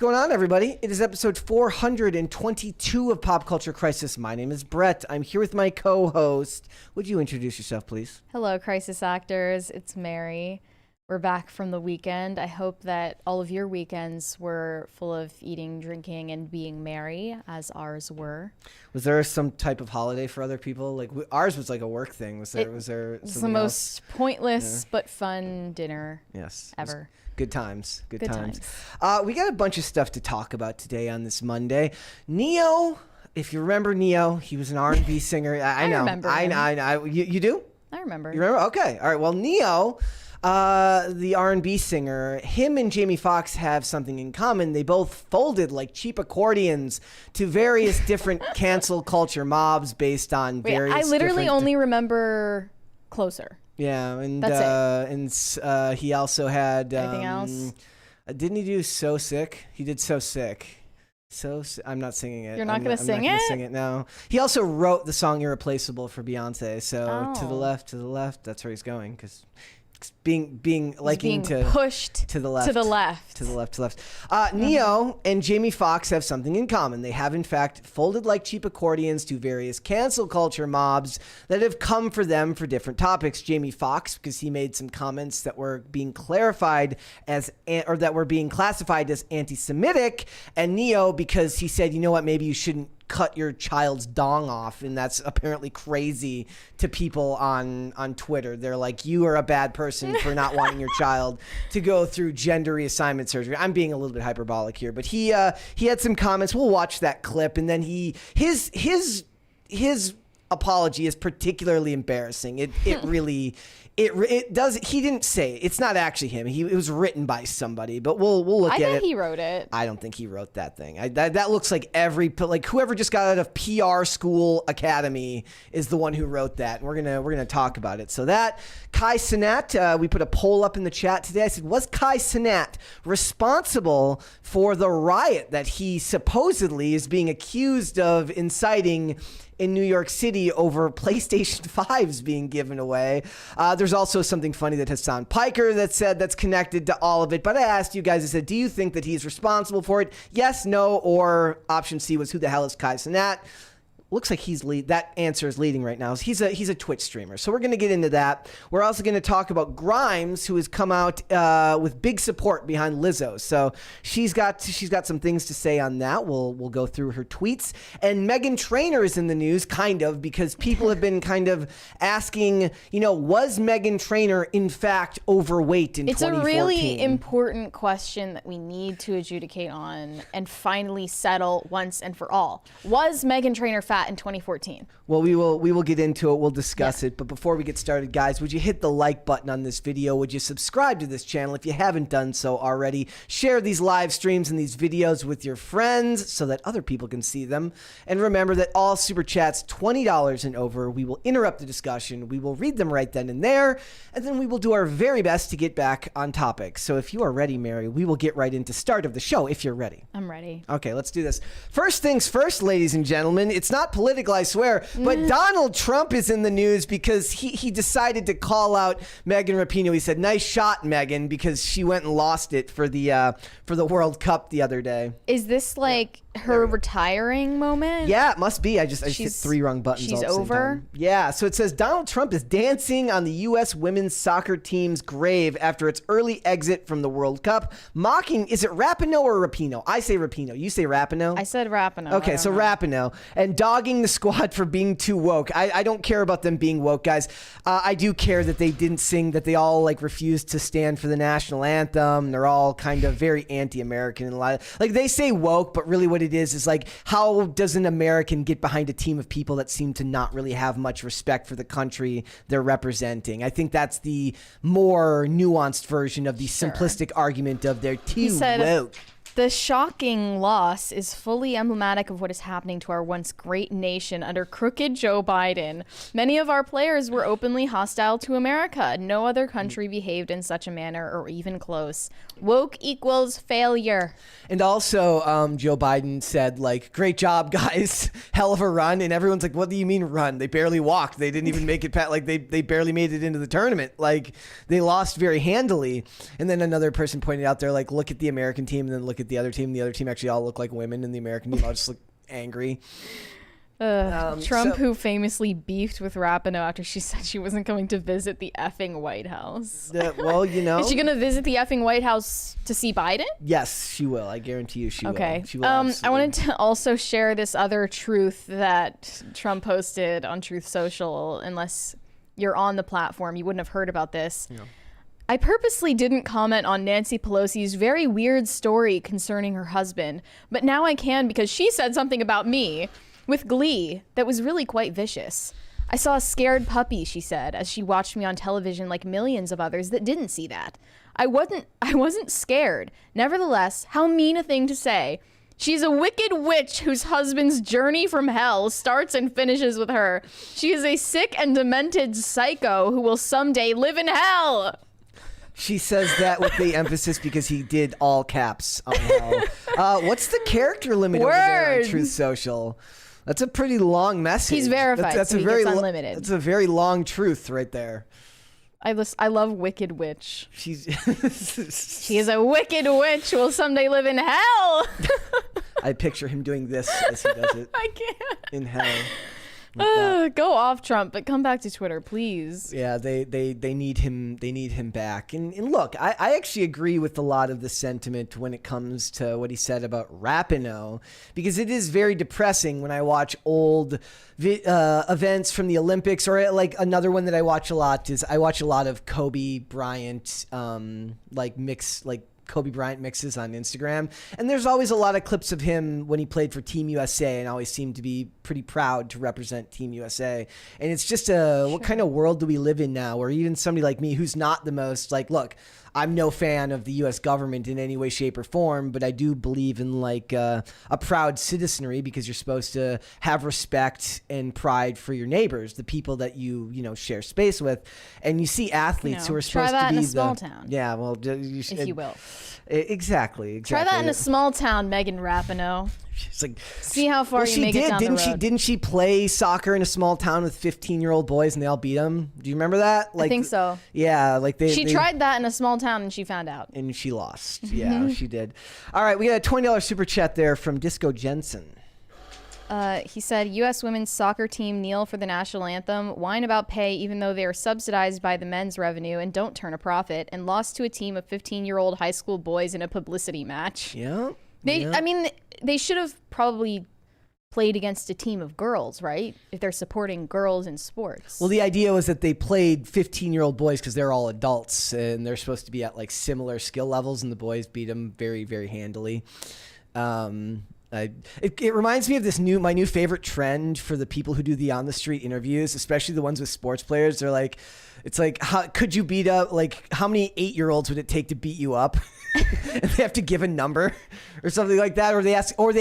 going on, everybody? It is episode 422 of Pop Culture Crisis. My name is Brett. I'm here with my co-host. Would you introduce yourself, please? Hello, Crisis Actors. It's Mary. We're back from the weekend. I hope that all of your weekends were full of eating, drinking, and being merry, as ours were. Was there some type of holiday for other people? Like ours was like a work thing. Was there? It's the most pointless but fun dinner. Yes. Ever. Good times. Good times. We got a bunch of stuff to talk about today on this Monday. Neo, if you remember Neo, he was an R&B singer. I know. Remember him. You do? I remember. You remember? Okay. All right. Well, Neo, the R&B singer, him and Jamie Foxx have something in common. They both folded like cheap accordions to various different cancel culture mobs based on various. I literally only remember Closer. Yeah, and That's and he also had anything else? Didn't he do So Sick? He did So Sick. I'm not singing it. You're not going to sing it? I'm not going to sing it, no. He also wrote the song Irreplaceable for Beyonce. So to the left, that's where he's going, because being pushed to the left. Mm-hmm. Neo and Jamie Foxx have something in common. They have, in fact, folded like cheap accordions to various cancel culture mobs that have come for them for different topics. Jamie Foxx, because he made some comments that were being classified as anti-Semitic, and Neo because he said, you know what, maybe you shouldn't cut your child's dong off, and that's apparently crazy to people on Twitter. They're like, you are a bad person for not wanting your child to go through gender reassignment surgery. I'm being a little bit hyperbolic here, but he had some comments. We'll watch that clip, and then his apology is particularly embarrassing. It really. It does. He didn't say it. It's not actually him. It was written by somebody, but we'll look at it. I think he wrote it. I don't think he wrote that thing. That looks like whoever just got out of PR school academy is the one who wrote that. And we're gonna talk about it. So that Kai Cenat, we put a poll up in the chat today. I said, was Kai Cenat responsible for the riot that he supposedly is being accused of inciting in New York City over PlayStation 5s being given away? There's also something funny that Hassan Piker that said that's connected to all of it. But I asked you guys, I said, do you think that he's responsible for it? Yes, no, or option C was, who the hell is Kai Cenat? Looks like that answer is leading right now. He's a Twitch streamer. So we're going to get into that. We're also going to talk about Grimes, who has come out with big support behind Lizzo. So she's got some things to say on that. We'll go through her tweets. And Meghan Trainor is in the news, kind of, because people have been kind of asking, was Meghan Trainor in fact overweight in 2014? It's a really important question that we need to adjudicate on and finally settle once and for all. Was Meghan Trainor fat in 2014? Well, we will get into it. We'll discuss it. But before we get started, guys, would you hit the like button on this video? Would you subscribe to this channel if you haven't done so already? Share these live streams and these videos with your friends so that other people can see them. And remember that all Super Chats, $20 and over, we will interrupt the discussion. We will read them right then and there. And then we will do our very best to get back on topic. So if you are ready, Mary, we will get right into start of the show if you're ready. I'm ready. Okay, let's do this. First things first, ladies and gentlemen. It's not political, I swear, but Donald Trump is in the news because he decided to call out Meghan Rapinoe. He said, "Nice shot, Meghan," because she went and lost it for the World Cup the other day. Is this like her retiring moment? Yeah, it must be. I just hit three wrong buttons. She's all at the same over. time. Yeah. So it says Donald Trump is dancing on the U.S. women's soccer team's grave after its early exit from the World Cup, mocking. Is it Rapinoe or Rapinoe? I say Rapinoe. You say Rapinoe. I said Rapinoe. Okay, so Rapinoe, and dogging the squad for being too woke. I don't care about them being woke, guys. I do care that they didn't sing, that they all refused to stand for the national anthem. They're all kind of very anti-American and a lot of, they say woke, but really what it is how does an American get behind a team of people that seem to not really have much respect for the country they're representing? I think that's the more nuanced version of the simplistic argument of they're too woke. The shocking loss is fully emblematic of what is happening to our once great nation under crooked Joe Biden. Many of our players were openly hostile to America. No other country behaved in such a manner or even close. Woke equals failure. And also, Joe Biden said, great job, guys. Hell of a run. And everyone's like, what do you mean run? They barely walked. They didn't even make it past, they barely made it into the tournament. They lost very handily. And then another person pointed out there, look at the American team and then look at at the other team. The other team actually all look like women, and the American team all just look angry. Trump, who famously beefed with Rapinoe after she said she wasn't going to visit the effing White House. Well, you know. Is she going to visit the effing White House to see Biden? Yes, she will. I guarantee you she will. Okay. She will I wanted to also share this other truth that Trump posted on Truth Social. Unless you're on the platform, you wouldn't have heard about this. Yeah. I purposely didn't comment on Nancy Pelosi's very weird story concerning her husband, but now I can because she said something about me with glee that was really quite vicious. I saw a scared puppy, she said, as she watched me on television like millions of others that didn't see that. I wasn't scared. Nevertheless, how mean a thing to say. She's a wicked witch whose husband's journey from hell starts and finishes with her. She is a sick and demented psycho who will someday live in hell. She says that with the emphasis because he did all caps on hell. What's the character limit over there on Truth Social? That's a pretty long message. He's verified, That's so a very unlimited. That's a very long truth right there. I love Wicked Witch. She is a wicked witch who will someday live in hell. I picture him doing this as he does it. I can't. In hell. Like go off, Trump, but come back to Twitter, please. Yeah, they need him. They need him back. And look, I actually agree with a lot of the sentiment when it comes to what he said about Rapinoe, because it is very depressing when I watch old events from the Olympics, or like another one that I watch a lot is I watch a lot of Kobe Bryant Kobe Bryant mixes on Instagram, and there's always a lot of clips of him when he played for Team USA and always seemed to be pretty proud to represent Team USA. And it's just what kind of world do we live in now where even somebody like me who's not the most look, I'm no fan of the U.S. government in any way, shape, or form, but I do believe in a proud citizenry, because you're supposed to have respect and pride for your neighbors, the people that you share space with. And you see athletes who are supposed to be try that in a small town. Yeah, well, if you will. Exactly. Try that in a small town, Meghan Rapinoe. She's like, see how far you make it down the road. Didn't she play soccer in a small town with 15-year-old boys and they all beat them? Do you remember that? I think so. Yeah, she tried that in a small town and she found out. And she lost. Yeah, she did. All right, we got a $20 super chat there from Disco Jensen. He said, U.S. women's soccer team kneel for the national anthem, whine about pay even though they are subsidized by the men's revenue and don't turn a profit, and lost to a team of 15-year-old high school boys in a publicity match. Yeah. I mean, they should have probably played against a team of girls, right? If they're supporting girls in sports. Well, the idea was that they played 15-year-old boys because they're all adults and they're supposed to be at similar skill levels, and the boys beat them very, very handily. It reminds me of my new favorite trend for the people who do the on the street interviews, especially the ones with sports players. They're like, it's like, how could you beat up, how many 8-year-olds would it take to beat you up? And they have to give a number or something like that. Or they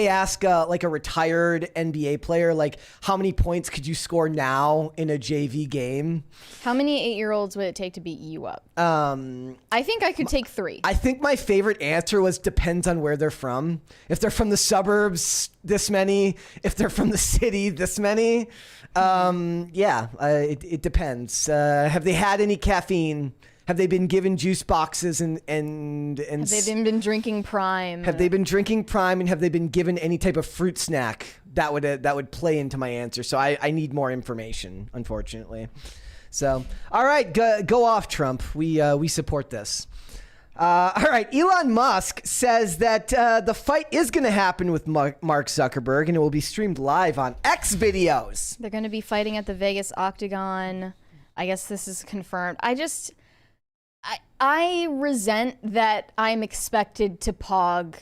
ask a retired NBA player, how many points could you score now in a JV game? How many 8-year-olds would it take to beat you up? I think I could take 3. I think my favorite answer was depends on where they're from. If they're from the suburbs, this many. If they're from the city, this many. It depends. Have they had any caffeine? Have they been given juice boxes and have they been drinking Prime? Have they been drinking Prime, and have they been given any type of fruit snack? That would play into my answer. So I need more information, unfortunately. So all right, go off, Trump. We support this. All right, Elon Musk says that the fight is going to happen with Mark Zuckerberg, and it will be streamed live on X videos. They're going to be fighting at the Vegas Octagon. I guess this is confirmed. I resent that I'm expected to pog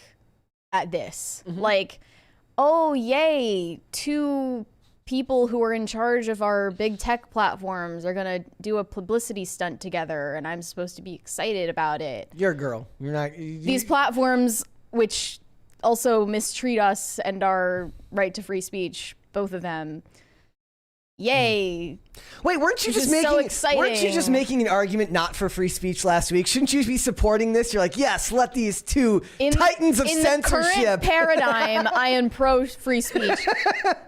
at this. Mm-hmm. Oh, yay, 2 people who are in charge of our big tech platforms are going to do a publicity stunt together, and I'm supposed to be excited about it. You're a girl. You're not. These platforms, which also mistreat us and our right to free speech, both of them, Yay. Wait, weren't you This just is so making exciting. an argument not for free speech last week? Shouldn't you be supporting this? You're like, yes, let these two titans of in the censorship. current paradigm, I am pro free speech.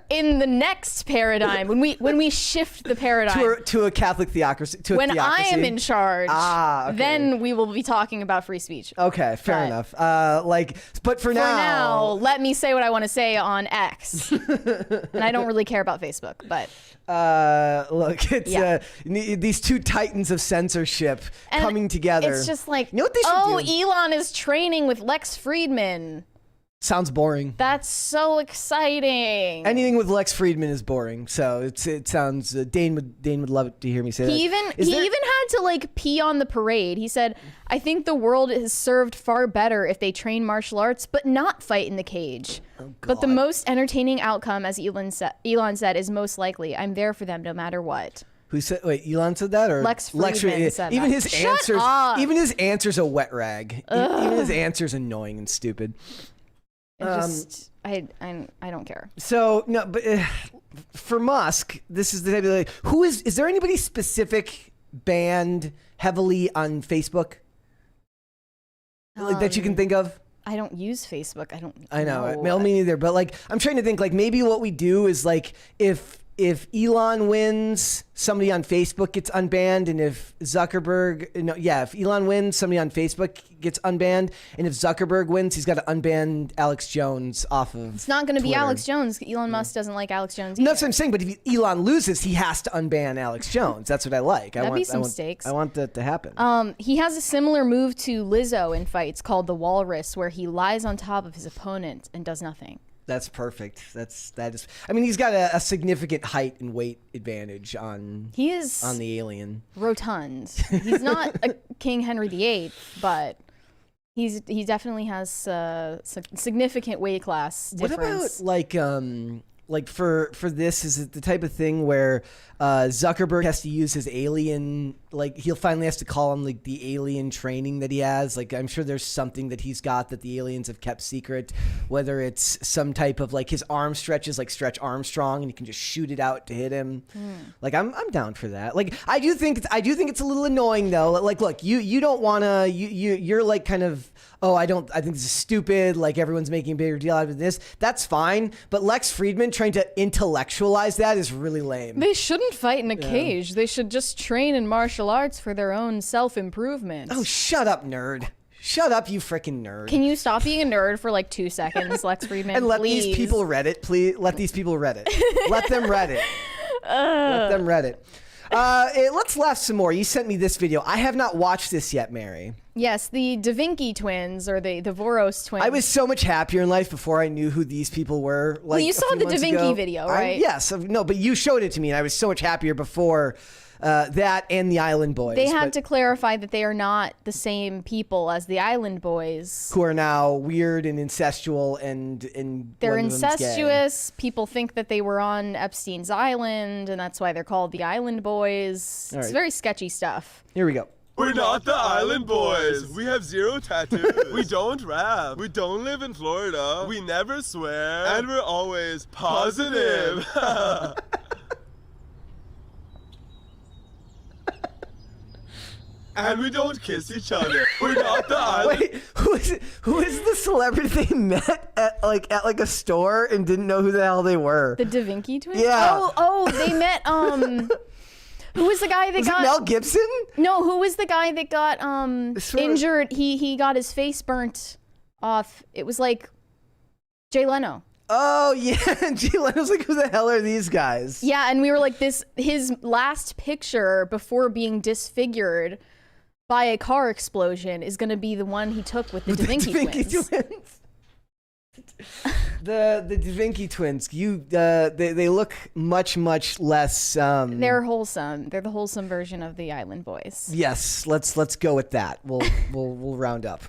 In the next paradigm, when we shift the paradigm to a Catholic theocracy, when I am in charge, okay. then we will be talking about free speech. Okay, fair enough. But for now, let me say what I want to say on X. And I don't really care about Facebook, but look, it's these two titans of censorship coming together. It's just like, you know what they should do? Elon is training with Lex Friedman. Sounds boring. That's so exciting. Anything with Lex Friedman is boring. So it sounds. Dane would love it to hear me say that. He even had to like pee on the parade. He said, "I think the world is served far better if they train martial arts, but not fight in the cage. But the most entertaining outcome, as Elon said, is most likely. I'm there for them no matter what." Who said? Wait, Elon said that, or Lex Friedman said even that. Even his answer's a wet rag. Even his answer's annoying and stupid. I don't care. So no, but for Musk, this is the type of like, is there anybody specific banned heavily on Facebook like that you can think of? I don't use Facebook. I know. Well, me neither. But like, I'm trying to think like maybe what we do is like if Elon wins, somebody on Facebook gets unbanned, and if if Elon wins, somebody on Facebook gets unbanned, and if Zuckerberg wins, he's got to unban Alex Jones off of. It's not going to be Twitter. Alex Jones. Elon Musk doesn't like Alex Jones either. No, that's what I'm saying. But if Elon loses, he has to unban Alex Jones. That's what I like. That'd be some stakes. I want that to happen. He has a similar move to Lizzo in fights called the Walrus, where he lies on top of his opponent and does nothing. That's perfect. That is. I mean, he's got a significant height and weight advantage on the alien. Rotund. He's not a King Henry VIII, but he definitely has significant weight class difference. What about like for this, is it the type of thing where Zuckerberg has to use his alien, like he'll finally has to call on like the alien training that he has. Like I'm sure there's something that he's got that the aliens have kept secret, whether it's some type of like his arm stretches like Stretch Armstrong and you can just shoot it out to hit him. Like I'm down for that. Like I do think it's a little annoying though. Like look, you don't want to you're like kind of, I think this is stupid, like everyone's making a bigger deal out of this. That's fine, but Lex Friedman trying to intellectualize that is really lame. They shouldn't fight in a cage. They should just train in martial arts for their own self-improvement. Oh, shut up, nerd. Shut up, you freaking nerd. Can you stop being a nerd for like 2 seconds, Lex Friedman? And let please? these people read it, please. Let these people read it. Let them read it. Let them read it. Let's laugh some more. You sent me this video. I have not watched this yet, Mary. Yes, the Da Vinci twins, or the Voros twins. I was so much happier in life before I knew who these people were. Like, well, you saw the Da Vinci video, right? Yes. No, but you showed it to me, and I was so much happier before that and the Island Boys. They had to clarify that they are not the same people as the Island Boys. Who are now weird and incestual and they're one of them's gay. incestuous. People think that they were on Epstein's Island, and that's why they're called the Island Boys. It's very sketchy stuff. Here we go. We're not the Island Boys. We have 0 tattoos. We don't rap. We don't live in Florida. We never swear. And we're always positive. And we don't kiss each other. We're not the Island. Wait, who is the celebrity they met at a store and didn't know who the hell they were? The Da Vinci twins? Yeah. Oh, they met who was the guy that Was got it Mel Gibson? No, who was the guy that got injured? He got his face burnt off. It was like Jay Leno. Oh yeah, and Jay Leno's like, who the hell are these guys? Yeah, and we were like, his last picture before being disfigured by a car explosion is going to be the one he took with the Da Vinci twins. The Da Vinci twins, they look much less. They're wholesome. They're the wholesome version of the Island Boys. Yes, let's go with that. We'll round up.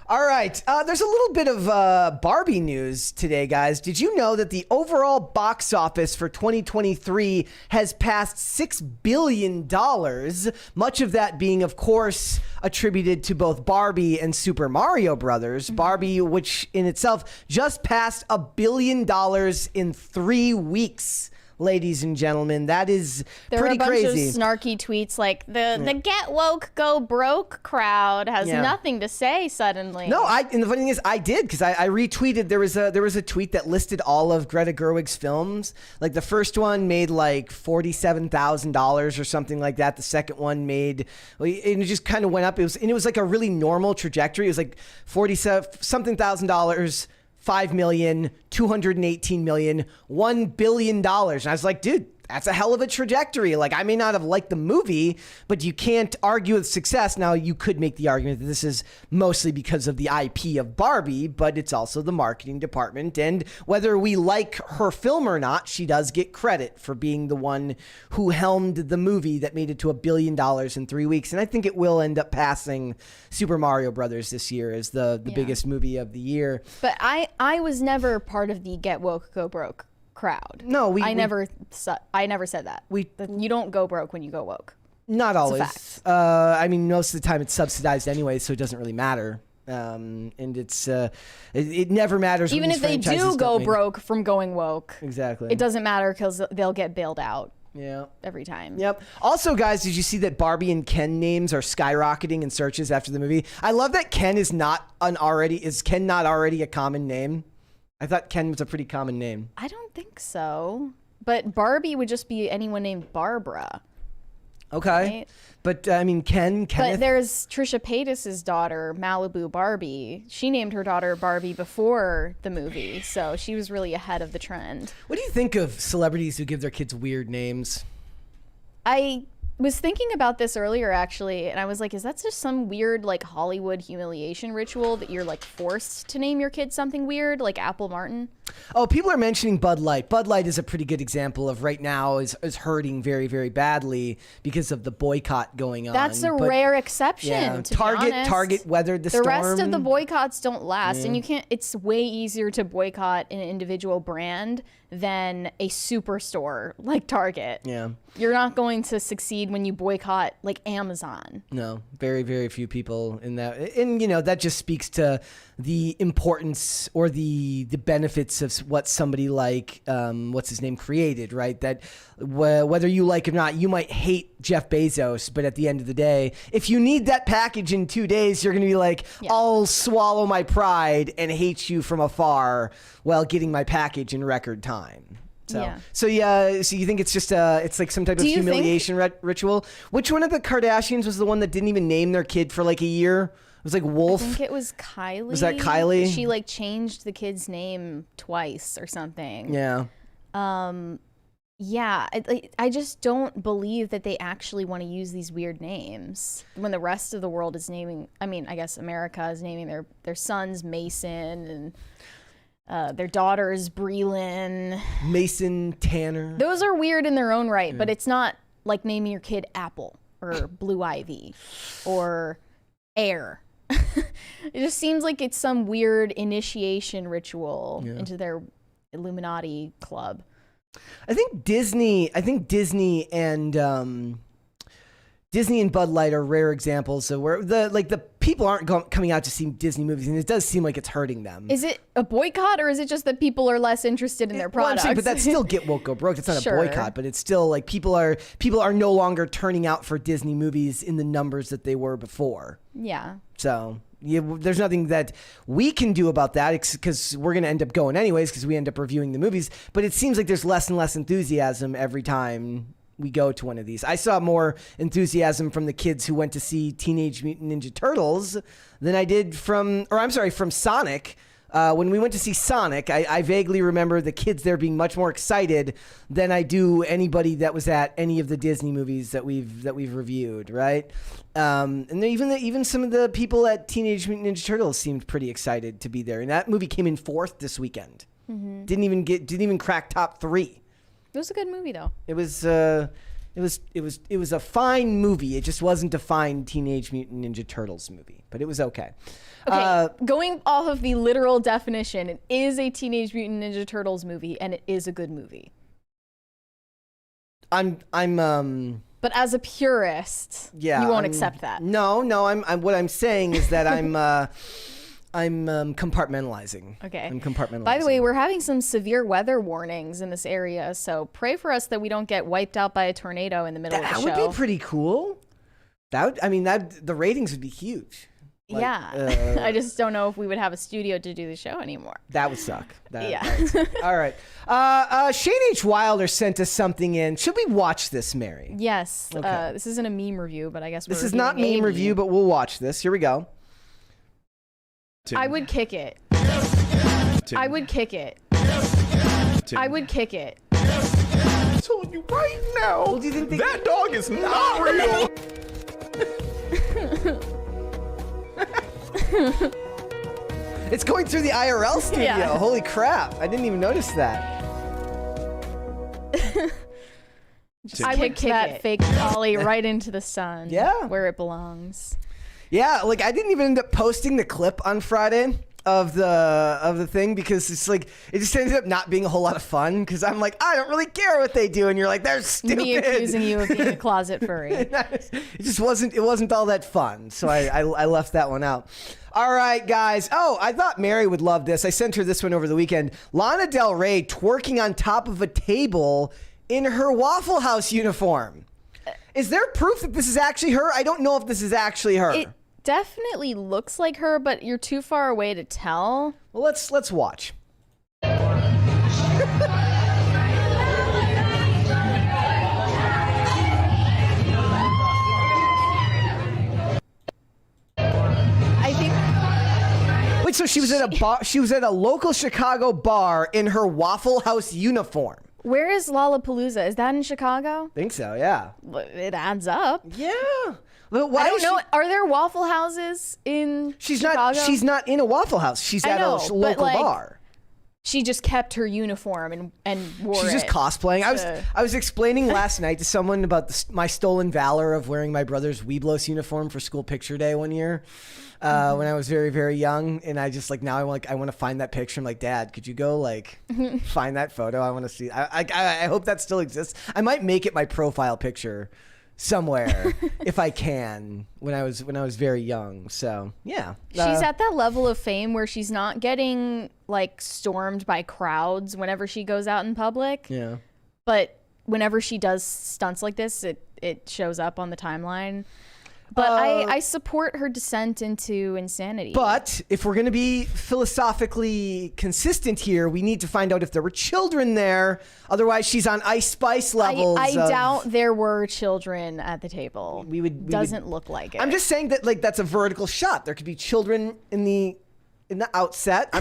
All right, there's a little bit of Barbie news today, guys. Did you know that the overall box office for 2023 has passed $6 billion? Much of that being, of course, attributed to both Barbie and Super Mario Brothers. Barbie, which in itself just passed $1 billion in 3 weeks ladies and gentlemen. That is There pretty were a bunch crazy. of snarky tweets like the get woke, go broke crowd has Yeah. nothing to say suddenly. No, and the funny thing is, I did because I retweeted. There was a tweet that listed all of Greta Gerwig's films. Like the first one made like $47,000 or something like that. The second one made, and it just kind of went up. It was like a really normal trajectory. It was like 47 something thousand dollars. 5 million, 218 million, $1 billion. And I was like, dude, that's a hell of a trajectory. Like, I may not have liked the movie, but you can't argue with success. Now, you could make the argument that this is mostly because of the IP of Barbie, but it's also the marketing department. And whether we like her film or not, she does get credit for being the one who helmed the movie that made it to $1 billion in 3 weeks. And I think it will end up passing Super Mario Brothers this year as the biggest movie of the year. But I was never part of the get woke, go broke crowd. No, I never said that. You don't go broke when you go woke. Not always. It's a fact. I mean, most of the time it's subsidized anyway, so it doesn't really matter. And it's it never matters. Even when if they these do franchises go don't make- broke from going woke, exactly, it doesn't matter because they'll get bailed out Yeah. every time. Yep. Also, guys, did you see that Barbie and Ken names are skyrocketing in searches after the movie? I love that Ken is not already a common name? I thought Ken was a pretty common name. I don't think so. But Barbie would just be anyone named Barbara. Okay. Right? But I mean, Kenneth. But there's Trisha Paytas's daughter, Malibu Barbie. She named her daughter Barbie before the movie, so she was really ahead of the trend. What do you think of celebrities who give their kids weird names? I was thinking about this earlier, actually, and I was like, is that just some weird, like, Hollywood humiliation ritual that you're, like, forced to name your kid something weird, like Apple Martin? Oh, people are mentioning Bud Light. Bud Light is a pretty good example of right now is hurting very, very badly because of the boycott going on. That's a But, rare exception, yeah, to be honest. Target weathered the The storm. rest of the boycotts don't last, and you can't. It's way easier to boycott an individual brand than a superstore like Target. Yeah. You're not going to succeed when you boycott like Amazon. No, very, very few people in that. And, you know, that just speaks to the importance or the benefits of what somebody like, what's his name, created, right? That whether you like it or not, you might hate Jeff Bezos, but at the end of the day, if you need that package in 2 days, you're going to be like, I'll swallow my pride and hate you from afar while getting my package in record time. So you think it's just it's like some type of humiliation ritual? Which one of the Kardashians was the one that didn't even name their kid for like a year? It was like Wolf. I think it was Kylie. Was that Kylie? She like changed the kid's name twice or something. Yeah. Yeah, I just don't believe that they actually want to use these weird names when the rest of the world is naming. I mean, I guess America is naming their sons Mason and their daughters Breland. Mason, Tanner. Those are weird in their own right, but it's not like naming your kid Apple or Blue Ivy or Air. It just seems like it's some weird initiation ritual into their Illuminati club. I think Disney and Bud Light are rare examples of where the people aren't coming out to see Disney movies, and it does seem like it's hurting them. Is it a boycott, or is it just that people are less interested in their products? Well, I'm saying, but that's still get woke, go broke. It's not Sure. a boycott, but it's still like people are no longer turning out for Disney movies in the numbers that they were before. Yeah. So there's nothing that we can do about that because we're going to end up going anyways because we end up reviewing the movies. But it seems like there's less and less enthusiasm every time we go to one of these. I saw more enthusiasm from the kids who went to see Teenage Mutant Ninja Turtles than I did from Sonic. When we went to see Sonic, I vaguely remember the kids there being much more excited than I do anybody that was at any of the Disney movies that we've reviewed, right? And then even some of the people at Teenage Mutant Ninja Turtles seemed pretty excited to be there. And that movie came in 4th this weekend. Mm-hmm. Didn't even crack top 3. It was a good movie though. It was a fine movie. It just wasn't a fine Teenage Mutant Ninja Turtles movie, but it was okay. Okay, going off of the literal definition, it is a Teenage Mutant Ninja Turtles movie, and it is a good movie. But as a purist, you won't accept that. No. What I'm saying is that compartmentalizing. Okay. I'm compartmentalizing. By the way, we're having some severe weather warnings in this area, so pray for us that we don't get wiped out by a tornado in the middle of the show. That would be pretty cool. The ratings would be huge. Yeah. I just don't know if we would have a studio to do the show anymore. That would suck. Yeah. That would suck. All right. Shane H. Wilder sent us something in. Should we watch this, Mary? Yes. Okay. This isn't a meme review, but I guess this is not meme review, but we'll watch this. Here we go. I would kick it. I would kick it. I would kick it. I'm telling you right now, Well, do you think that dog is not real. It's going through the IRL studio. Yeah. Holy crap. I didn't even notice that. I would kick that fake collie right into the sun. Yeah. Where it belongs. Yeah, like I didn't even end up posting the clip on Friday of the thing because it's like it just ended up not being a whole lot of fun because I'm like, I don't really care what they do, and you're like, they're stupid. Me accusing you of being a closet furry. It wasn't all that fun, so I left that one out. All right, guys. Oh, I thought Mary would love this. I sent her this one over the weekend. Lana Del Rey twerking on top of a table in her Waffle House uniform. Is there proof that this is actually her? I don't know if this is actually her. It definitely looks like her, but you're too far away to tell. Well, let's watch. I think Wait, so she was at a bar? She was at a local Chicago bar in her Waffle House uniform. where is Lollapalooza? Is that in Chicago? Think so, yeah. It adds up. Yeah. Well, why I don't is know. Are there Waffle Houses in Chicago? She's not in a Waffle House. She's at know, a but, local like, bar. She just kept her uniform and wore She's it. just cosplaying. I was explaining last night to someone about my stolen valor of wearing my brother's Weeblos uniform for school picture day one year when I was very, very young. And I just now I want to find that picture. I'm like, Dad, could you go find that photo? I want to see. I hope that still exists. I might make it my profile picture somewhere if I can when I was very young. So yeah, She's at that level of fame where she's not getting stormed by crowds whenever she goes out in public. Yeah. But whenever she does stunts like this, it shows up on the timeline. But I support her descent into insanity. But if we're going to be philosophically consistent here, we need to find out if there were children there. Otherwise, she's on Ice Spice levels. I doubt there were children at the table. Doesn't look like it. I'm just saying that that's a vertical shot. There could be children in the outset.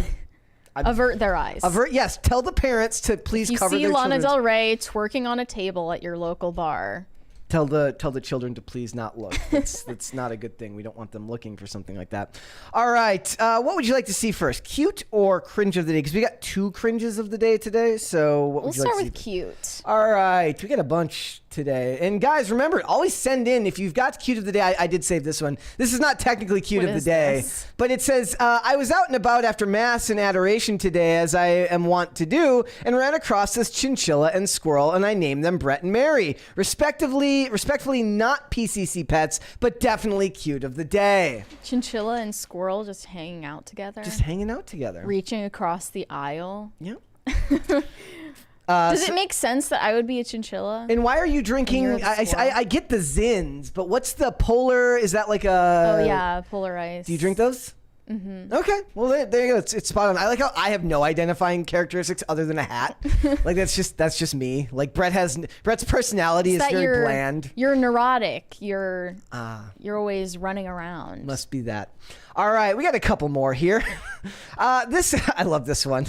Avert their eyes. Yes. Tell the parents to please you cover see their Lana children's. Del Rey twerking on a table at your local bar. Tell the children to please not look. That's not a good thing. We don't want them looking for something like that. All right. What would you like to see first? Cute or cringe of the day? Because we got 2 cringes of the day today. So what would you like to see? We'll start with cute. All right. We got a bunch today. And guys, remember, always send in if you've got cute of the day. I did save this one. This is not technically cute of the day, but it says, I was out and about after mass and adoration today, as I am wont to do, and ran across this chinchilla and squirrel, and I named them Brett and Mary, respectively not PCC pets, but definitely cute of the day. Chinchilla and squirrel just hanging out together. Just hanging out together. Reaching across the aisle. Yep. Does it make sense that I would be a chinchilla? And why are you drinking? I get the Zins, but what's the polar? Is that like a? Oh yeah, polar ice. Do you drink those? Mm-hmm. Okay, well there you go. It's spot on. I like how I have no identifying characteristics other than a hat. That's just me. Like Brett's personality is very bland. You're neurotic. You're always running around. Must be that. All right, we got a couple more here. I love this one.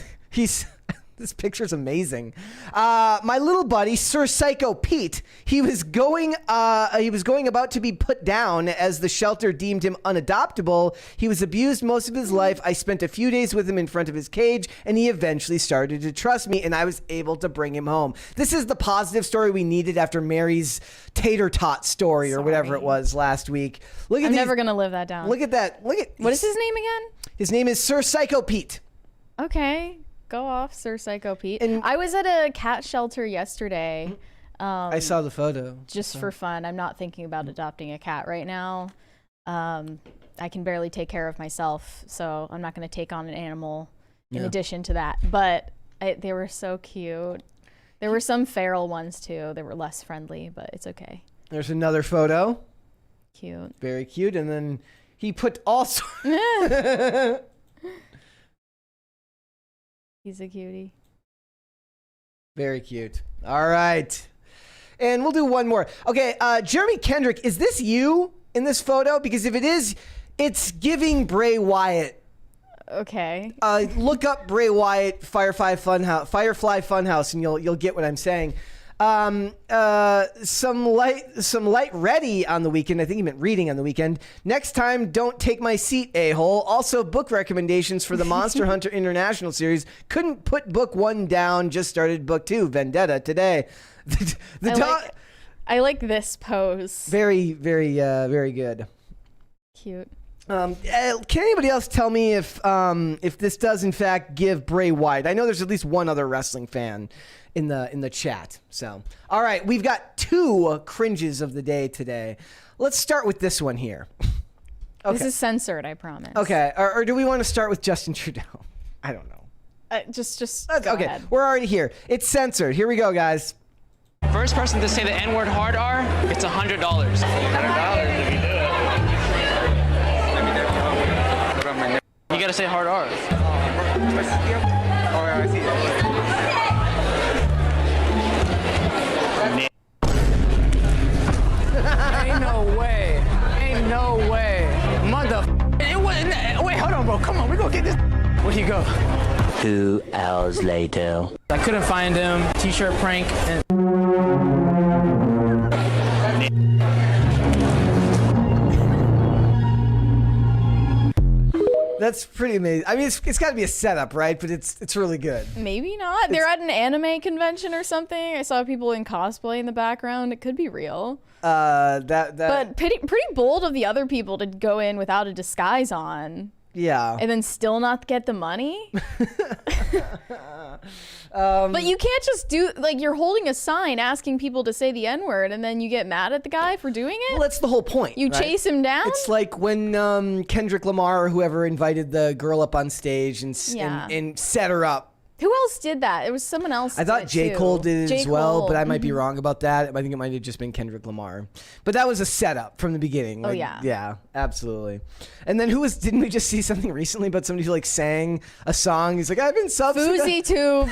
This picture's amazing. My little buddy, Sir Psycho Pete, he was going about to be put down as the shelter deemed him unadoptable. He was abused most of his life. I spent a few days with him in front of his cage, and he eventually started to trust me, and I was able to bring him home. This is the positive story we needed after Mary's tater tot story or whatever it was last week. I'm never gonna live that down. Look at that. What is his name again? His name is Sir Psycho Pete. Okay. Go off, Sir Psycho Pete. And I was at a cat shelter yesterday. I saw the photo. Just for fun. I'm not thinking about adopting a cat right now. I can barely take care of myself, so I'm not going to take on an animal in addition to that. But they were so cute. There were some feral ones too. They were less friendly, but it's okay. There's another photo. Cute. Very cute. And then he put also. He's a cutie. Very cute. All right. And we'll do one more. Okay, Jeremy Kendrick, is this you in this photo? Because if it is, it's giving Bray Wyatt. Okay. Look up Bray Wyatt Firefly Funhouse, and you'll get what I'm saying. Some light ready on the weekend. I think he meant reading on the weekend. Next time, don't take my seat, a-hole. Also, book recommendations for the Monster Hunter International series. Couldn't put book 1 down. Just started book 2, Vendetta, today. I like this pose. Very, very, very good. Cute. Can anybody else tell me if this does in fact give Bray Wyatt? I know there's at least one other wrestling fan in the chat. So, all right, we've got 2 cringes of the day today. Let's start with this one here. Okay. This is censored, I promise. Okay, or do we want to start with Justin Trudeau? I don't know. Just go okay. Ahead. We're already here. It's censored. Here we go, guys. First person to say the N-word hard R gets $100. $100 if you do it. You gotta say hard R. Ain't no way. Ain't no way. Wait, hold on, bro. Come on, we gonna get this. Where'd he go? 2 hours later. I couldn't find him. T-shirt prank. And That's pretty amazing. I mean, it's got to be a setup, right? But it's really good. Maybe not. They're at an anime convention or something. I saw people in cosplay in the background. It could be real. But pretty bold of the other people to go in without a disguise on. Yeah. And then still not get the money. But you can't just do, like, you're holding a sign asking people to say the N-word and then you get mad at the guy for doing it? Well, that's the whole point. You right? chase him down? It's like when Kendrick Lamar or whoever invited the girl up on stage and set her up. Who else did that? It was someone else. I thought J. too. Cole did it as well, Cole. but I might be wrong about that. I think it might have just been Kendrick Lamar. But that was a setup from the beginning. Like, yeah. Yeah, absolutely. And then didn't we just see something recently about somebody who like sang a song? He's like, I've been Fousey Tube,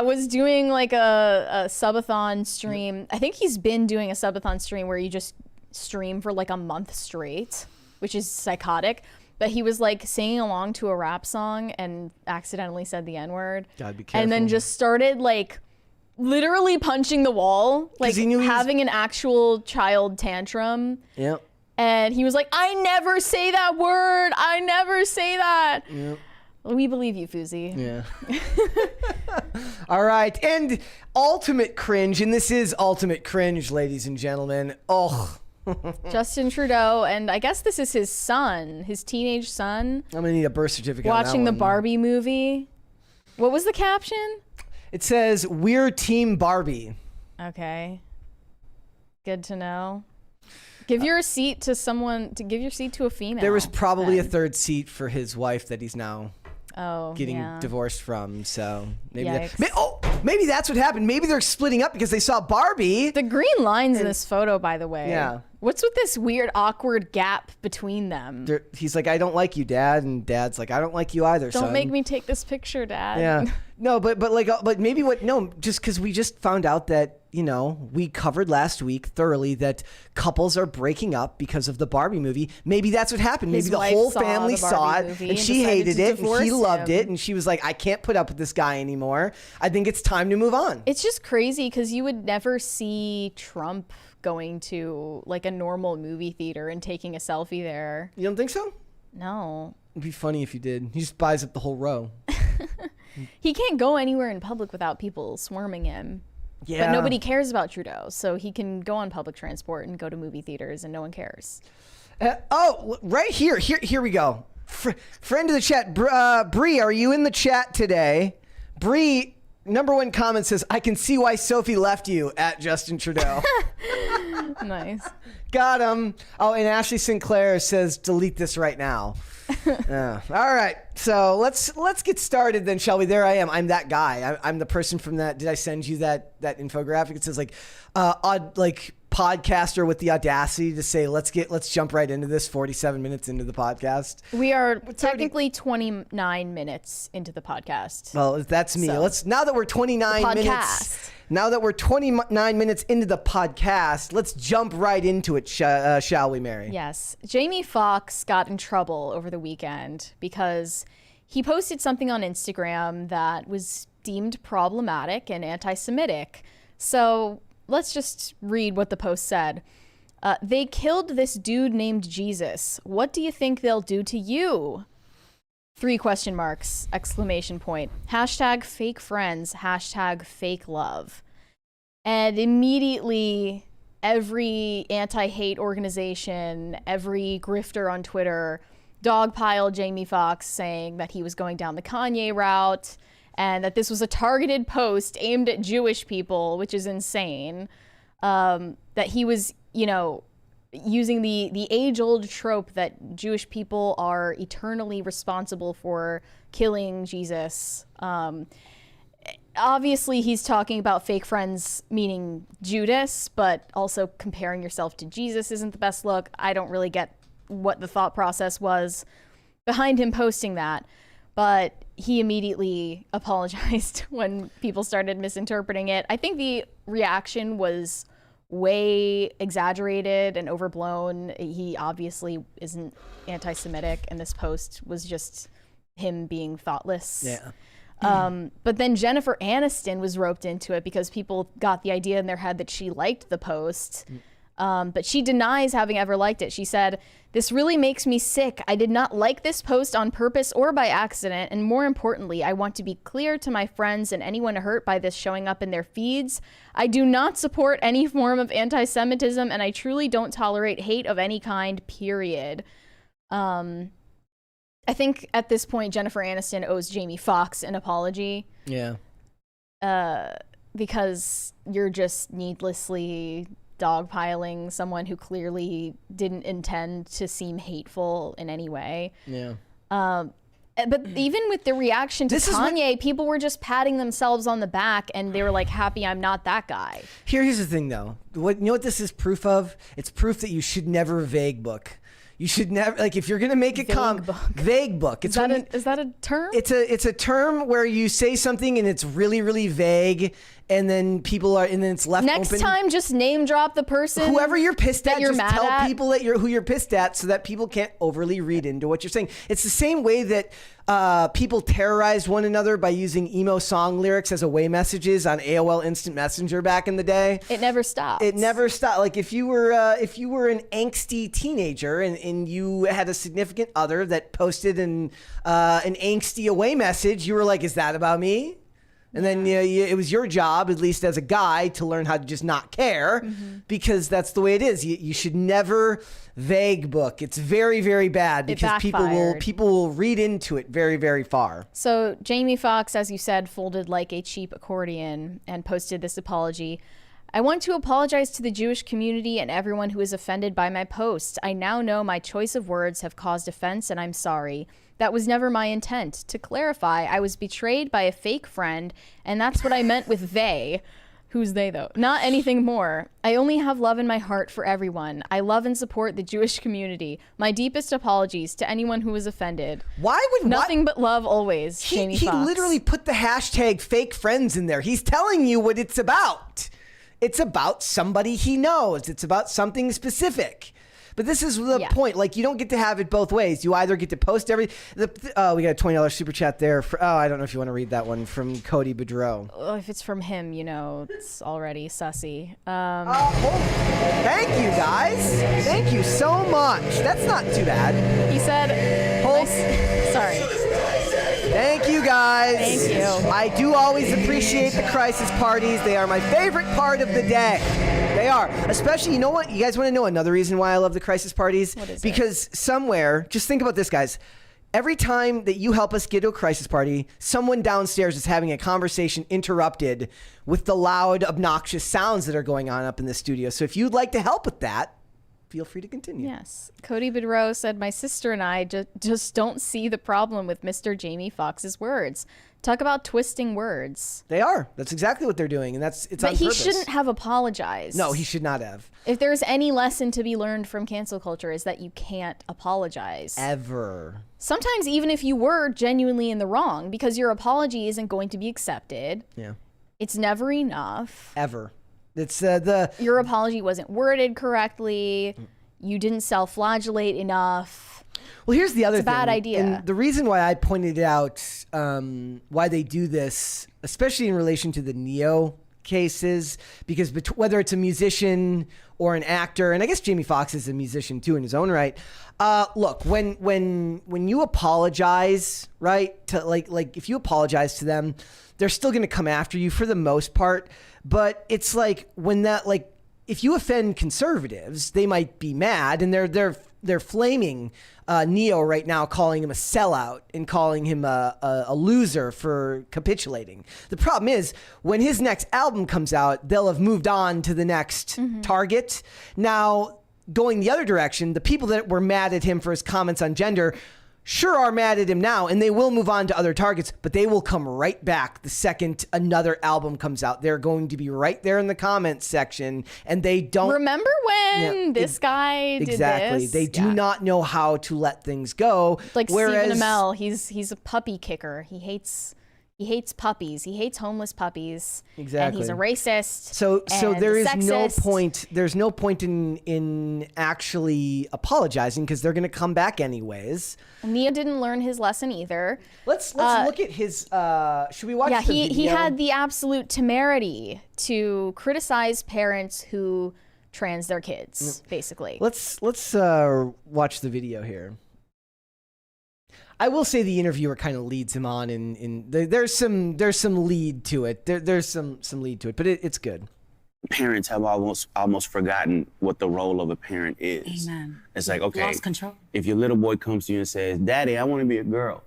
was doing like a subathon stream. I think he's been doing a subathon stream where you just stream for like a month straight, which is psychotic. But he was like singing along to a rap song and accidentally said the N-word. Gotta be careful. And then just started like literally punching the wall, like he knew having an actual child tantrum. Yep. And he was like, I never say that word. I never say that. Yep. We believe you, Fousey. Yeah. All right. And ultimate cringe, and this is ultimate cringe, ladies and gentlemen. Oh. Justin Trudeau, and I guess this is his son, his teenage son. I'm gonna need a birth certificate. Watching the Barbie movie. What was the caption? It says, "We're Team Barbie." Okay. Good to know. Give your seat to someone. Give your seat to a female. There was probably a third seat for his wife that he's now getting divorced from. So maybe maybe that's what happened. Maybe they're splitting up because they saw Barbie. The green lines in this photo, by the way. Yeah. What's with this weird, awkward gap between them? He's like, I don't like you, Dad, and Dad's like, I don't like you either, son. Don't make me take this picture, Dad. Yeah. No, but maybe just because we just found out that, we covered last week thoroughly that couples are breaking up because of the Barbie movie. Maybe that's what happened. His maybe the wife whole saw family the Barbie saw it movie and she decided hated to it and he divorce loved him. it and she was like, I can't put up with this guy anymore. I think it's time to move on. It's just crazy because you would never see Trump going to like a normal movie theater and taking a selfie there. You don't think so? No. It'd be funny if you did. He just buys up the whole row. He can't go anywhere in public without people swarming him. Yeah. But nobody cares about Trudeau, so he can go on public transport and go to movie theaters and no one cares. Right here. Here we go. Friend of the chat, Bree, are you in the chat today? Bree, #1 comment says, I can see why Sophie left you at Justin Trudeau. Nice. Got him. Oh, and Ashley Sinclair says, delete this right now. All right. So let's get started then, shall we? There I am. I'm that guy. I'm the person from that. Did I send you that infographic? It says podcaster with the audacity to say, let's jump right into this 47 minutes into the podcast. We are technically 29 minutes into the podcast. Well, that's me. So, now that we're 29 minutes. Now that we're 29 minutes into the podcast, let's jump right into it, shall we, Mary? Yes. Jamie Foxx got in trouble over the weekend because he posted something on Instagram that was deemed problematic and anti-Semitic. So let's just read what the post said. They killed this dude named Jesus. What do you think they'll do to you? 3 question marks, exclamation point. Hashtag fake friends, hashtag fake love. And immediately every anti-hate organization, every grifter on Twitter dogpiled Jamie Foxx saying that he was going down the Kanye route and that this was a targeted post aimed at Jewish people, which is insane. That he was, using the age-old trope that Jewish people are eternally responsible for killing Jesus. Obviously, he's talking about fake friends, meaning Judas, but also comparing yourself to Jesus isn't the best look. I don't really get what the thought process was behind him posting that, but he immediately apologized when people started misinterpreting it. I think the reaction was way exaggerated and overblown. He obviously isn't anti-Semitic, and this post was just him being thoughtless. Yeah. But then Jennifer Aniston was roped into it because people got the idea in their head that she liked the post. But she denies having ever liked it. She said, "This really makes me sick. I did not like this post on purpose or by accident. And more importantly, I want to be clear to my friends and anyone hurt by this showing up in their feeds. I do not support any form of anti-Semitism, and I truly don't tolerate hate of any kind, period." I think at this point, Jennifer Aniston owes Jamie Foxx an apology. Yeah. Because you're just needlessly dogpiling someone who clearly didn't intend to seem hateful in any way. Yeah. But even with the reaction to Kanye, people were just patting themselves on the back and they were like, happy I'm not that guy. Here's the thing, though. You know what this is proof of? It's proof that you should never vague book. You should never, like, if you're gonna make a vague book. Is that a term? It's a term where you say something and it's really, really vague, and then it's left open. Next time, just name drop the person. Whoever you're pissed at, just tell at. people that who you're pissed at, so that people can't overly read into what you're saying. It's the same way that people terrorized one another by using emo song lyrics as away messages on AOL Instant Messenger back in the day. It never stopped. It never stopped. Like if you were an angsty teenager and you had a significant other that posted an angsty away message, you were like, "Is that about me?" And then it was your job, at least as a guy, to learn how to just not care, because that's the way it is. You should never vague book. It's very, very bad because people will read into it very, very far. So Jamie Foxx, as you said, folded like a cheap accordion and posted this apology. "I want to apologize to the Jewish community and everyone who is offended by my post. I now know my choice of words have caused offense and I'm sorry. That was never my intent. To clarify, I was betrayed by a fake friend, and that's what I meant with they." Who's they, though? "Not anything more. I only have love in my heart for everyone. I love and support the Jewish community. My deepest apologies to anyone who was offended. Nothing but love always." Jamie Foxx. He literally put the hashtag fake friends in there. He's telling you what it's about. It's about somebody he knows. It's about something specific. But this is the point. Like, you don't get to have it both ways. You either get to post we got a $20 super chat there. I don't know if you want to read that one from Cody Bedreau. If it's from him, it's already sussy. Thank you, guys. Thank you so much. That's not too bad. He said, sorry. Thank you, guys. Thank you. I do always appreciate the crisis parties. They are my favorite part of the day. They are. Especially, you know what? You guys want to know another reason why I love the crisis parties? What is because somewhere, just think about this, guys. Every time that you help us get to a crisis party, someone downstairs is having a conversation interrupted with the loud, obnoxious sounds that are going on up in the studio. So if you'd like to help with that, feel free to continue. Yes. Cody Bidrow said, my sister and I just don't see the problem with Mr. Jamie Foxx's words. Talk about twisting words. They are. That's exactly what they're doing, and it's But on he purpose. shouldn't have apologized. No, he should not have. If there's any lesson to be learned from cancel culture, is that you can't apologize. Ever. Sometimes even if you were genuinely in the wrong, because your apology isn't going to be accepted. Yeah. It's never enough. Ever. It's Your apology wasn't worded correctly. You didn't self-flagellate enough. Well, here's the other thing. It's a bad idea. And the reason why I pointed out why they do this, especially in relation to the Neo cases, because whether it's a musician or an actor, and I guess Jamie Foxx is a musician too in his own right. Look, when you apologize, right? To like if you apologize to them, they're still going to come after you for the most part. But it's like when that if you offend conservatives, they might be mad, and they're flaming Neo right now, calling him a sellout and calling him a loser for capitulating. The problem is when his next album comes out, they'll have moved on to the next target. Now, going the other direction, the people that were mad at him for his comments on gender sure are mad at him now, and they will move on to other targets, but they will come right back the second another album comes out. They're going to be right there in the comments section, and they don't Remember when this guy did exactly. this? They do not know how to let things go. Like whereas, Stephen Amell, he's a puppy kicker. He hates puppies. He hates homeless puppies. Exactly. And he's a racist. So and there is sexist. no point. There's no point in actually apologizing because they're going to come back anyways. Neo didn't learn his lesson either. Let's look at his. Should we watch? Yeah, the he video? had the absolute temerity to criticize parents who trans their kids, basically. Let's watch the video here. I will say the interviewer kind of leads him on, there's some lead to it. There's some lead to it, but it's good. Parents have almost forgotten what the role of a parent is. Amen. It's like, okay, Lost control. if your little boy comes to you and says, "Daddy, I want to be a girl,"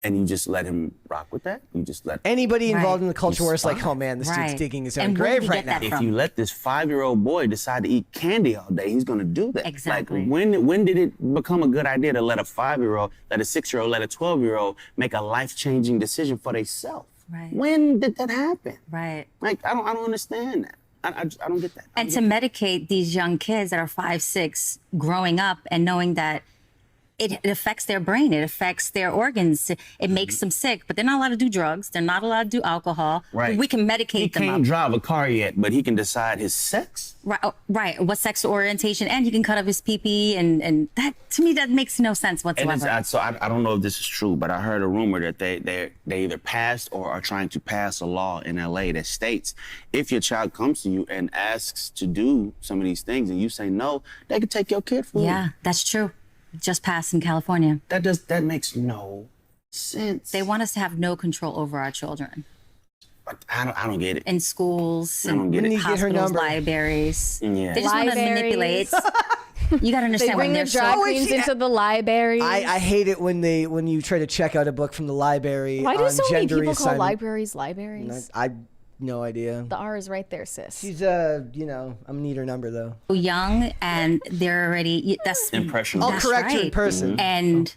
and you just let him rock with that, you just let Anybody involved Right. in the culture where it's like, He's oh man, this dude's Right. digging his own And where did grave he right get now. that if from? you let this 5-year-old boy decide to eat candy all day, he's gonna do that. Exactly. Like when did it become a good idea to let a 5-year-old, let a 6-year-old, let a 12-year-old make a life-changing decision for themselves? Right. When did that happen? Right. Like I don't understand that. I don't get that. And to medicate these young kids that are 5, 6, growing up and knowing that it affects their brain, it affects their organs, it makes them sick, but they're not allowed to do drugs, they're not allowed to do alcohol. Right. We can medicate He them can't up. drive a car yet, but he can decide his sex. Right, right. What sexual orientation, and he can cut off his pee-pee, and that, to me, that makes no sense And whatsoever. I don't know if this is true, but I heard a rumor that they either passed or are trying to pass a law in LA that states if your child comes to you and asks to do some of these things and you say no, they can take your kid from you. Yeah, that's true. Just passed in California. That makes no sense. They want us to have no control over our children I don't get it. in schools, I don't and get it. When you get her hospitals, number. libraries. Yeah. They just want to Libraries. manipulate. You got to They understand bring when their they're drag so. queens into the libraries. I hate it when you try to check out a book from the library. Why do on so many gender people call reassignment. libraries libraries? I no idea. The R is right there, sis. She's I'm gonna need her number though. young and they're already that's Impressionable. I'll that's correct her in right. person. And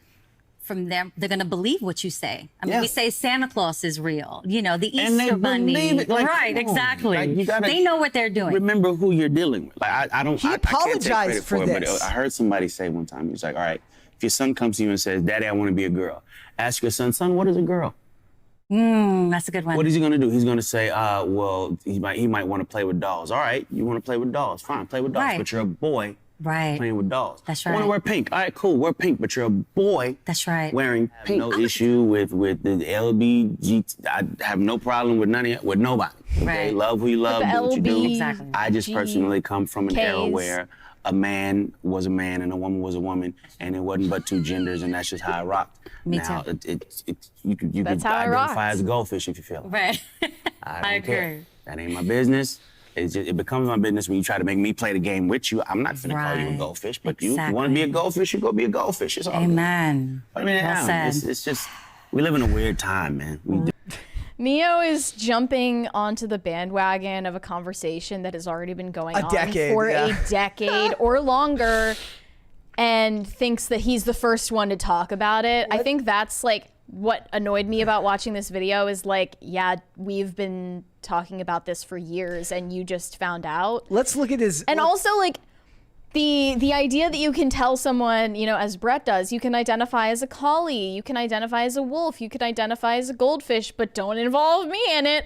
from them they're gonna believe what you say. I mean, Yeah. we say Santa Claus is real, the And they Easter Bunny, believe it, like, right? come on. Exactly. Like, you gotta they know what they're doing. Remember who you're dealing with. Like I don't. He I can't take apologized credit for it, this. But I heard somebody say one time, he was like, "All right, if your son comes to you and says, 'Daddy, I want to be a girl,' ask your son, what is a girl? That's a good one. What is he gonna do? He's gonna say, well, he might want to play with dolls. All right, you want to play with dolls? Fine, play with dolls. Right. But you're a boy Right. playing with dolls. That's I want right. to wear pink. All right, cool, wear pink. But you're a boy That's right. wearing pink. No issue with the LBG. I have no problem with none of with nobody. Okay? Right. Love who you love, the do what you do. LB Exactly. I just personally come from an era Ks. where a man was a man and a woman was a woman, and it wasn't but two genders, and that's just how I rocked. Me now, too. you could That's how I identify rocked. as a goldfish if you feel like. Right. I don't I care. agree. That ain't my business. it becomes my business when you try to make me play the game with you. I'm not finna call you a Right. goldfish, but you Exactly. want to be a goldfish, you go be a goldfish. It's all good. Amen. I mean, Well yeah, said. it's just, we live in a weird time, man. We do. Neo is jumping onto the bandwagon of a conversation that has already been going on for a decade or longer, and thinks that he's the first one to talk about it. I think that's like what annoyed me about watching this video is like, yeah, we've been talking about this for years and you just found out. Let's look at his. And also like the idea that you can tell someone, you know, as Brett does, you can identify as a collie, you can identify as a wolf, you can identify as a goldfish, but don't involve me in it.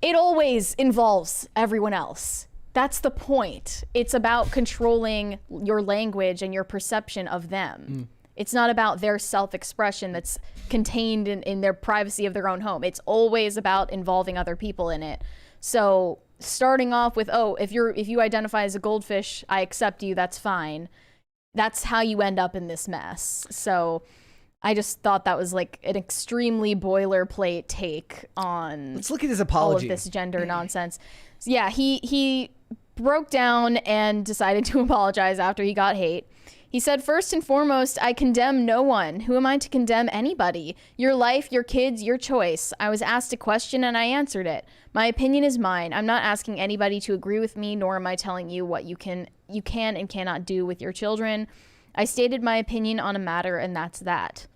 It always involves everyone else. That's the point. It's about controlling your language and your perception of them. It's not about their self-expression that's contained in their privacy of their own home. It's always about involving other people in it. So starting off with, oh, if you identify as a goldfish, I accept you, that's fine. That's how you end up in this mess. So I just thought that was like an extremely boilerplate take on Let's look at his all apology. of this gender nonsense. So yeah, he broke down and decided to apologize after he got hate. He said, first and foremost, I condemn no one. Who am I to condemn anybody? Your life, your kids, your choice. I was asked a question and I answered it. My opinion is mine. I'm not asking anybody to agree with me, nor am I telling you what you can and cannot do with your children. I stated my opinion on a matter and that's that.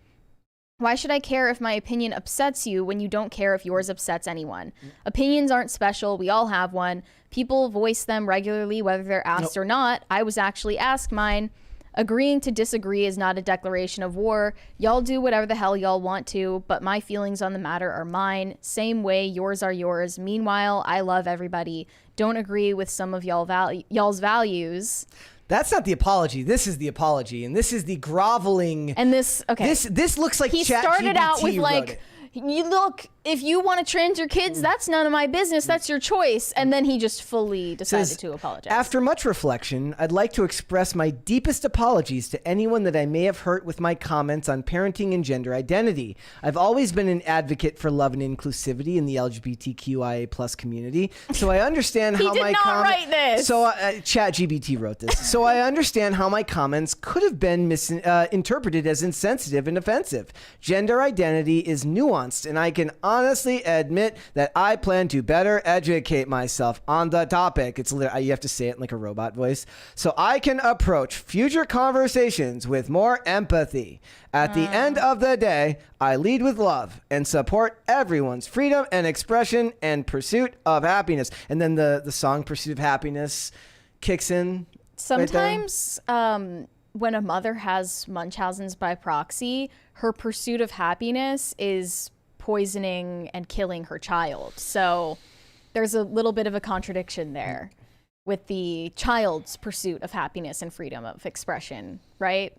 Why should I care if my opinion upsets you when you don't care if yours upsets anyone? Opinions aren't special. We all have one. People voice them regularly, whether they're asked or not. I was actually asked mine. Agreeing to disagree is not a declaration of war. Y'all do whatever the hell y'all want to, but my feelings on the matter are mine. Same way, yours are yours. Meanwhile, I love everybody. Don't agree with some of y'all's values. That's not the apology. This is the apology, and this is the groveling. And this, okay. This looks like He ChatGPT started out with wrote like, it. you look, if you want to trans your kids, that's none of my business. That's your choice. And then he just fully decided Says, to apologize. After much reflection, I'd like to express my deepest apologies to anyone that I may have hurt with my comments on parenting and gender identity. I've always been an advocate for love and inclusivity in the LGBTQIA plus community, so I understand how did my not write this. So ChatGPT wrote this. So I understand how my comments could have been misinterpreted as insensitive and offensive. Gender identity is nuanced, and I can honestly admit that I plan to better educate myself on the topic. It's you have to say it in like a robot voice, so I can approach future conversations with more empathy. At the end of the day, I lead with love and support everyone's freedom and expression and pursuit of happiness. And then the song "Pursuit of Happiness" kicks in. Sometimes when a mother has Munchausen's by proxy, her pursuit of happiness is poisoning and killing her child. So there's a little bit of a contradiction there with the child's pursuit of happiness and freedom of expression, right?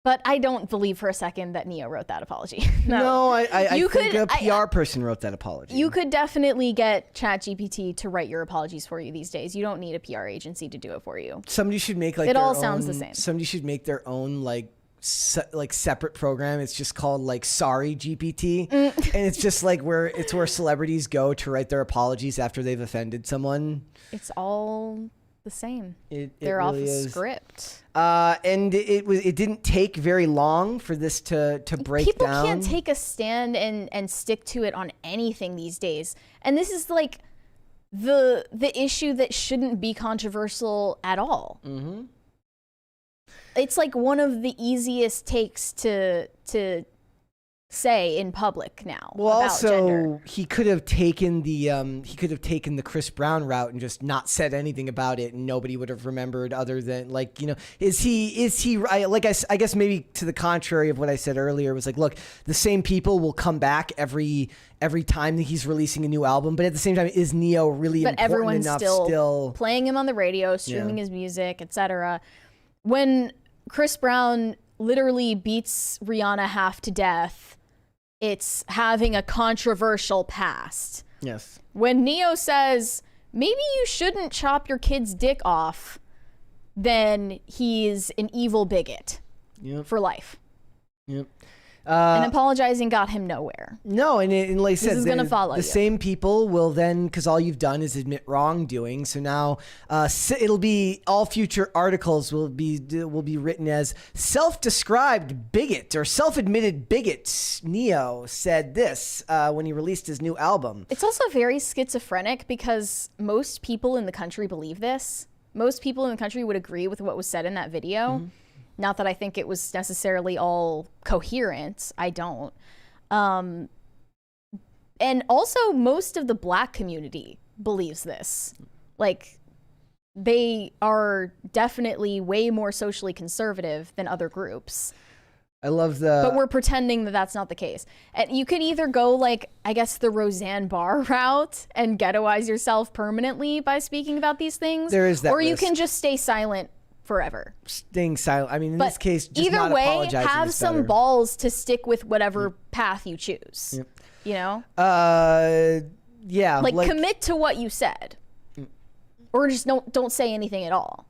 But I don't believe for a second that Neo wrote that apology. No, I You think could- a PR person wrote that apology. You could definitely get ChatGPT to write your apologies for you these days. You don't need a PR agency to do it for you. Somebody should make like It their all sounds the own- same. Somebody should make their own like separate program. It's just called like Sorry GPT, and it's just like where celebrities go to write their apologies after they've offended someone. It's all the same. They're off a script. And it didn't take very long for this to break People down. can't take a stand and stick to it on anything these days. And this is like the issue that shouldn't be controversial at all. Mm-hmm. It's like one of the easiest takes to say in public now. Well, about also gender. he could have taken the Chris Brown route and just not said anything about it, and nobody would have remembered. Other than like, you know, is he like I guess maybe to the contrary of what I said earlier was like, look, the same people will come back every time that he's releasing a new album, but at the same time, is Neo really But important everyone's enough still playing him on the radio, streaming his music, etc. When Chris Brown literally beats Rihanna half to death, it's having a controversial past. Yes. When Neo says, maybe you shouldn't chop your kid's dick off, then he's an evil bigot for life. Yep. And apologizing got him nowhere. No, and like I said, is gonna follow the you. same people will then, because all you've done is admit wrongdoing. So now it'll be all future articles will be written as self-described bigot or self-admitted bigot. Neo said this when he released his new album. It's also very schizophrenic because most people in the country believe this. Most people in the country would agree with what was said in that video. Not that I think it was necessarily all coherent. I don't. And also, most of the black community believes this. Like, they are definitely way more socially conservative than other groups. I love the... But we're pretending that that's not the case. And you could either go, like, I guess the Roseanne Barr route and ghettoize yourself permanently by speaking about these things. There is that Or you risk. can just stay silent forever. Staying silent. I mean, in But this case, just either not way, apologizing have is some better. balls to stick with whatever path you choose. You know? Yeah. Like, commit to what you said. Or just don't say anything at all.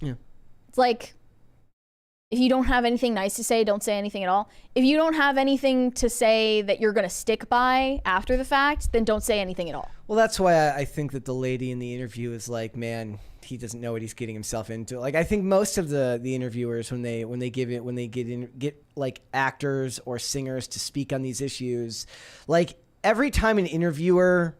Yeah. It's like, if you don't have anything nice to say, don't say anything at all. If you don't have anything to say that you're going to stick by after the fact, then don't say anything at all. Well, that's why I think that the lady in the interview is like, man, he doesn't know what he's getting himself into. Like, I think most of the interviewers when they get like actors or singers to speak on these issues, like every time an interviewer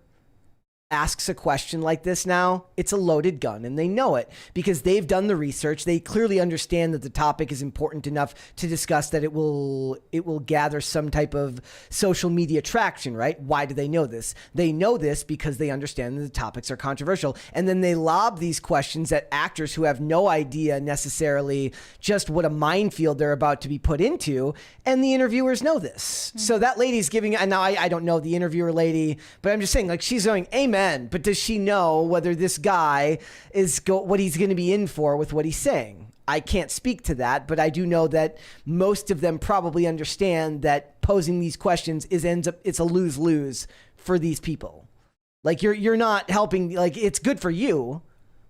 asks a question like this now, it's a loaded gun, and they know it because they've done the research. They clearly understand that the topic is important enough to discuss that it will gather some type of social media traction, right? Why do they know this? They know this because they understand that the topics are controversial, and then they lob these questions at actors who have no idea necessarily just what a minefield they're about to be put into, and the interviewers know this. So that lady's giving, and now I don't know the interviewer lady, but I'm just saying, like, she's going, amen. But does she know whether this guy is what he's going to be in for with what he's saying? I can't speak to that, but I do know that most of them probably understand that posing these questions it's a lose-lose for these people. Like, you're not helping. Like, it's good for you,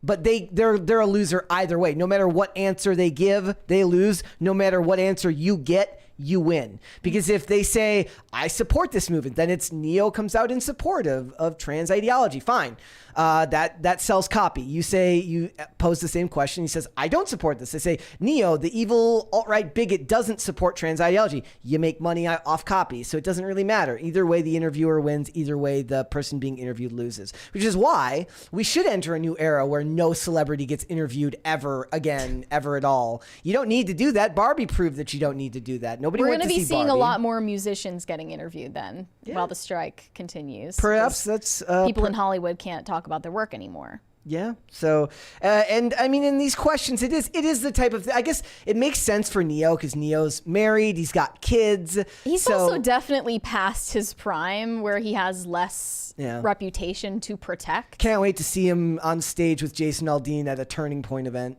but they're a loser either way. No matter what answer they give, they lose. No matter what answer you get, you win. Because if they say, I support this movement, then it's Neo comes out in support of trans ideology. Fine. That sells copy. You say, you pose the same question. He says, I don't support this. They say, Neo, the evil alt-right bigot, doesn't support trans ideology. You make money off copy. So it doesn't really matter. Either way, the interviewer wins. Either way, the person being interviewed loses. Which is why we should enter a new era where no celebrity gets interviewed ever again, ever at all. You don't need to do that. Barbie proved that you don't need to do that. Nobody We're went going to to be see seeing Barbie. a lot more musicians getting interviewed then while the strike continues. Perhaps that's... people in Hollywood can't talk about their work anymore. Yeah. So, and I mean, in these questions, it is the type of, I guess it makes sense for Neo because Neo's married. He's got kids. He's also definitely past his prime where he has less reputation to protect. Can't wait to see him on stage with Jason Aldean at a Turning Point event.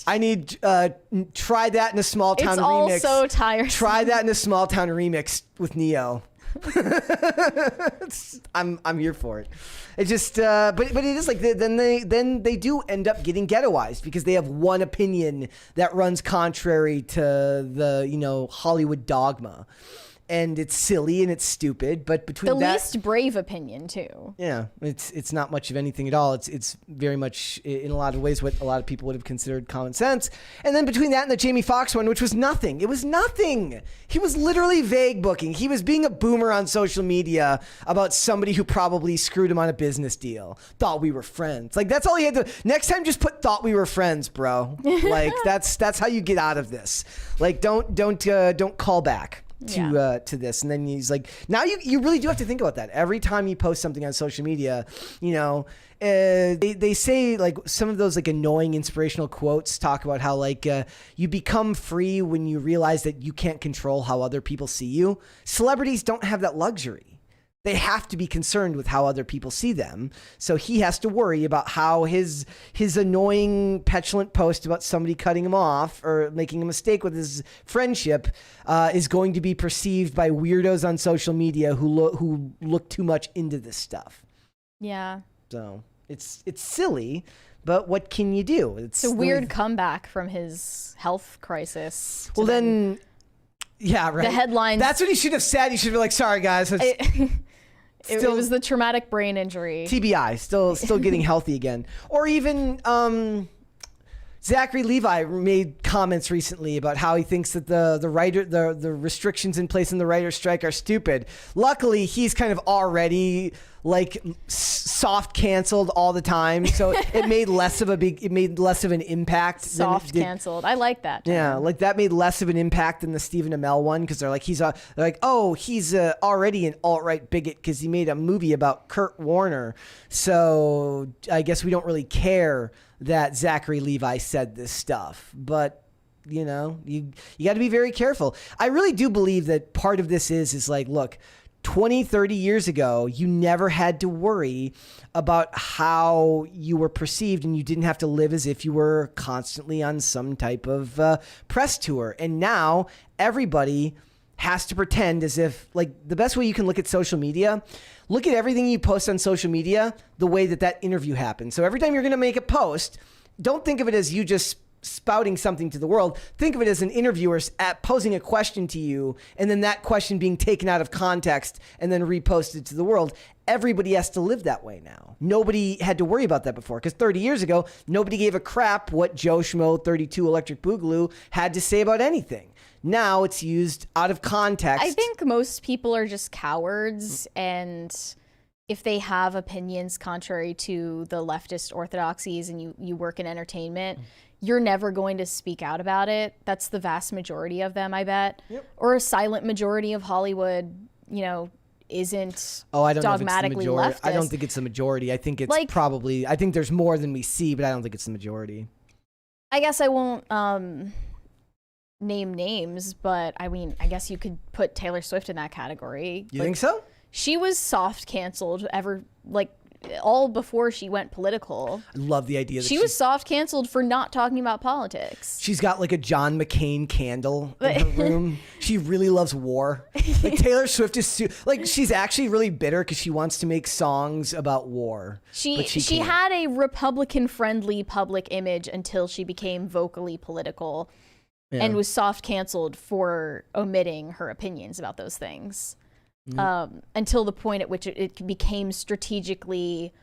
I need, try that in a small town remix. It's all so tiresome. Try that in a small town remix with Neo. I'm here for it. It's just, but it is like then they do end up getting ghettoized because they have one opinion that runs contrary to the Hollywood dogma, and it's silly and it's stupid. But between the least brave opinion too. Yeah, it's not much of anything at all. It's very much in a lot of ways what a lot of people would have considered common sense. And then between that and the Jamie Foxx one, which was nothing. It was nothing. He was literally vague booking. He was being a boomer on social media about somebody who probably screwed him on a business deal. Thought we were friends. Like, that's all he had to. Next time, just put "thought we were friends," bro. Like, that's how you get out of this. Like, don't call back to this. And then he's like, now you really do have to think about that every time you post something on social media. They say, like, some of those like annoying inspirational quotes talk about how like you become free when you realize that you can't control how other people see you. Celebrities don't have that luxury. They have to be concerned with how other people see them. So he has to worry about how his annoying, petulant post about somebody cutting him off or making a mistake with his friendship is going to be perceived by weirdos on social media who look too much into this stuff. Yeah. So it's silly, but what can you do? It's a weird comeback from his health crisis. Well, then Yeah, right. The headlines. That's what he should have said. He should be like, sorry, guys. It was the traumatic brain injury. TBI, still getting healthy again. Or even Zachary Levi made comments recently about how he thinks that the restrictions in place in the writer's strike are stupid. Luckily, he's kind of already like soft canceled all the time, so it made less of an impact. Soft canceled. I like that. Yeah, like that made less of an impact than the Stephen Amell one, because they're like he's already an alt-right bigot because he made a movie about Kurt Warner. So I guess we don't really care that Zachary Levi said this stuff, but you know, you got to be very careful. I really do believe that part of this is like, look, 20, 30 years ago, you never had to worry about how you were perceived, and you didn't have to live as if you were constantly on some type of press tour. And now everybody has to pretend as if, like, the best way you can look at social media, look at everything you post on social media the way that interview happened. So every time you're going to make a post, don't think of it as you just spouting something to the world. Think of it as an interviewer posing a question to you, and then that question being taken out of context and then reposted to the world. Everybody has to live that way now. Nobody had to worry about that before, because 30 years ago, nobody gave a crap what Joe Schmo 32 Electric Boogaloo had to say about anything. Now it's used out of context. I think most people are just cowards, and if they have opinions contrary to the leftist orthodoxies and you work in entertainment, you're never going to speak out about it. That's the vast majority of them, I bet. Yep. Or a silent majority of Hollywood, you know, isn't dogmatically leftist. I don't think it's the majority. I think it's I think there's more than we see, but I don't think it's the majority. I guess I won't name names, but I mean, I guess you could put Taylor Swift in that category. You think so? She was soft canceled all before she went political. I love the idea that she was soft canceled for not talking about politics. She's got like a John McCain candle in her room. She really loves war. Like Taylor Swift is she's actually really bitter because she wants to make songs about war. She had a Republican friendly public image until she became vocally political and was soft canceled for omitting her opinions about those things. Until the point at which it became strategically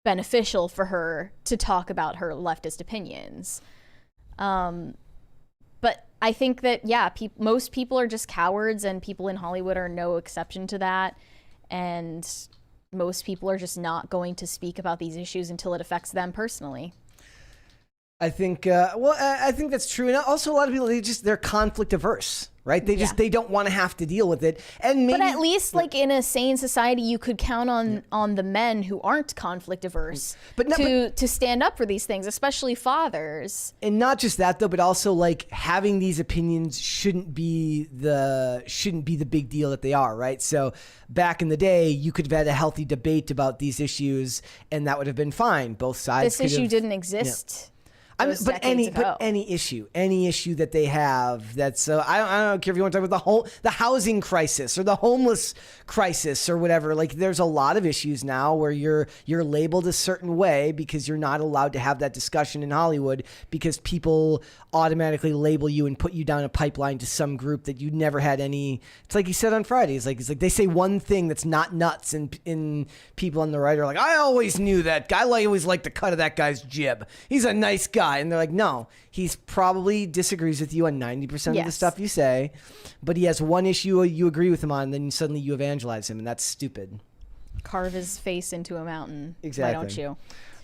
beneficial for her to talk about her leftist opinions. But I think that, most people are just cowards, and people in Hollywood are no exception to that. And most people are just not going to speak about these issues until it affects them personally. I think, I think that's true. And also a lot of people, they're conflict averse, right? They don't want to have to deal with it. And maybe, but at least like in a sane society, you could count on the men who aren't conflict averse to stand up for these things, especially fathers. And not just that though, but also like having these opinions shouldn't be the big deal that they are, right? So back in the day, you could have had a healthy debate about these isissues, and that would have been fine. Both sides. This issue didn't exist. But any issue that they have, that's I don't care if you want to talk about the housing crisis or the homeless crisis or whatever. Like, there's a lot of issues now where you're labeled a certain way because you're not allowed to have that discussion in Hollywood because people automatically label you and put you down a pipeline to some group that you never had any. It's like he said on Friday. It's like they say one thing that's not nuts, and people on the right are like, I always knew that guy. I always liked the cut of that guy's jib. He's a nice guy. And they're like, no, he's probably disagrees with you on 90% of the stuff you say, but he has one issue you agree with him on, and then suddenly you evangelize him, and that's stupid. Carve his face into a mountain. Exactly. Why don't you?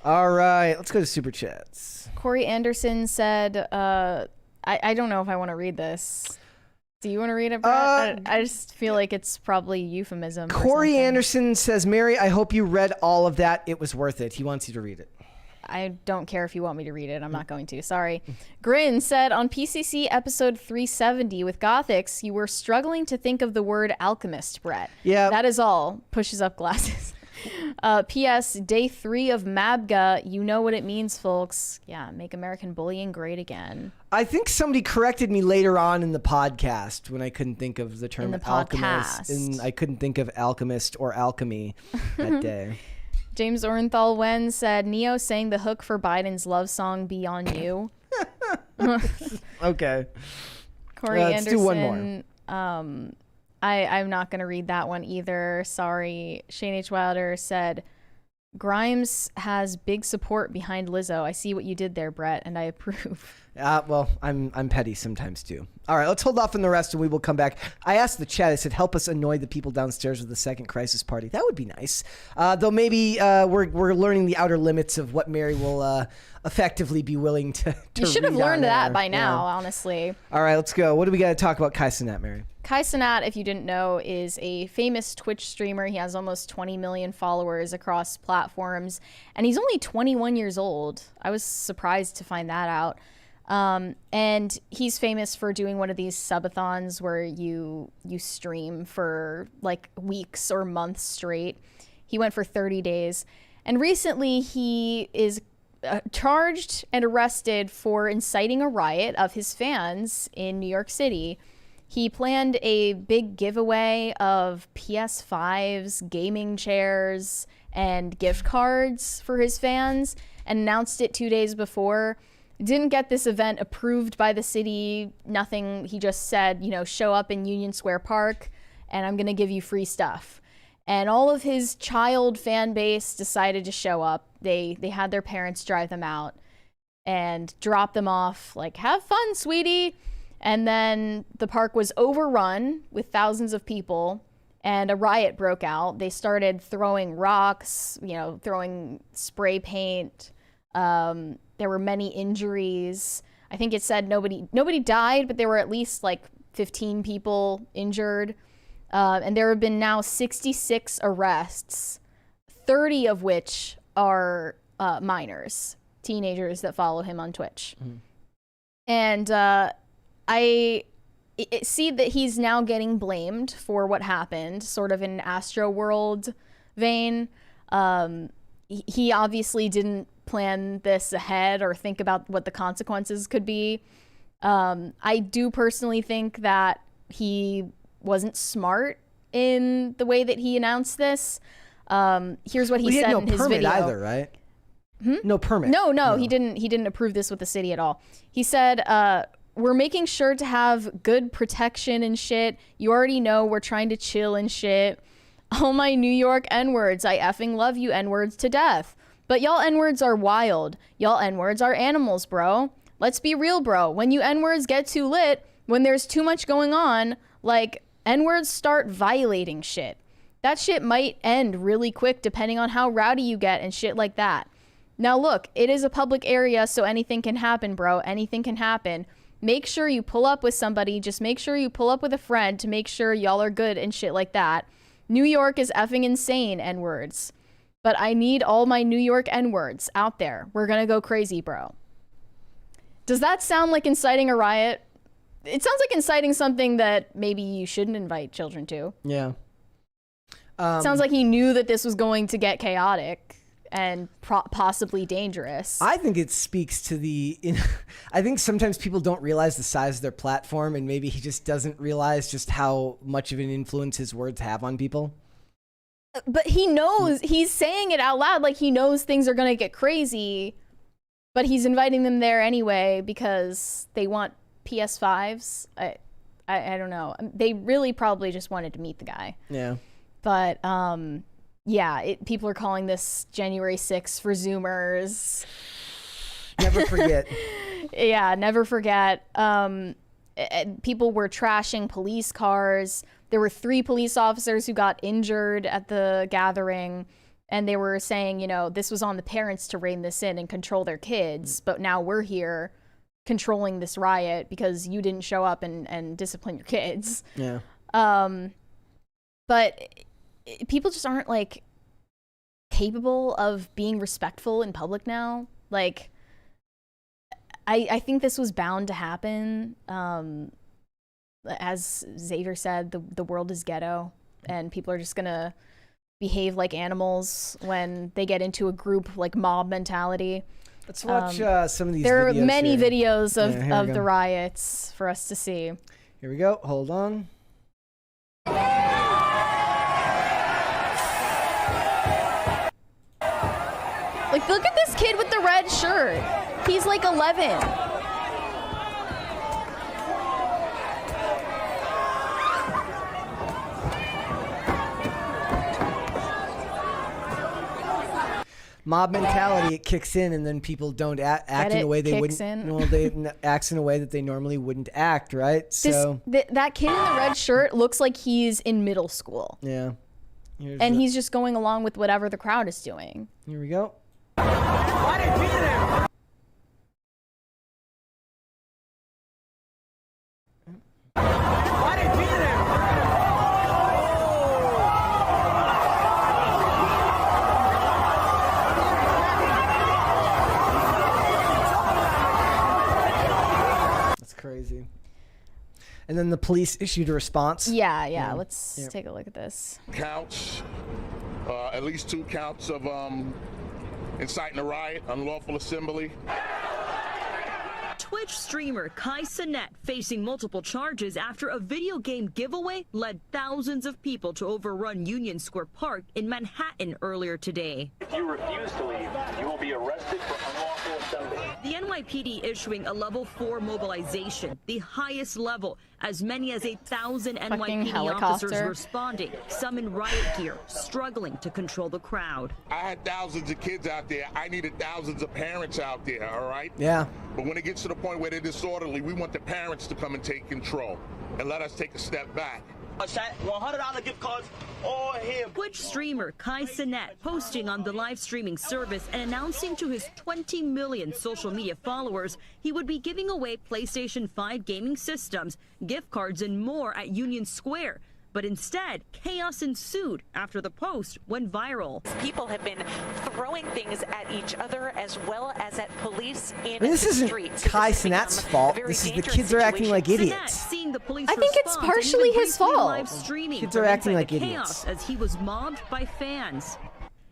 All right, let's go to Super Chats. Corey Anderson said, I don't know if I want to read this. Do you want to read it, Brett? I just feel like it's probably euphemism. Corey Anderson says, Mary, I hope you read all of that. It was worth it. He wants you to read it. I don't care if you want me to read it. I'm not going to. Sorry. Grin said, on PCC episode 370 with Gothics, you were struggling to think of the word alchemist, Brett. Yeah. That is all. Pushes up glasses. P.S. Day 3 of MABGA. You know what it means, folks. Yeah, make American bullying great again. I think somebody corrected me later on in the podcast when I couldn't think of the term alchemist. And I couldn't think of alchemist or alchemy that day. James Orenthal Wen said, Neo sang the hook for Biden's love song, Be On You. Okay. Corey Anderson. Let's do one more. I'm not going to read that one either. Sorry. Shane H. Wilder said, Grimes has big support behind Lizzo. I see what you did there, Brett, and I approve. Well, I'm petty sometimes too. All right, let's hold off on the rest and we will come back. I asked the chat, I said, help us annoy the people downstairs with the second crisis party. That would be nice. Though maybe we're learning the outer limits of what Mary will effectively be willing to You should have read on learned that air. by now, Yeah. honestly. All right, let's go. What do we got to talk about Kai Cenat, Mary? Kai Cenat, if you didn't know, is a famous Twitch streamer. He has almost 20 million followers across platforms, and he's only 21 years old. I was surprised to find that out. And he's famous for doing one of these subathons where you stream for like weeks or months straight. He went for 30 days, and recently he is charged and arrested for inciting a riot of his fans in New York City. He planned a big giveaway of PS5s, gaming chairs, and gift cards for his fans and announced it 2 days before. Didn't get this event approved by the city, nothing. He just said, show up in Union Square Park and I'm going to give you free stuff. And all of his child fan base decided to show up. They had their parents drive them out and drop them off, like, have fun, sweetie. And then the park was overrun with thousands of people and a riot broke out. They started throwing rocks, throwing spray paint. There were many injuries. I think it said nobody died, but there were at least like 15 people injured. And there have been now 66 arrests, 30 of which are minors, teenagers that follow him on Twitch. Mm-hmm. And I see that he's now getting blamed for what happened, sort of in Astro World vein. He obviously didn't plan this ahead or think about what the consequences could be. I do personally think that he wasn't smart in the way that he announced this. Here's what he said in his video. He had no permit either, right? No permit. No, he didn't approve this with the city at all. He said, we're making sure to have good protection and shit. You already know we're trying to chill and shit. All my New York N-words, I effing love you N-words to death. But y'all N-words are wild. Y'all N-words are animals, bro. Let's be real, bro. When you N-words get too lit, when there's too much going on, like, N-words start violating shit. That shit might end really quick depending on how rowdy you get and shit like that. Now look, it is a public area, so anything can happen, bro. Anything can happen. Make sure you pull up with somebody. Just make sure you pull up with a friend to make sure y'all are good and shit like that. New York is effing insane, N-words. But I need all my New York N-words out there. We're gonna go crazy, bro. Does that sound like inciting a riot? It sounds like inciting something that maybe you shouldn't invite children to. Yeah. Sounds like he knew that this was going to get chaotic and possibly dangerous. I think it speaks to I think sometimes people don't realize the size of their platform, and maybe he just doesn't realize just how much of an influence his words have on people. But he knows, he's saying it out loud, like he knows things are going to get crazy, but he's inviting them there anyway because they want PS5s. I don't know. They really probably just wanted to meet the guy. Yeah. But yeah, people are calling this January 6th for Zoomers. Never forget. Yeah, never forget. People were trashing police cars. There were 3 police officers who got injured at the gathering, and they were saying, this was on the parents to rein this in and control their kids, but now we're here controlling this riot because you didn't show up and discipline your kids. Yeah. But people just aren't like capable of being respectful in public now. Like, I think this was bound to happen. As Xavier said, the world is ghetto, and people are just gonna behave like animals when they get into a group like mob mentality. Let's watch some of these. There videos are many here. videos of Yeah, the riots for us to see. Here we go. Hold on. Like, look at this kid with the red shirt. He's like 11. mob mentality, it kicks in, and then people don't act in a way they wouldn't. Well, they acts in a way that they normally wouldn't act, right? So that kid in the red shirt looks like he's in middle school. Yeah. And he's just going along with whatever the crowd is doing. Here we go. Crazy. And then the police issued a response. Yeah. Let's take a look at this. Counts, at least 2 counts of inciting a riot, unlawful assembly. Twitch streamer Cenat facing multiple charges after a video game giveaway led thousands of people to overrun Union Square Park in Manhattan earlier today. If you refuse to leave, you will be arrested for unlawful assembly. The NYPD issuing a level 4 mobilization, the highest level. As many as 8,000 NYPD officers responding, some in riot gear, struggling to control the crowd. I had thousands of kids out there. I needed thousands of parents out there, all right? Yeah. But when it gets to the point where they're disorderly, we want the parents to come and take control and let us take a step back. $100 gift cards all here. Twitch streamer Cenat posting on the live streaming service and announcing to his 20 million social media followers he would be giving away PlayStation 5 gaming systems, gift cards, and more at Union Square. But instead, chaos ensued after the post went viral. People have been throwing things at each other as well as at police in this isn't Cenat's fault. This is the kids are acting like idiots. I think it's partially his fault. Kids are acting like idiots. As he was mobbed by fans.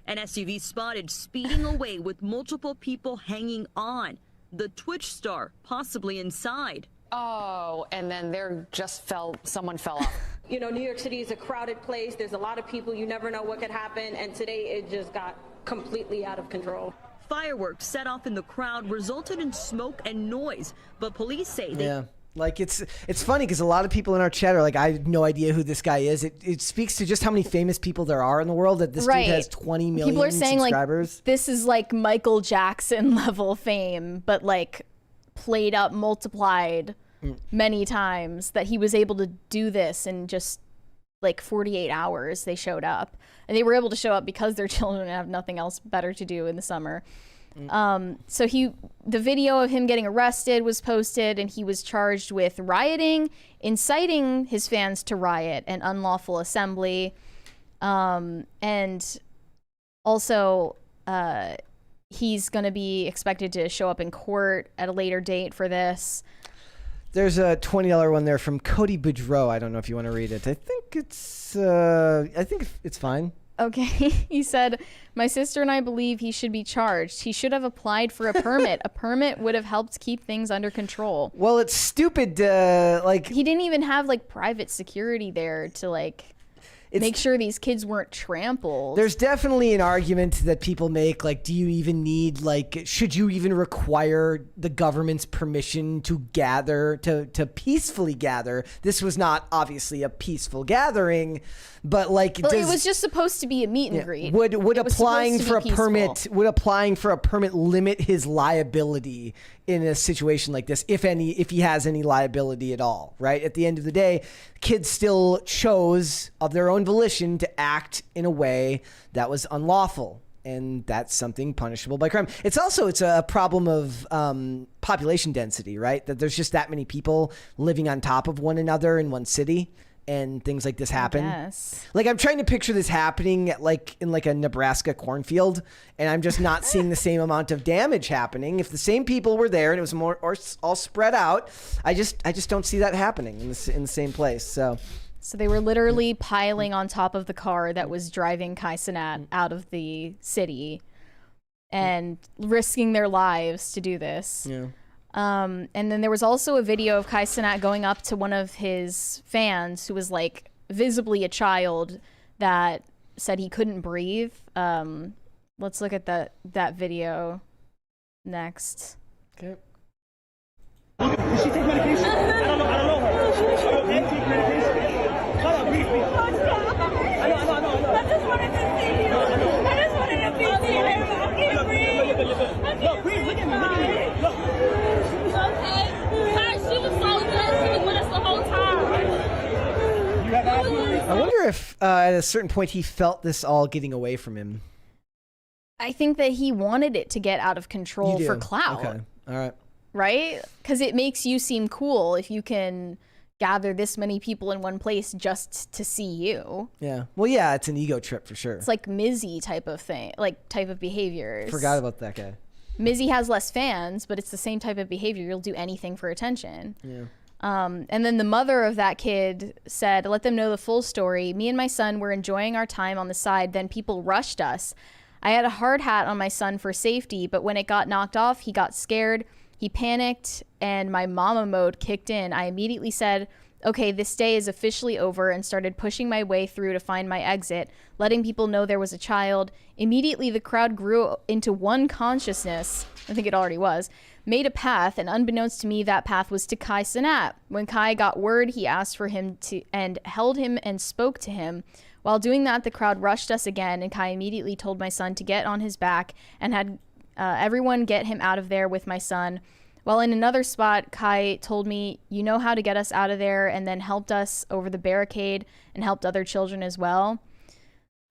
An SUV spotted speeding away with multiple people hanging on. The Twitch star possibly inside. Oh, and then someone fell off. You know, New York City is a crowded place. There's a lot of people. You never know what could happen. And today it just got completely out of control. Fireworks set off in the crowd resulted in smoke and noise. But police say Yeah. Like, it's funny because a lot of people in our chat are like, I have no idea who this guy is. It speaks to just how many famous people there are in the world that this dude has 20 million people are saying, subscribers. Like, this is like Michael Jackson level fame, but like played up, multiplied many times, that he was able to do this in just like 48 hours. They showed up, and they were able to show up because their children have nothing else better to do in the summer. So the video of him getting arrested was posted, and he was charged with rioting, inciting his fans to riot, and unlawful assembly. And also, he's going to be expected to show up in court at a later date for this. There's a $20 one there from Cody Boudreau. I don't know if you want to read it. I think it's fine. Okay. He said, my sister and I believe he should be charged. He should have applied for a permit. A permit would have helped keep things under control. Well, it's stupid. Like, he didn't even have like private security there to like make sure these kids weren't trampled. There's definitely an argument that people make, like, do you even need, like, should you even require the government's permission to gather, to peacefully gather? This was not obviously a peaceful gathering, but like, well, it was just supposed to be a meet and greet. Would applying for a permit limit his liability in a situation like this, if he has any liability at all, right? At the end of the day, kids still chose of their own volition to act in a way that was unlawful, and that's something punishable by crime. It's a problem of population density, right? That there's just that many people living on top of one another in one city, and things like this happen. Yes. Like, I'm trying to picture this happening in a Nebraska cornfield, and I'm just not seeing the same amount of damage happening. If the same people were there and it was more or all spread out, I just don't see that happening in the same place. So they were literally piling on top of the car that was driving Cenat out of the city and risking their lives to do this. Yeah. And then there was also a video of Cenat going up to one of his fans who was like visibly a child that said he couldn't breathe. Let's look at that video next. Okay. Did she take medication? I don't know her. Okay, take medication. Cut up, brief me. I know. I just wanted to see you. I just wanted to see you. at a certain point he felt this all getting away from him. I think that he wanted it to get out of control for clout. Okay. All right. Right? Because it makes you seem cool if you can gather this many people in one place just to see you. Yeah. Well, yeah, it's an ego trip for sure. It's like Mizzy type of thing, like type of behaviors. Forgot about that guy. Mizzy has less fans, but it's the same type of behavior. You'll do anything for attention. Yeah. And then the mother of that kid said, let them know the full story. Me and my son were enjoying our time on the side. Then people rushed us. I had a hard hat on my son for safety, but when it got knocked off, he got scared. He panicked and my mama mode kicked in. I immediately said, okay, this day is officially over, and started pushing my way through to find my exit, letting people know there was a child. Immediately, the crowd grew into one consciousness. I think it already was. Made a path, and unbeknownst to me, that path was to Kai Cenat. When Kai got word, he asked for him to and held him and spoke to him. While doing that, the crowd rushed us again, and Kai immediately told my son to get on his back and had everyone get him out of there with my son. While in another spot, Kai told me, you know how to get us out of there, and then helped us over the barricade and helped other children as well.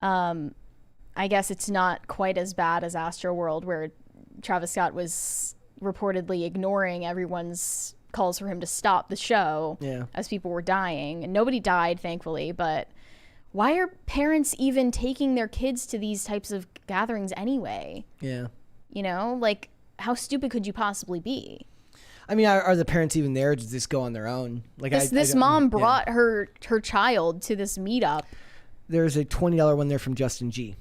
I guess it's not quite as bad as Astroworld, where Travis Scott was reportedly ignoring everyone's calls for him to stop the show as people were dying. And nobody died, thankfully, but why are parents even taking their kids to these types of gatherings anyway? Yeah. You know, like, how stupid could you possibly be? I mean, are the parents even there to just go on their own? Like this mom brought her child to this meetup. There's a $20 one there from Justin G.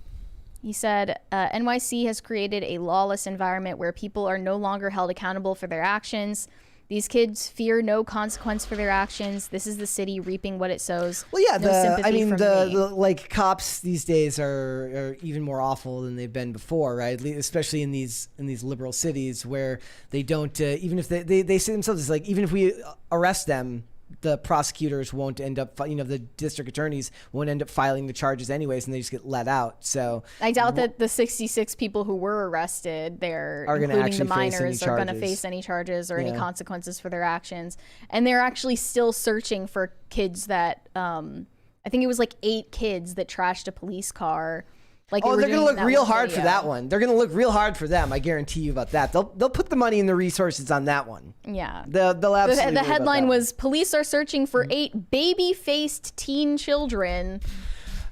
He said, NYC has created a lawless environment where people are no longer held accountable for their actions. These kids fear no consequence for their actions. This is the city reaping what it sows. Well, yeah, No the like cops these days are even more awful than they've been before, right? Especially in these liberal cities where they don't even if they say themselves, it's like, even if we arrest them, the prosecutors won't end up, the district attorneys won't end up filing the charges anyways, and they just get let out. So I doubt that the 66 people who were arrested there, including the minors, are going to face any charges or any consequences for their actions. And they're actually still searching for kids that, I think it was like 8 kids that trashed a police car. Like they're going to look real hard for that one. They're going to look real hard for them. I guarantee you about that. They'll put the money and the resources on that one. Yeah. They'll absolutely. The headline was, police are searching for 8 baby-faced teen children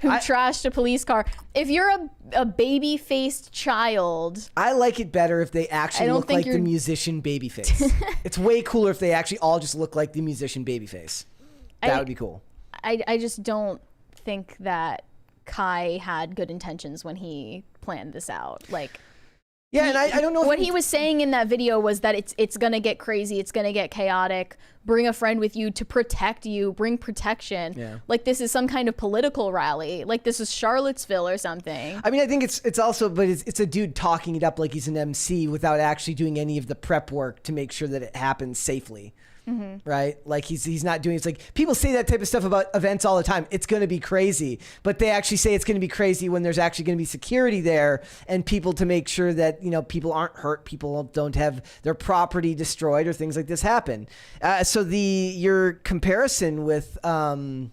who trashed a police car. If you're a baby-faced child, I like it better if they actually look like the musician Babyface. It's way cooler if they actually all just look like the musician Babyface. That would be cool. I just don't think that Kai had good intentions when he planned this out. Like, yeah, and I don't know what he was saying in that video was that it's gonna get crazy, it's gonna get chaotic. Bring a friend with you to protect you. Bring protection. Yeah. Like this is some kind of political rally. Like this is Charlottesville or something. I mean, I think it's also, but it's a dude talking it up like he's an MC without actually doing any of the prep work to make sure that it happens safely. Mm-hmm. Right? Like he's not doing, it's like people say that type of stuff about events all the time. It's going to be crazy, but they actually say it's going to be crazy when there's actually going to be security there and people to make sure that, people aren't hurt, people don't have their property destroyed or things like this happen. So your comparison with Travis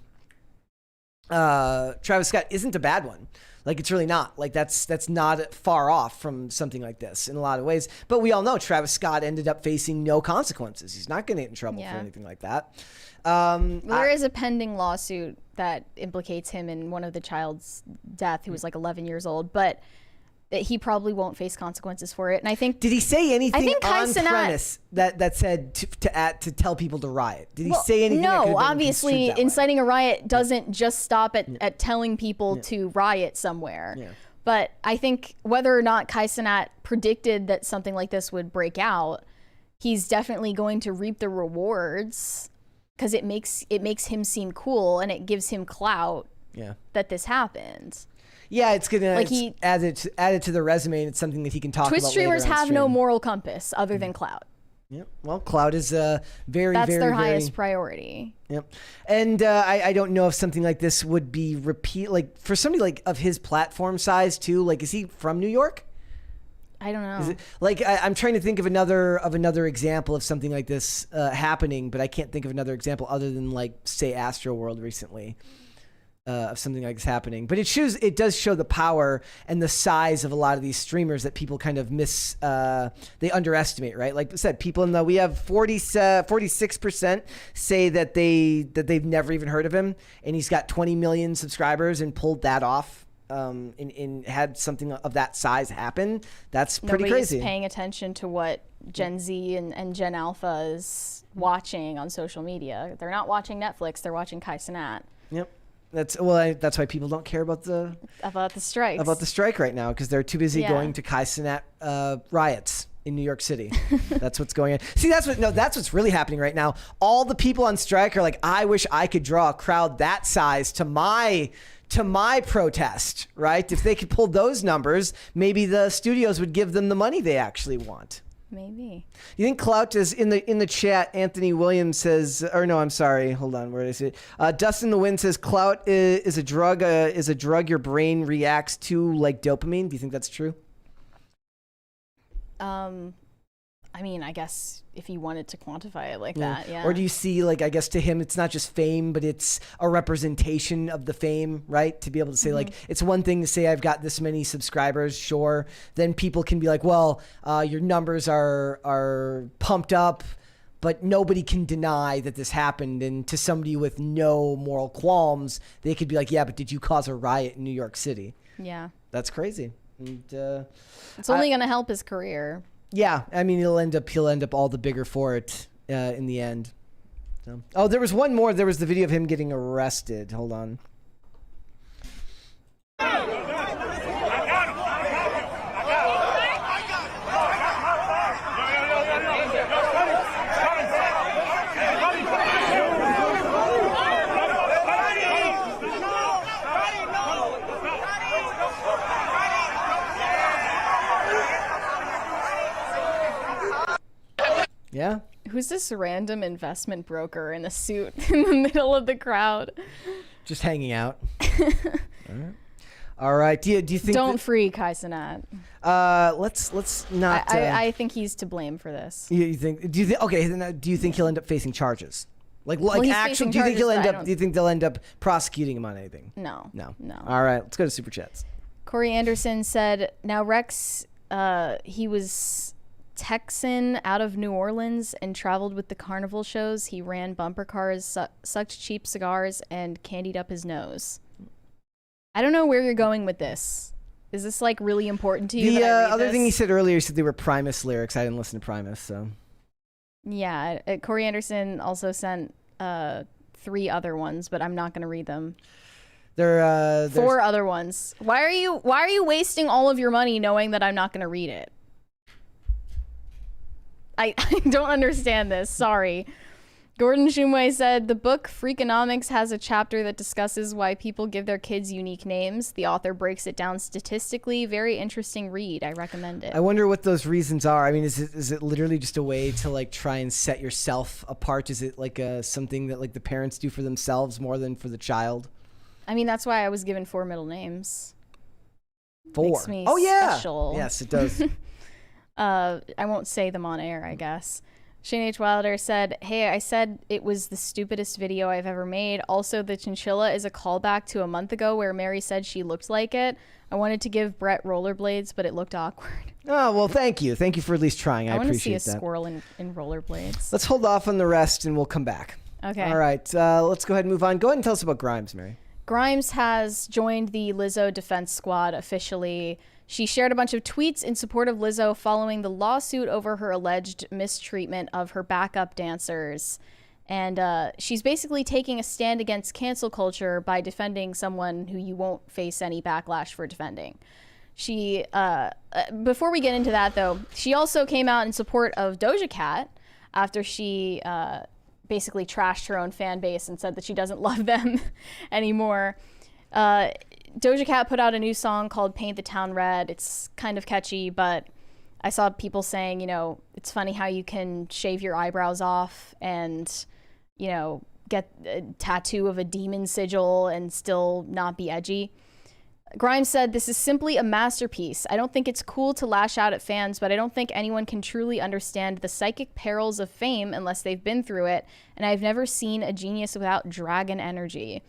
Scott isn't a bad one. Like, it's really not. Like, that's not far off from something like this in a lot of ways. But we all know Travis Scott ended up facing no consequences. He's not going to get in trouble for anything like that. There is a pending lawsuit that implicates him in one of the child's death, who was like 11 years old. But he probably won't face consequences for it. And I think, did he say anything on premise that said to tell people to riot? Did he say anything? No, obviously inciting a riot doesn't just stop at telling people to riot somewhere. Yeah. But I think whether or not Kai Cenat predicted that something like this would break out, he's definitely going to reap the rewards because it makes him seem cool and it gives him clout that this happened. Yeah, it's gonna add it to the resume, and it's something that he can talk about. Twitch streamers have no moral compass other than clout. Yep. Well, clout is that's their highest priority. Yep. And I don't know if something like this would be like for somebody like of his platform size too. Like, is he from New York? I don't know. Is it, like I'm trying to think of another example of something like this happening, but I can't think of another example other than like say Astroworld recently. of something like this happening. But it does show the power and the size of a lot of these streamers that people kind of they underestimate, right? Like I said, we have 46% say that they've never even heard of him, and he's got 20 million subscribers and pulled that off. And had something of that size happen. That's pretty crazy. Nobody's paying attention to what Gen Z and Gen Alpha is watching on social media. They're not watching Netflix. They're watching Cenat. Yep. That's why people don't care about the strikes. About the strike right now, because they're too busy going to Cenat riots in New York City. That's what's going on. See, that's what's really happening right now. All the people on strike are like, I wish I could draw a crowd that size to my protest, right? If they could pull those numbers, maybe the studios would give them the money they actually want. Maybe. You think clout is in the chat? Anthony Williams says, or no, I'm sorry. Hold on. Where did I see it? Dustin the Wind says clout is a drug. Is a drug your brain reacts to like dopamine. Do you think that's true? I mean, I guess if you wanted to quantify it like that, yeah. Or do you see, like, I guess to him, it's not just fame, but it's a representation of the fame, right? To be able to say, like, it's one thing to say I've got this many subscribers, sure. Then people can be like, well, your numbers are pumped up, but nobody can deny that this happened. And to somebody with no moral qualms, they could be like, yeah, but did you cause a riot in New York City? Yeah. That's crazy. And, it's only going to help his career. Yeah, I mean, he'll end up all the bigger for it in the end. So. Oh, there was one more. There was the video of him getting arrested. Hold on. Yeah. Who's this random investment broker in a suit in the middle of the crowd? Just hanging out. All right. Do you think? Don't free Cenat. Let's not. I think he's to blame for this. You think? Do you think? Okay. Then, do you think he'll end up facing charges? Like actually? Do you think Do you think they'll end up prosecuting him on anything? No. All right. Let's go to Super Chats. Corey Anderson said, "Now Rex, he was Texan out of New Orleans and traveled with the carnival shows. He ran bumper cars, sucked cheap cigars, and candied up his nose." I don't know where you're going with this. Is this like really important to you? The other thing he said earlier, he said they were Primus lyrics. I didn't listen to Primus, so. Yeah, Corey Anderson also sent 3 other ones, but I'm not going to read them. There's 4 other ones. Why are you wasting all of your money knowing that I'm not going to read it? I don't understand this. Sorry. Gordon Shumway said, the book Freakonomics has a chapter that discusses why people give their kids unique names. The author breaks it down statistically. Very interesting read. I recommend it. I wonder what those reasons are. I mean, is it literally just a way to like try and set yourself apart? Is it like something that like the parents do for themselves more than for the child? I mean, that's why I was given 4 middle names. 4. Makes me special. Yes, it does. I won't say them on air, I guess. Shane H. Wilder said, "Hey, I said it was the stupidest video I've ever made. Also, the chinchilla is a callback to a month ago where Mary said she looked like it. I wanted to give Brett rollerblades, but it looked awkward." Oh, well, thank you. Thank you for at least trying. I appreciate that. I want to see a squirrel in rollerblades. Let's hold off on the rest and we'll come back. Okay. All right. Let's go ahead and move on. Go ahead and tell us about Grimes, Mary. Grimes has joined the Lizzo defense squad officially. She shared a bunch of tweets in support of Lizzo following the lawsuit over her alleged mistreatment of her backup dancers. And she's basically taking a stand against cancel culture by defending someone who you won't face any backlash for defending. She, before we get into that though, she also came out in support of Doja Cat after she basically trashed her own fan base and said that she doesn't love them anymore. Doja Cat put out a new song called Paint the Town Red. It's kind of catchy, but I saw people saying, you know, it's funny how you can shave your eyebrows off and, you know, get a tattoo of a demon sigil and still not be edgy. Grimes said, "This is simply a masterpiece. I don't think it's cool to lash out at fans, but I don't think anyone can truly understand the psychic perils of fame unless they've been through it, and I've never seen a genius without dragon energy.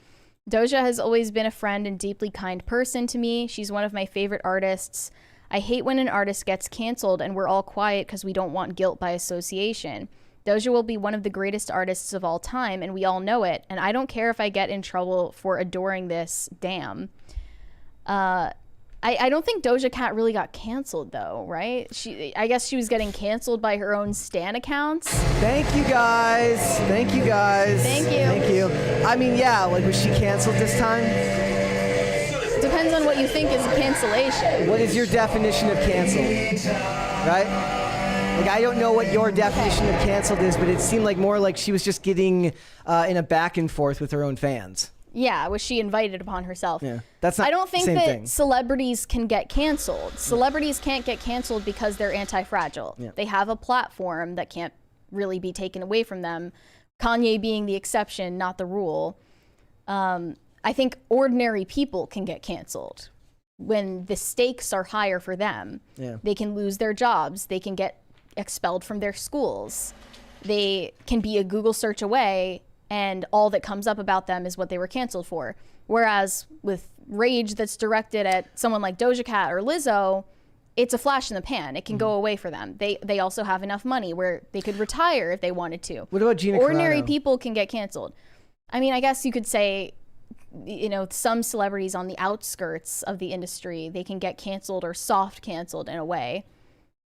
Doja has always been a friend and deeply kind person to me. She's one of my favorite artists. I hate when an artist gets canceled and we're all quiet because we don't want guilt by association. Doja will be one of the greatest artists of all time, and we all know it. And I don't care if I get in trouble for adoring this. Damn. I don't think Doja Cat really got canceled, though, right? I guess she was getting canceled by her own Stan accounts. Thank you, guys. Thank you, guys. Thank you. Thank you. I mean, yeah, like, was she canceled this time? Depends on what you think is a cancellation. What is your definition of canceled? Right? Like, I don't know what your definition of canceled is, but it seemed like more like she was just getting in a back and forth with her own fans. Yeah, was she invited upon herself? Yeah, that's not I don't think the same that thing. celebrities can get canceled. Celebrities can't get canceled because they're anti-fragile. Yeah. They have a platform that can't really be taken away from them. Kanye being the exception, not the rule. I think ordinary people can get canceled when the stakes are higher for them. Yeah. They can lose their jobs. They can get expelled from their schools. They can be a Google search away, and all that comes up about them is what they were canceled for. Whereas with rage that's directed at someone like Doja Cat or Lizzo, it's a flash in the pan. It can go away for them. They also have enough money where they could retire if they wanted to. What about Gina Ordinary Carano? people can get canceled. I mean, I guess you could say, you know, some celebrities on the outskirts of the industry, they can get canceled or soft canceled in a way.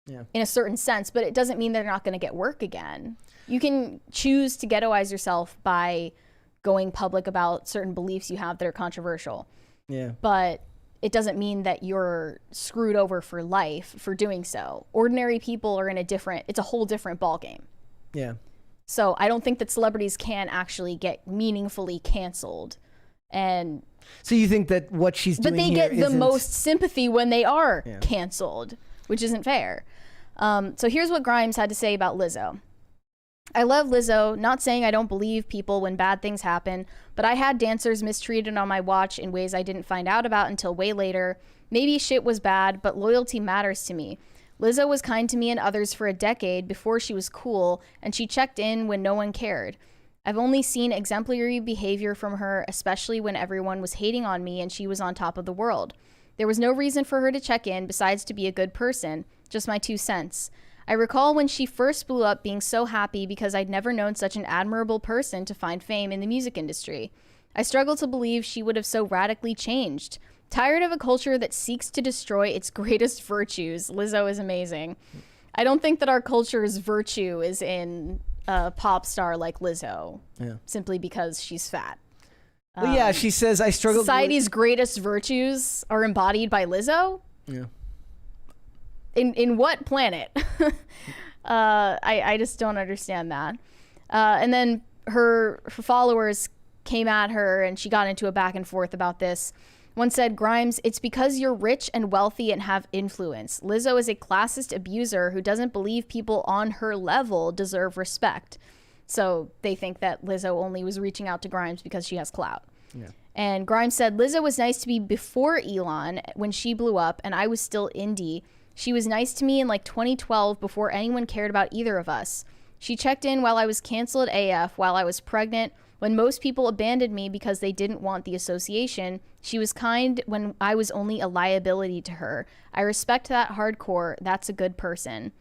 Yeah. In a certain sense, but it doesn't mean they're not going to get work again. You can choose to ghettoize yourself by going public about certain beliefs you have that are controversial. Yeah. But it doesn't mean that you're screwed over for life for doing so. Ordinary people are in it's a whole different ballgame. Yeah. So I don't think that celebrities can actually get meaningfully canceled. And so you think that what she's doing But they here get the isn't- most sympathy when they are canceled, which isn't fair. So here's what Grimes had to say about Lizzo. I love Lizzo, not saying I don't believe people when bad things happen, but I had dancers mistreated on my watch in ways I didn't find out about until way later. Maybe shit was bad, but loyalty matters to me. Lizzo was kind to me and others for a decade before she was cool, and she checked in when no one cared. I've only seen exemplary behavior from her, especially when everyone was hating on me and she was on top of the world. There was no reason for her to check in besides to be a good person. Just my 2 cents. I recall when she first blew up being so happy because I'd never known such an admirable person to find fame in the music industry. I struggle to believe she would have so radically changed. Tired of a culture that seeks to destroy its greatest virtues. Lizzo is amazing. I don't think that our culture's virtue is in a pop star like Lizzo, simply because she's fat. Well, yeah, she says, I struggled. Society's greatest virtues are embodied by Lizzo? Yeah. In what planet? I just don't understand that. And then her followers came at her and she got into a back and forth about this. One said, Grimes, it's because you're rich and wealthy and have influence. Lizzo is a classist abuser who doesn't believe people on her level deserve respect. So they think that Lizzo only was reaching out to Grimes because she has clout. Yeah. And Grimes said, Lizzo was nice to me before Elon when she blew up and I was still indie. She was nice to me in like 2012 before anyone cared about either of us. She checked in while I was canceled AF, while I was pregnant, when most people abandoned me because they didn't want the association. She was kind when I was only a liability to her. I respect that hardcore. That's a good person.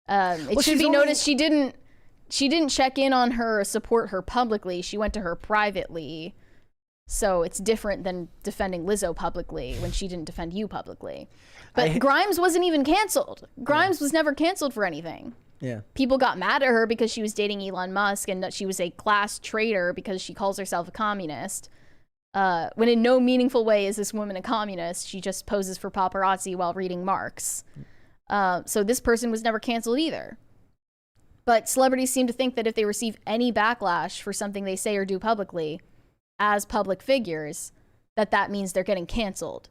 It should be noticed she didn't check in on her or support her publicly. She went to her privately. So it's different than defending Lizzo publicly when she didn't defend you publicly. But Grimes wasn't even canceled. Grimes was never canceled for anything. Yeah. People got mad at her because she was dating Elon Musk and that she was a class traitor because she calls herself a communist. When in no meaningful way is this woman a communist. She just poses for paparazzi while reading Marx. So this person was never canceled either. But celebrities seem to think that if they receive any backlash for something they say or do publicly, as public figures, that means they're getting canceled.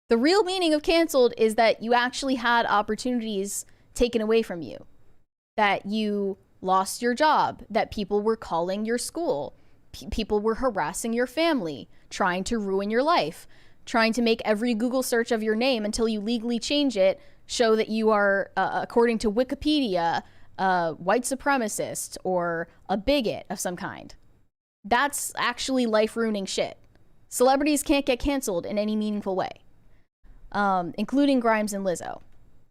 The real meaning of canceled is that you actually had opportunities taken away from you, that you lost your job, that people were calling your school, people were harassing your family, trying to ruin your life, trying to make every Google search of your name until you legally change it show that you are, according to Wikipedia, a white supremacist or a bigot of some kind. That's actually life-ruining shit. Celebrities can't get canceled in any meaningful way, including Grimes and Lizzo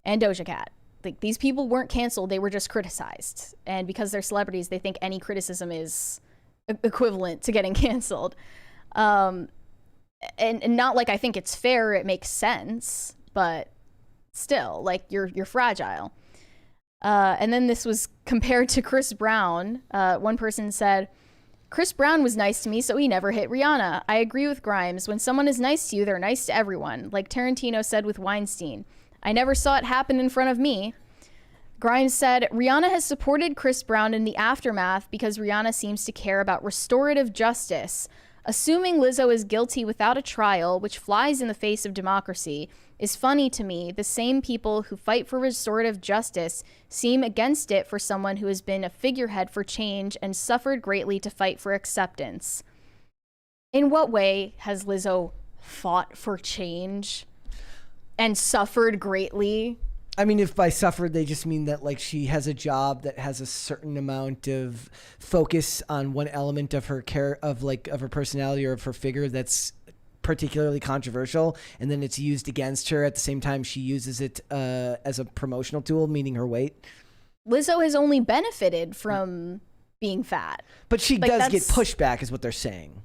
and Doja Cat. Like, these people weren't canceled, they were just criticized. And because they're celebrities, they think any criticism is equivalent to getting canceled. And not like I think it's fair, it makes sense, but still, like, you're fragile. And then this was compared to Chris Brown. One person said, Chris Brown was nice to me, so he never hit Rihanna. I agree with Grimes. When someone is nice to you, they're nice to everyone. Like Tarantino said with Weinstein. I never saw it happen in front of me. Grimes said, Rihanna has supported Chris Brown in the aftermath because Rihanna seems to care about restorative justice. Assuming Lizzo is guilty without a trial, which flies in the face of democracy, is funny to me. The same people who fight for restorative justice seem against it for someone who has been a figurehead for change and suffered greatly to fight for acceptance. In what way has Lizzo fought for change and suffered greatly? I mean, if by suffered they just mean that, like, she has a job that has a certain amount of focus on one element of her of her personality or of her figure that's particularly controversial, and then it's used against her at the same time she uses it as a promotional tool, meaning her weight. Lizzo has only benefited from being fat. But she does get pushback, is what they're saying.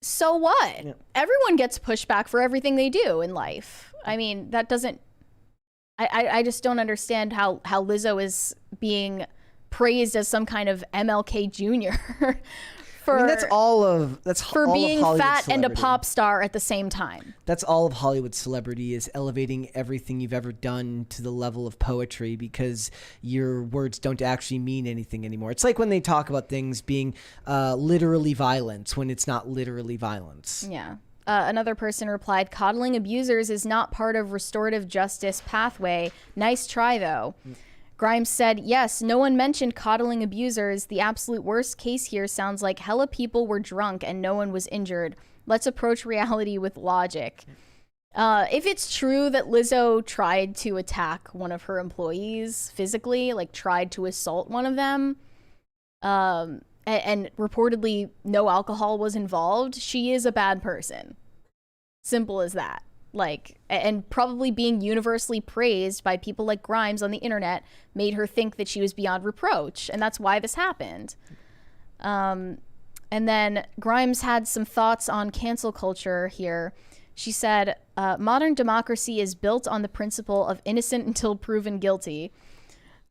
So what? Yeah. Everyone gets pushback for everything they do in life. I mean, that doesn't... I just don't understand how Lizzo is being praised as some kind of MLK Jr. for that's all of being fat celebrity. And a pop star at the same time. That's all of Hollywood celebrity, is elevating everything you've ever done to the level of poetry, because your words don't actually mean anything anymore. It's like when they talk about things being literally violence when it's not literally violence. Yeah. Another person replied, coddling abusers is not part of restorative justice pathway. Nice try, though. Grimes said, yes, no one mentioned coddling abusers. The absolute worst case here sounds like hella people were drunk and no one was injured. Let's approach reality with logic. If it's true that Lizzo tried to attack one of her employees physically, like tried to assault one of them, and reportedly no alcohol was involved, she is a bad person. Simple as that. Like, and probably being universally praised by people like Grimes on the internet made her think that she was beyond reproach, and that's why this happened. And then Grimes had some thoughts on cancel culture here. She said, modern democracy is built on the principle of innocent until proven guilty.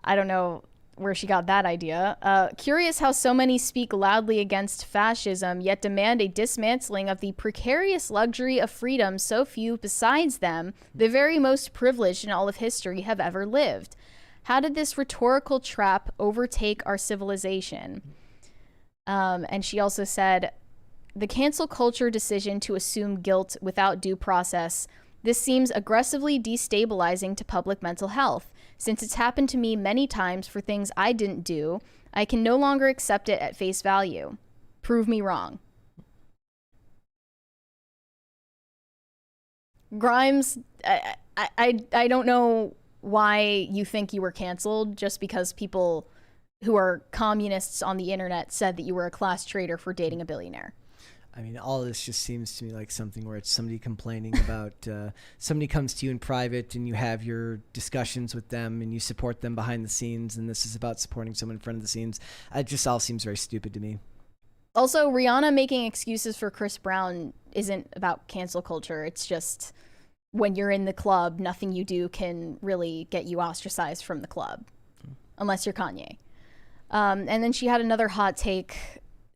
I don't know where she got that idea. Curious how so many speak loudly against fascism, yet demand a dismantling of the precarious luxury of freedom so few besides them, the very most privileged in all of history, have ever lived. How did this rhetorical trap overtake our civilization? And she also said, the cancel culture decision to assume guilt without due process, this seems aggressively destabilizing to public mental health. Since it's happened to me many times for things I didn't do, I can no longer accept it at face value. Prove me wrong. Grimes, I don't know why you think you were canceled just because people who are communists on the internet said that you were a class traitor for dating a billionaire. I mean, all of this just seems to me like something where it's somebody complaining about somebody comes to you in private and you have your discussions with them and you support them behind the scenes, and this is about supporting someone in front of the scenes. It just all seems very stupid to me. Also, Rihanna making excuses for Chris Brown isn't about cancel culture. It's just when you're in the club, nothing you do can really get you ostracized from the club, unless you're Kanye. And then she had another hot take.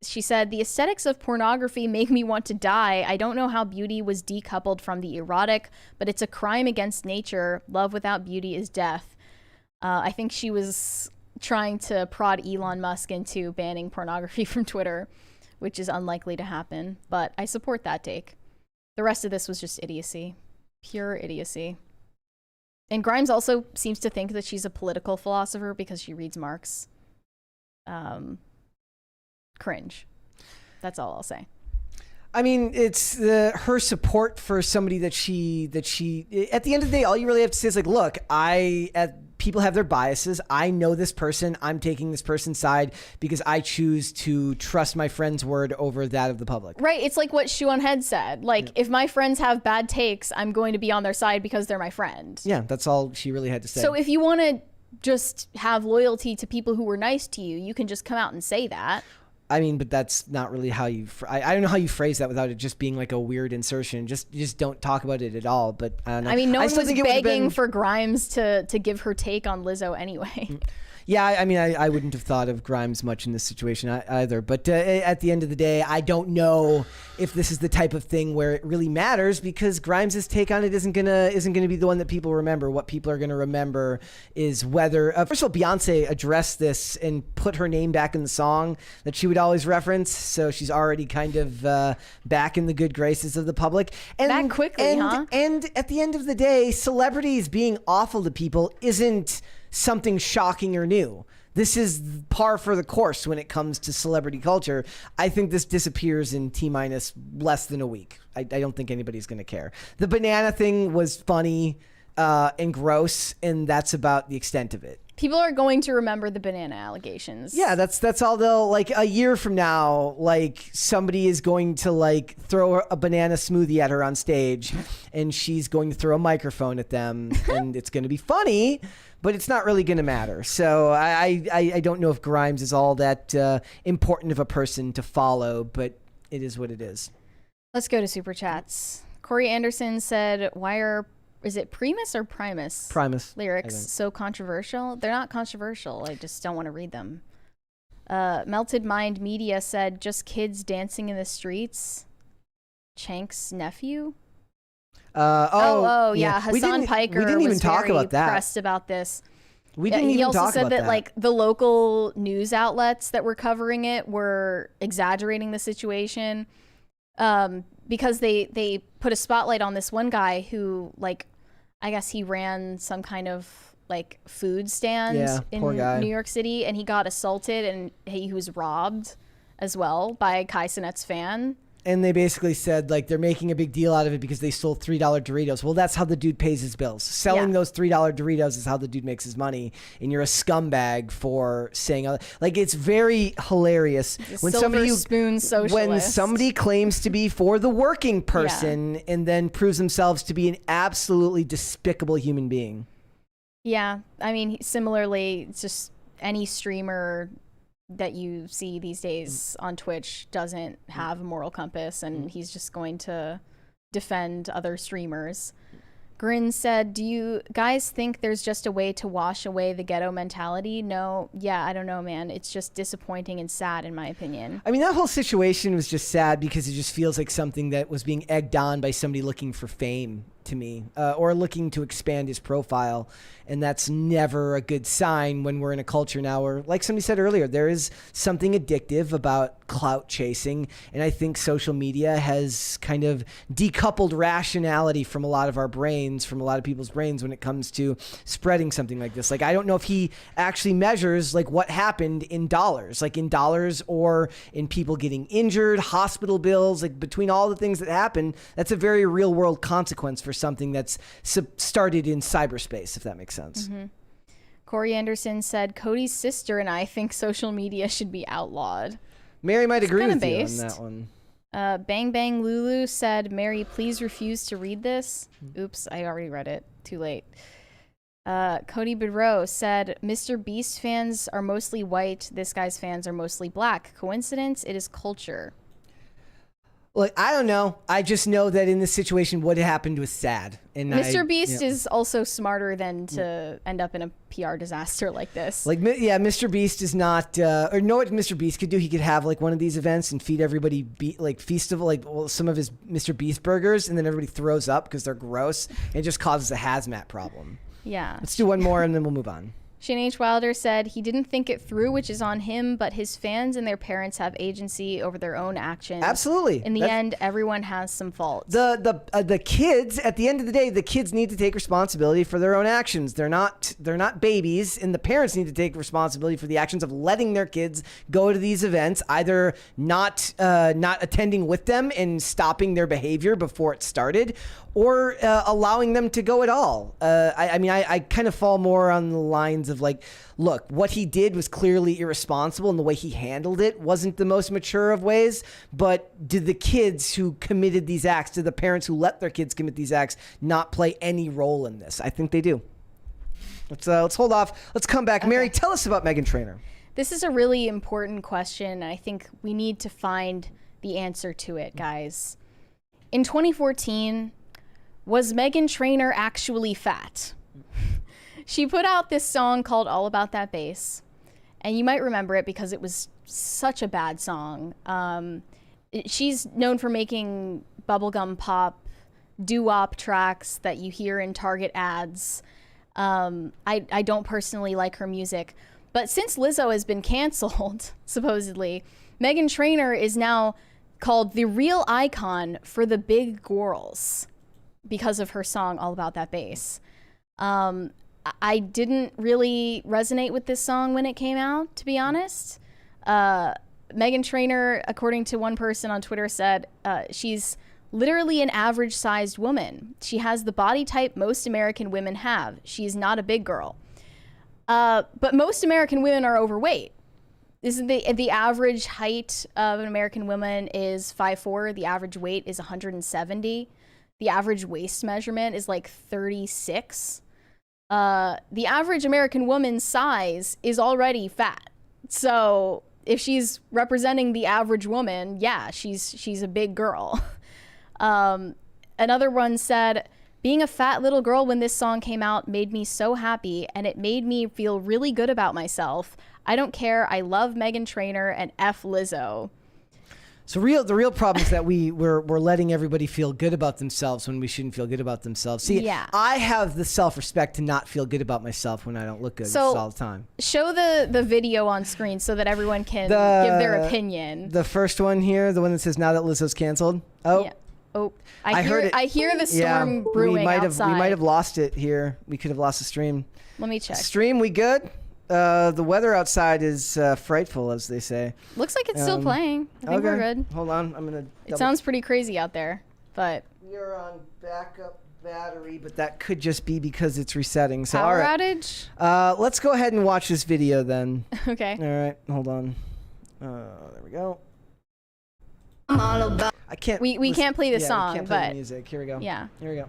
She said, the aesthetics of pornography make me want to die. I don't know how beauty was decoupled from the erotic, but it's a crime against nature. Love without beauty is death. I think she was trying to prod Elon Musk into banning pornography from Twitter, which is unlikely to happen, but I support that take. The rest of this was just idiocy. Pure idiocy. And Grimes also seems to think that she's a political philosopher because she reads Marx. Cringe. That's all I'll say. I mean, it's her support for somebody that she at the end of the day, all you really have to say is like, look, people have their biases. I know this person. I'm taking this person's side because I choose to trust my friend's word over that of the public. Right. It's like what Shoe on Head said. Like, if my friends have bad takes, I'm going to be on their side because they're my friend. Yeah, that's all she really had to say. So if you want to just have loyalty to people who were nice to you, you can just come out and say that. I mean, but that's not really how you. I don't know how you phrase that without it just being like a weird insertion. Just don't talk about it at all. But I don't know. I mean, no one was begging been... for Grimes to give her take on Lizzo anyway. Yeah, I mean, I wouldn't have thought of Grimes much in this situation either. But at the end of the day, I don't know if this is the type of thing where it really matters, because Grimes' take on it isn't gonna be the one that people remember. What people are gonna remember is whether first of all, Beyonce addressed this and put her name back in the song that she would always reference. So she's already kind of back in the good graces of the public. And back quickly, huh? And at the end of the day, celebrities being awful to people isn't something shocking or new. This is par for the course when it comes to celebrity culture. I think this disappears in T-minus less than a week. I don't think anybody's going to care. The banana thing was funny and gross, and that's about the extent of it. People are going to remember the banana allegations. Yeah, that's all they'll, like, a year from now, like, somebody is going to, like, throw a banana smoothie at her on stage, and she's going to throw a microphone at them, and it's going to be funny, but it's not really going to matter. So I don't know if Grimes is all that important of a person to follow, but it is what it is. Let's go to Super Chats. Corey Anderson said, is it Primus or Primus? Primus. Lyrics so controversial? They're not controversial. I just don't want to read them. Melted Mind Media said, just kids dancing in the streets. Chank's nephew? Yeah. Hassan Piker we didn't even was talk very about that. pressed about this. We didn't even talk about that. He also said that like the local news outlets that were covering it were exaggerating the situation because they put a spotlight on this one guy who, like, I guess he ran some kind of like food stand in New York City, and he got assaulted and he was robbed as well by a Cenat's fan. And they basically said, like, they're making a big deal out of it because they stole $3 Doritos. Well, that's how the dude pays his bills. Selling those $3 Doritos is how the dude makes his money. And you're a scumbag for saying, like, it's very hilarious when somebody claims to be for the working person and then proves themselves to be an absolutely despicable human being. Yeah, I mean, similarly, it's just any streamer that you see these days on Twitch doesn't have a moral compass, and he's just going to defend other streamers. Grin said, do you guys think there's just a way to wash away the ghetto mentality? No. Yeah, I don't know, man. It's just disappointing and sad, in my opinion. I mean, that whole situation was just sad because it just feels like something that was being egged on by somebody looking for fame to me, or looking to expand his profile. And that's never a good sign when we're in a culture now where, like somebody said earlier, there is something addictive about clout chasing. And I think social media has kind of decoupled rationality from a lot of our brains, from a lot of people's brains when it comes to spreading something like this. Like, I don't know if he actually measures like what happened in dollars, or in people getting injured, hospital bills, like between all the things that happened. That's a very real world consequence for something that's started in cyberspace, if that makes sense. Mm-hmm. Corey Anderson said, Cody's sister and I think social media should be outlawed. Mary might agree with you on that one. Bang Bang Lulu said, Mary, please refuse to read this. Oops, I already read it. Too late. Cody Bedreau said, Mr. Beast fans are mostly white. This guy's fans are mostly black. Coincidence? It is culture. Look, I don't know. I just know that in this situation, what happened was sad. And Mr. Beast is also smarter than to end up in a PR disaster like this. Like, yeah, Mr. Beast is not, or know what Mr. Beast could do? He could have like one of these events and feed everybody some of his Mr. Beast burgers, and then everybody throws up because they're gross, and it just causes a hazmat problem. Yeah. Let's do one more and then we'll move on. Shane H. Wilder said he didn't think it through, which is on him, but his fans and their parents have agency over their own actions. Absolutely. In the end, everyone has some faults. The kids, at the end of the day, the kids need to take responsibility for their own actions. They're not babies, and the parents need to take responsibility for the actions of letting their kids go to these events, either not attending with them and stopping their behavior before it started, or allowing them to go at all. I kind of fall more on the lines of like, look, what he did was clearly irresponsible, and the way he handled it wasn't the most mature of ways. But did the kids who committed these acts, did the parents who let their kids commit these acts, not play any role in this? I think they do. Let's hold off. Let's come back. Okay. Mary, tell us about Meghan Trainor. This is a really important question. I think we need to find the answer to it, guys. In 2014, was Meghan Trainor actually fat? She put out this song called All About That Bass, and you might remember it because it was such a bad song. She's known for making bubblegum pop, doo-wop tracks that you hear in Target ads. I don't personally like her music, but since Lizzo has been canceled, supposedly, Meghan Trainor is now called the real icon for the big girls because of her song All About That Bass. I didn't really resonate with this song when it came out, to be honest. Meghan Trainor, according to one person on Twitter, said she's literally an average-sized woman. She has the body type most American women have. She's not a big girl. But most American women are overweight. Isn't the average height of an American woman is 5'4"? The average weight is 170. The average waist measurement is like 36. The average American woman's size is already fat. So if she's representing the average woman, yeah, she's a big girl. Another one said, being a fat little girl when this song came out made me so happy, and it made me feel really good about myself. I don't care. I love Meghan Trainor and F Lizzo. So the real problem is that we're letting everybody feel good about themselves when we shouldn't feel good about themselves. See, yeah. I have the self-respect to not feel good about myself when I don't look good all the time. Show the video on screen so that everyone can give their opinion. The first one here, the one that says now that Lizzo's canceled. Oh. Yeah. Oh, I hear the storm brewing outside. We might have lost it here. We could have lost the stream. Let me check. Stream, we good? The weather outside is frightful, as they say. Looks like it's still playing. I think we're good. Hold on, I'm gonna. It sounds pretty crazy out there, but you're on backup battery, but that could just be because it's resetting. So power outage. Let's go ahead and watch this video then. Okay. All right, hold on. There we go. I can't. We can't play the song, we can't play but the music. Here we go. Yeah. Here we go.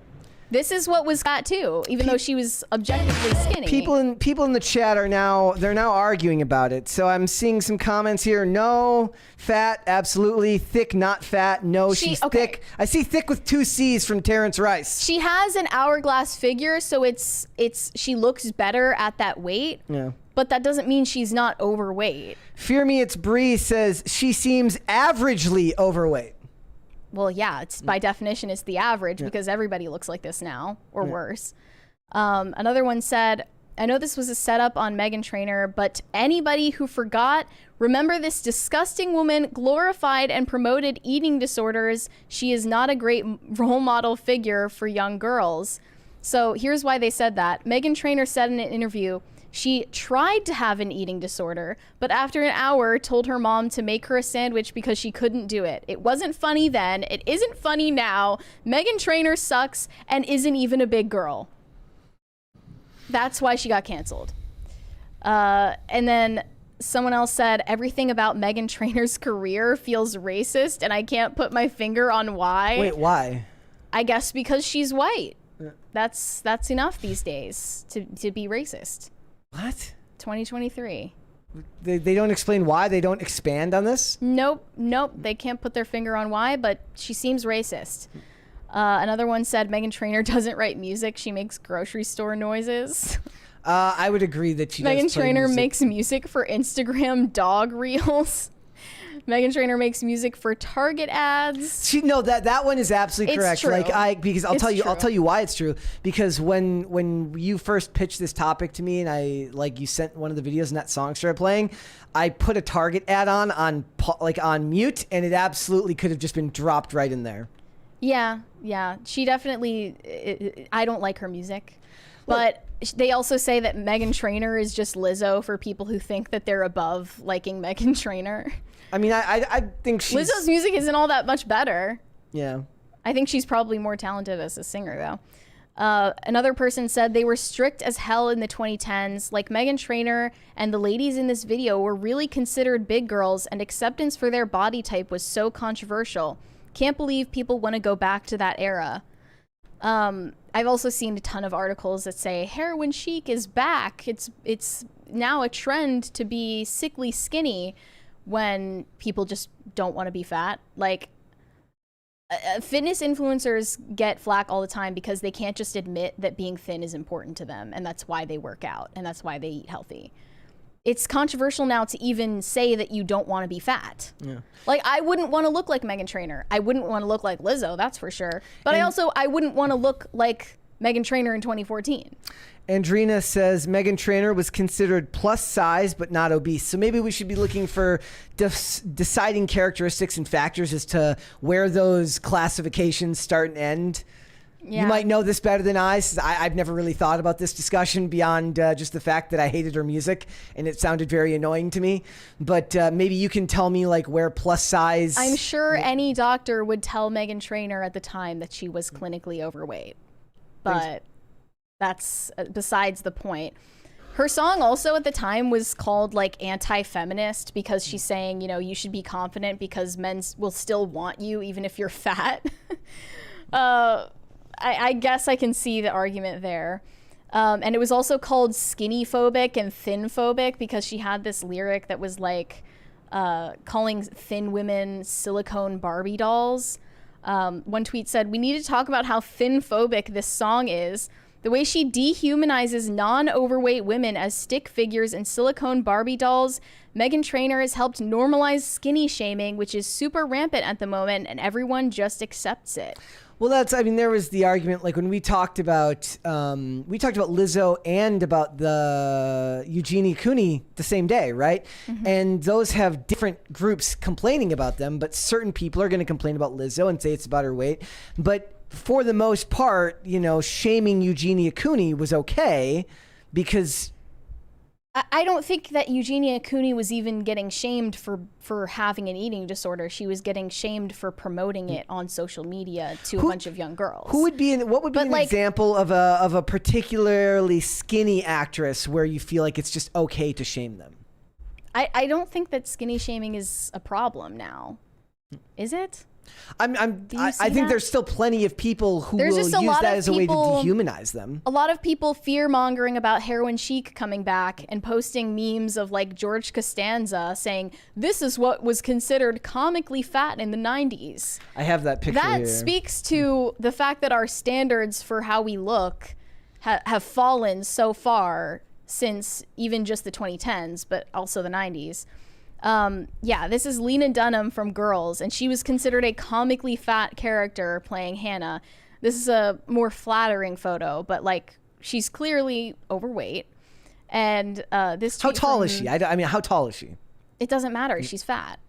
This is what was fat too, even though she was objectively skinny. People in the chat are now arguing about it. So I'm seeing some comments here. No, fat, absolutely. Thick, not fat. No, she's thick. I see thick with 2 C's from Terrence Rice. She has an hourglass figure, so she looks better at that weight. Yeah. But that doesn't mean she's not overweight. Fear Me It's Bree says she seems averagely overweight. Well, yeah, it's by definition, it's the average because everybody looks like this now or worse. Another one said, I know this was a setup on Meghan Trainor, but anybody who forgot, remember this disgusting woman glorified and promoted eating disorders. She is not a great role model figure for young girls. So here's why they said that. Meghan Trainor said in an interview, she tried to have an eating disorder, but after an hour told her mom to make her a sandwich because she couldn't do it. It wasn't funny then. It isn't funny now. Meghan Trainor sucks and isn't even a big girl. That's why she got canceled. And then someone else said, everything about Meghan Trainor's career feels racist and I can't put my finger on why. Wait, why? I guess because she's white. Yeah. That's enough these days to be racist. What? 2023. They don't explain why? They don't expand on this? Nope. They can't put their finger on why, but she seems racist. Another one said Meghan Trainor doesn't write music. She makes grocery store noises. I would agree that she does Meghan play Trainor music. makes music for Instagram dog reels. Meghan Trainor makes music for Target ads. That one is absolutely It's correct. true. Because I'll It's tell you why it's true. Because when you first pitched this topic to me and you sent one of the videos and that song started playing, I put a Target ad on mute, and it absolutely could have just been dropped right in there. Yeah. She definitely. I don't like her music, but they also say that Meghan Trainor is just Lizzo for people who think that they're above liking Meghan Trainor. I mean, I think Lizzo's music isn't all that much better. Yeah. I think she's probably more talented as a singer, though. Another person said they were strict as hell in the 2010s. Like Meghan Trainor and the ladies in this video were really considered big girls, and acceptance for their body type was so controversial. Can't believe people want to go back to that era. I've also seen a ton of articles that say heroin chic is back. It's now a trend to be sickly skinny when people just don't want to be fat. Like, fitness influencers get flack all the time because they can't just admit that being thin is important to them, and that's why they work out, and that's why they eat healthy. It's controversial now to even say that you don't want to be fat. Yeah. Like, I wouldn't want to look like Meghan Trainor. I wouldn't want to look like Lizzo, that's for sure. But I wouldn't want to look like Meghan Trainor in 2014. Andrina says Meghan Trainor was considered plus size but not obese. So maybe we should be looking for deciding characteristics and factors as to where those classifications start and end. Yeah. You might know this better than I. I've never really thought about this discussion beyond just the fact that I hated her music and it sounded very annoying to me. But maybe you can tell me where plus size. I'm sure any doctor would tell Meghan Trainor at the time that she was clinically overweight. But that's besides the point. Her song also at the time was called anti-feminist because she's saying, you should be confident because men will still want you even if you're fat. I guess I can see the argument there. And it was also called skinny phobic and thin phobic because she had this lyric that was calling thin women silicone Barbie dolls. One tweet said, "We need to talk about how thin phobic this song is. The way she dehumanizes non-overweight women as stick figures and silicone Barbie dolls. Meghan Trainor has helped normalize skinny shaming, which is super rampant at the moment, and everyone just accepts it." Well, there was the argument, when we talked about Lizzo and about the Eugenie Cooney the same day, right? Mm-hmm. And those have different groups complaining about them, but certain people are going to complain about Lizzo and say it's about her weight. But for the most part, shaming Eugenie Cooney was okay because I don't think that Eugenia Cooney was even getting shamed for having an eating disorder. She was getting shamed for promoting it on social media to a bunch of young girls. What would be an example of a particularly skinny actress where you feel like it's just okay to shame them? I don't think that skinny shaming is a problem now. Is it? I think there's still plenty of people who will use that as a way to dehumanize them. A lot of people fear-mongering about heroin chic coming back and posting memes of George Costanza saying, "This is what was considered comically fat in the 90s. I have that picture here. That speaks to the fact that our standards for how we look have fallen so far since even just the 2010s, but also the 90s. This is Lena Dunham from Girls, and she was considered a comically fat character playing Hannah. This is a more flattering photo, but she's clearly overweight. And this. How tall is she? How tall is she? It doesn't matter. She's fat.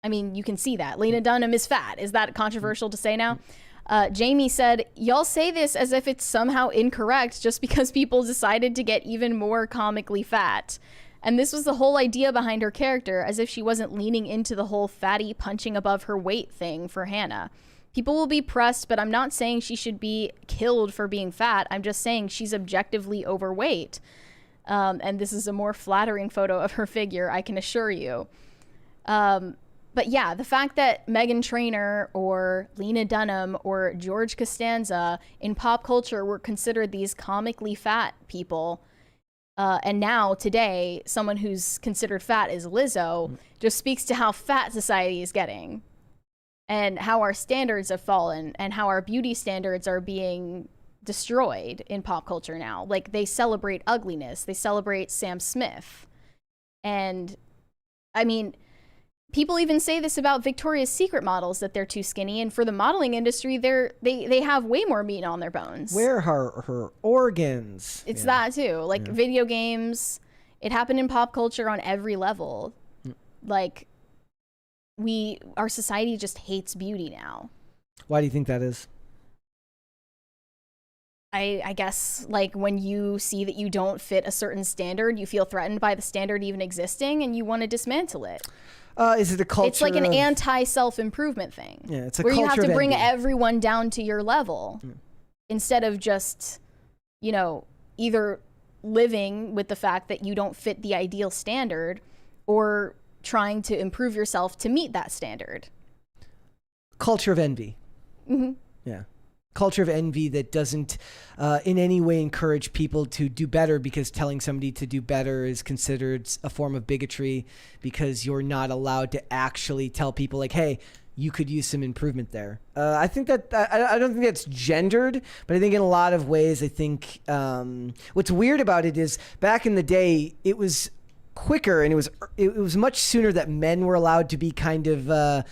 You can see that. Lena Dunham is fat. Is that controversial to say now? Jamie said, "Y'all say this as if it's somehow incorrect just because people decided to get even more comically fat. And this was the whole idea behind her character, as if she wasn't leaning into the whole fatty punching above her weight thing for Hannah. People will be pressed, but I'm not saying she should be killed for being fat. I'm just saying she's objectively overweight." And this is a more flattering photo of her figure, I can assure you. But yeah, the fact that Meghan Trainor or Lena Dunham or George Costanza in pop culture were considered these comically fat people, and now today someone who's considered fat is Lizzo, just speaks to how fat society is getting and how our standards have fallen and how our beauty standards are being destroyed in pop culture now. They celebrate ugliness, they celebrate Sam Smith, and people even say this about Victoria's Secret models, that they're too skinny, and for the modeling industry, they have way more meat on their bones. Where are her organs? It's that too. Like video games, it happened in pop culture on every level. Like our society just hates beauty now. Why do you think that is? I guess like when you see that you don't fit a certain standard, you feel threatened by the standard even existing, and you want to dismantle it. Is it a culture? It's like an anti-self-improvement thing. Yeah, it's a where you have culture to of bring envy. everyone down to your level instead of just, either living with the fact that you don't fit the ideal standard or trying to improve yourself to meet that standard. Culture of envy. Mm-hmm. Yeah. Culture of envy that doesn't in any way encourage people to do better, because telling somebody to do better is considered a form of bigotry, because you're not allowed to actually tell people like, hey, you could use some improvement there. I think that I don't think that's gendered, but I think in a lot of ways, I think what's weird about it is back in the day, it was quicker and it was much sooner that men were allowed to be kind of a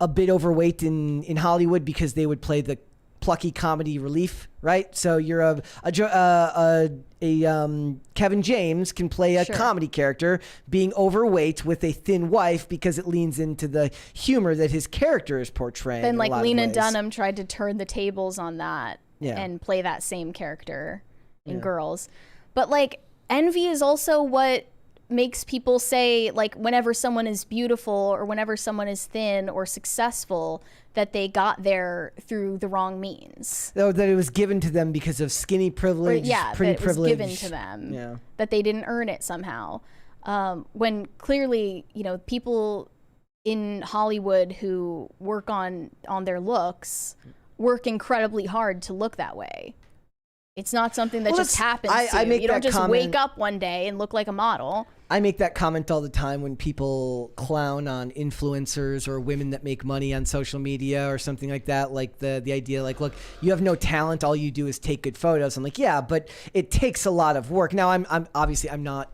bit overweight in Hollywood, because they would play the plucky comedy relief, right? So you're Kevin James can play a comedy character being overweight with a thin wife, because it leans into the humor that his character is portraying. Then like Lena Dunham tried to turn the tables on that and play that same character in Girls. But like envy is also what makes people say, like, whenever someone is beautiful or whenever someone is thin or successful, that they got there through the wrong means. Oh, that it was given to them because of skinny privilege, pretty that it privilege. was given to them. That they didn't earn it somehow. When clearly, people in Hollywood who work on their looks work incredibly hard to look that way. It's not something that just happens to you. You don't just wake up one day and look like a model. I make that comment all the time when people clown on influencers or women that make money on social media or something like that. Like the idea, like, look, you have no talent. All you do is take good photos. I'm like, yeah, but it takes a lot of work. Now, I'm obviously not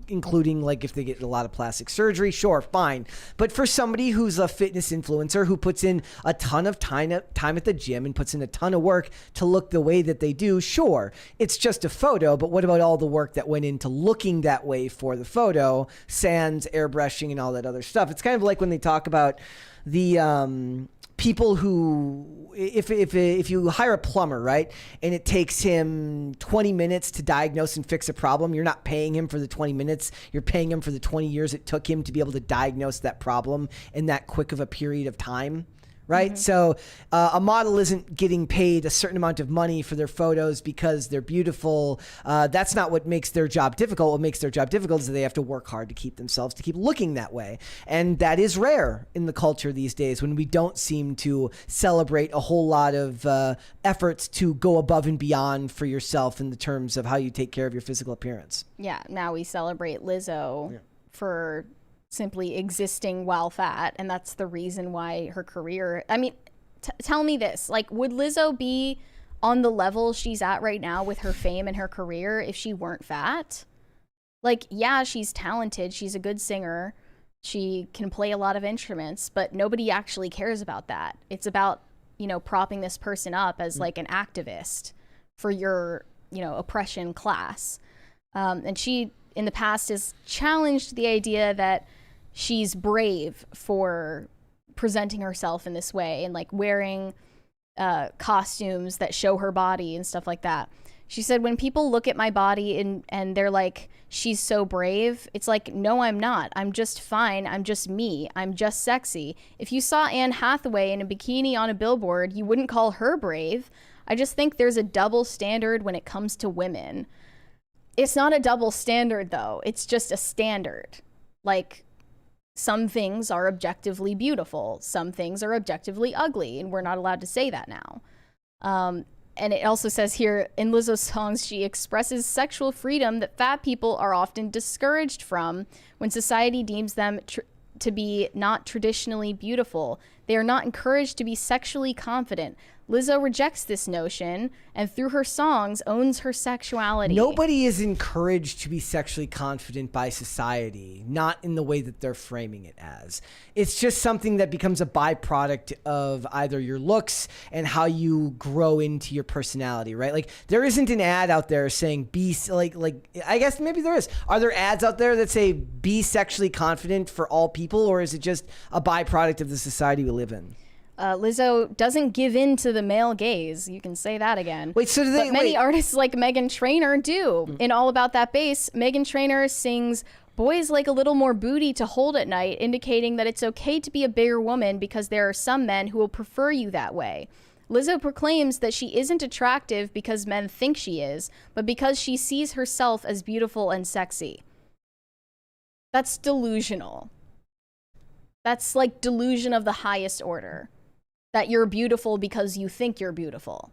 including like if they get a lot of plastic surgery, sure, fine. But for somebody who's a fitness influencer who puts in a ton of time at the gym and puts in a ton of work to look the way that they do, sure, it's just a photo. But what about all the work that went into looking that way for the photo, sans airbrushing and all that other stuff? It's kind of like when they talk about the people who, if you hire a plumber, right, and it takes him 20 minutes to diagnose and fix a problem, you're not paying him for the 20 minutes. You're paying him for the 20 years it took him to be able to diagnose that problem in that quick of a period of time. Right. So a model isn't getting paid a certain amount of money for their photos because they're beautiful. That's not what makes their job difficult. What makes their job difficult is that they have to work hard to keep looking that way. And that is rare in the culture these days, when we don't seem to celebrate a whole lot of efforts to go above and beyond for yourself in the terms of how you take care of your physical appearance. Yeah. Now we celebrate Lizzo for simply existing while fat, and that's the reason why her career, I mean, tell me this, like, would Lizzo be on the level she's at right now with her fame and her career if she weren't fat? Like, yeah, she's talented, she's a good singer, she can play a lot of instruments, but nobody actually cares about that. It's about, propping this person up as like an activist for your, oppression class. And she in the past has challenged the idea that she's brave for presenting herself in this way and like wearing costumes that show her body and stuff like that. She said, when people look at my body and they're like, she's so brave, it's like, no, I'm not. I'm just fine. I'm just me. I'm just sexy. If you saw Anne Hathaway in a bikini on a billboard, you wouldn't call her brave. I just think there's a double standard when it comes to women. It's not a double standard, though. It's just a standard. Like, some things are objectively beautiful. Some things are objectively ugly, and we're not allowed to say that now. And it also says here, in Lizzo's songs, she expresses sexual freedom that fat people are often discouraged from when society deems them to be not traditionally beautiful. They are not encouraged to be sexually confident. Lizzo rejects this notion and through her songs owns her sexuality. Nobody is encouraged to be sexually confident by society, not in the way that they're framing it as. It's just something that becomes a byproduct of either your looks and how you grow into your personality, right? Like there isn't an ad out there saying be like I guess maybe there is. Are there ads out there that say be sexually confident for all people, or is it just a byproduct of the society we live in? Lizzo doesn't give in to the male gaze. You can say that again. Wait, so do they? But many artists like Meghan Trainor do. In All About That Bass, Meghan Trainor sings, "Boys like a little more booty to hold at night," indicating that it's okay to be a bigger woman because there are some men who will prefer you that way. Lizzo proclaims that she isn't attractive because men think she is, but because she sees herself as beautiful and sexy. That's delusional. That's like delusion of the highest order. That you're beautiful because you think you're beautiful.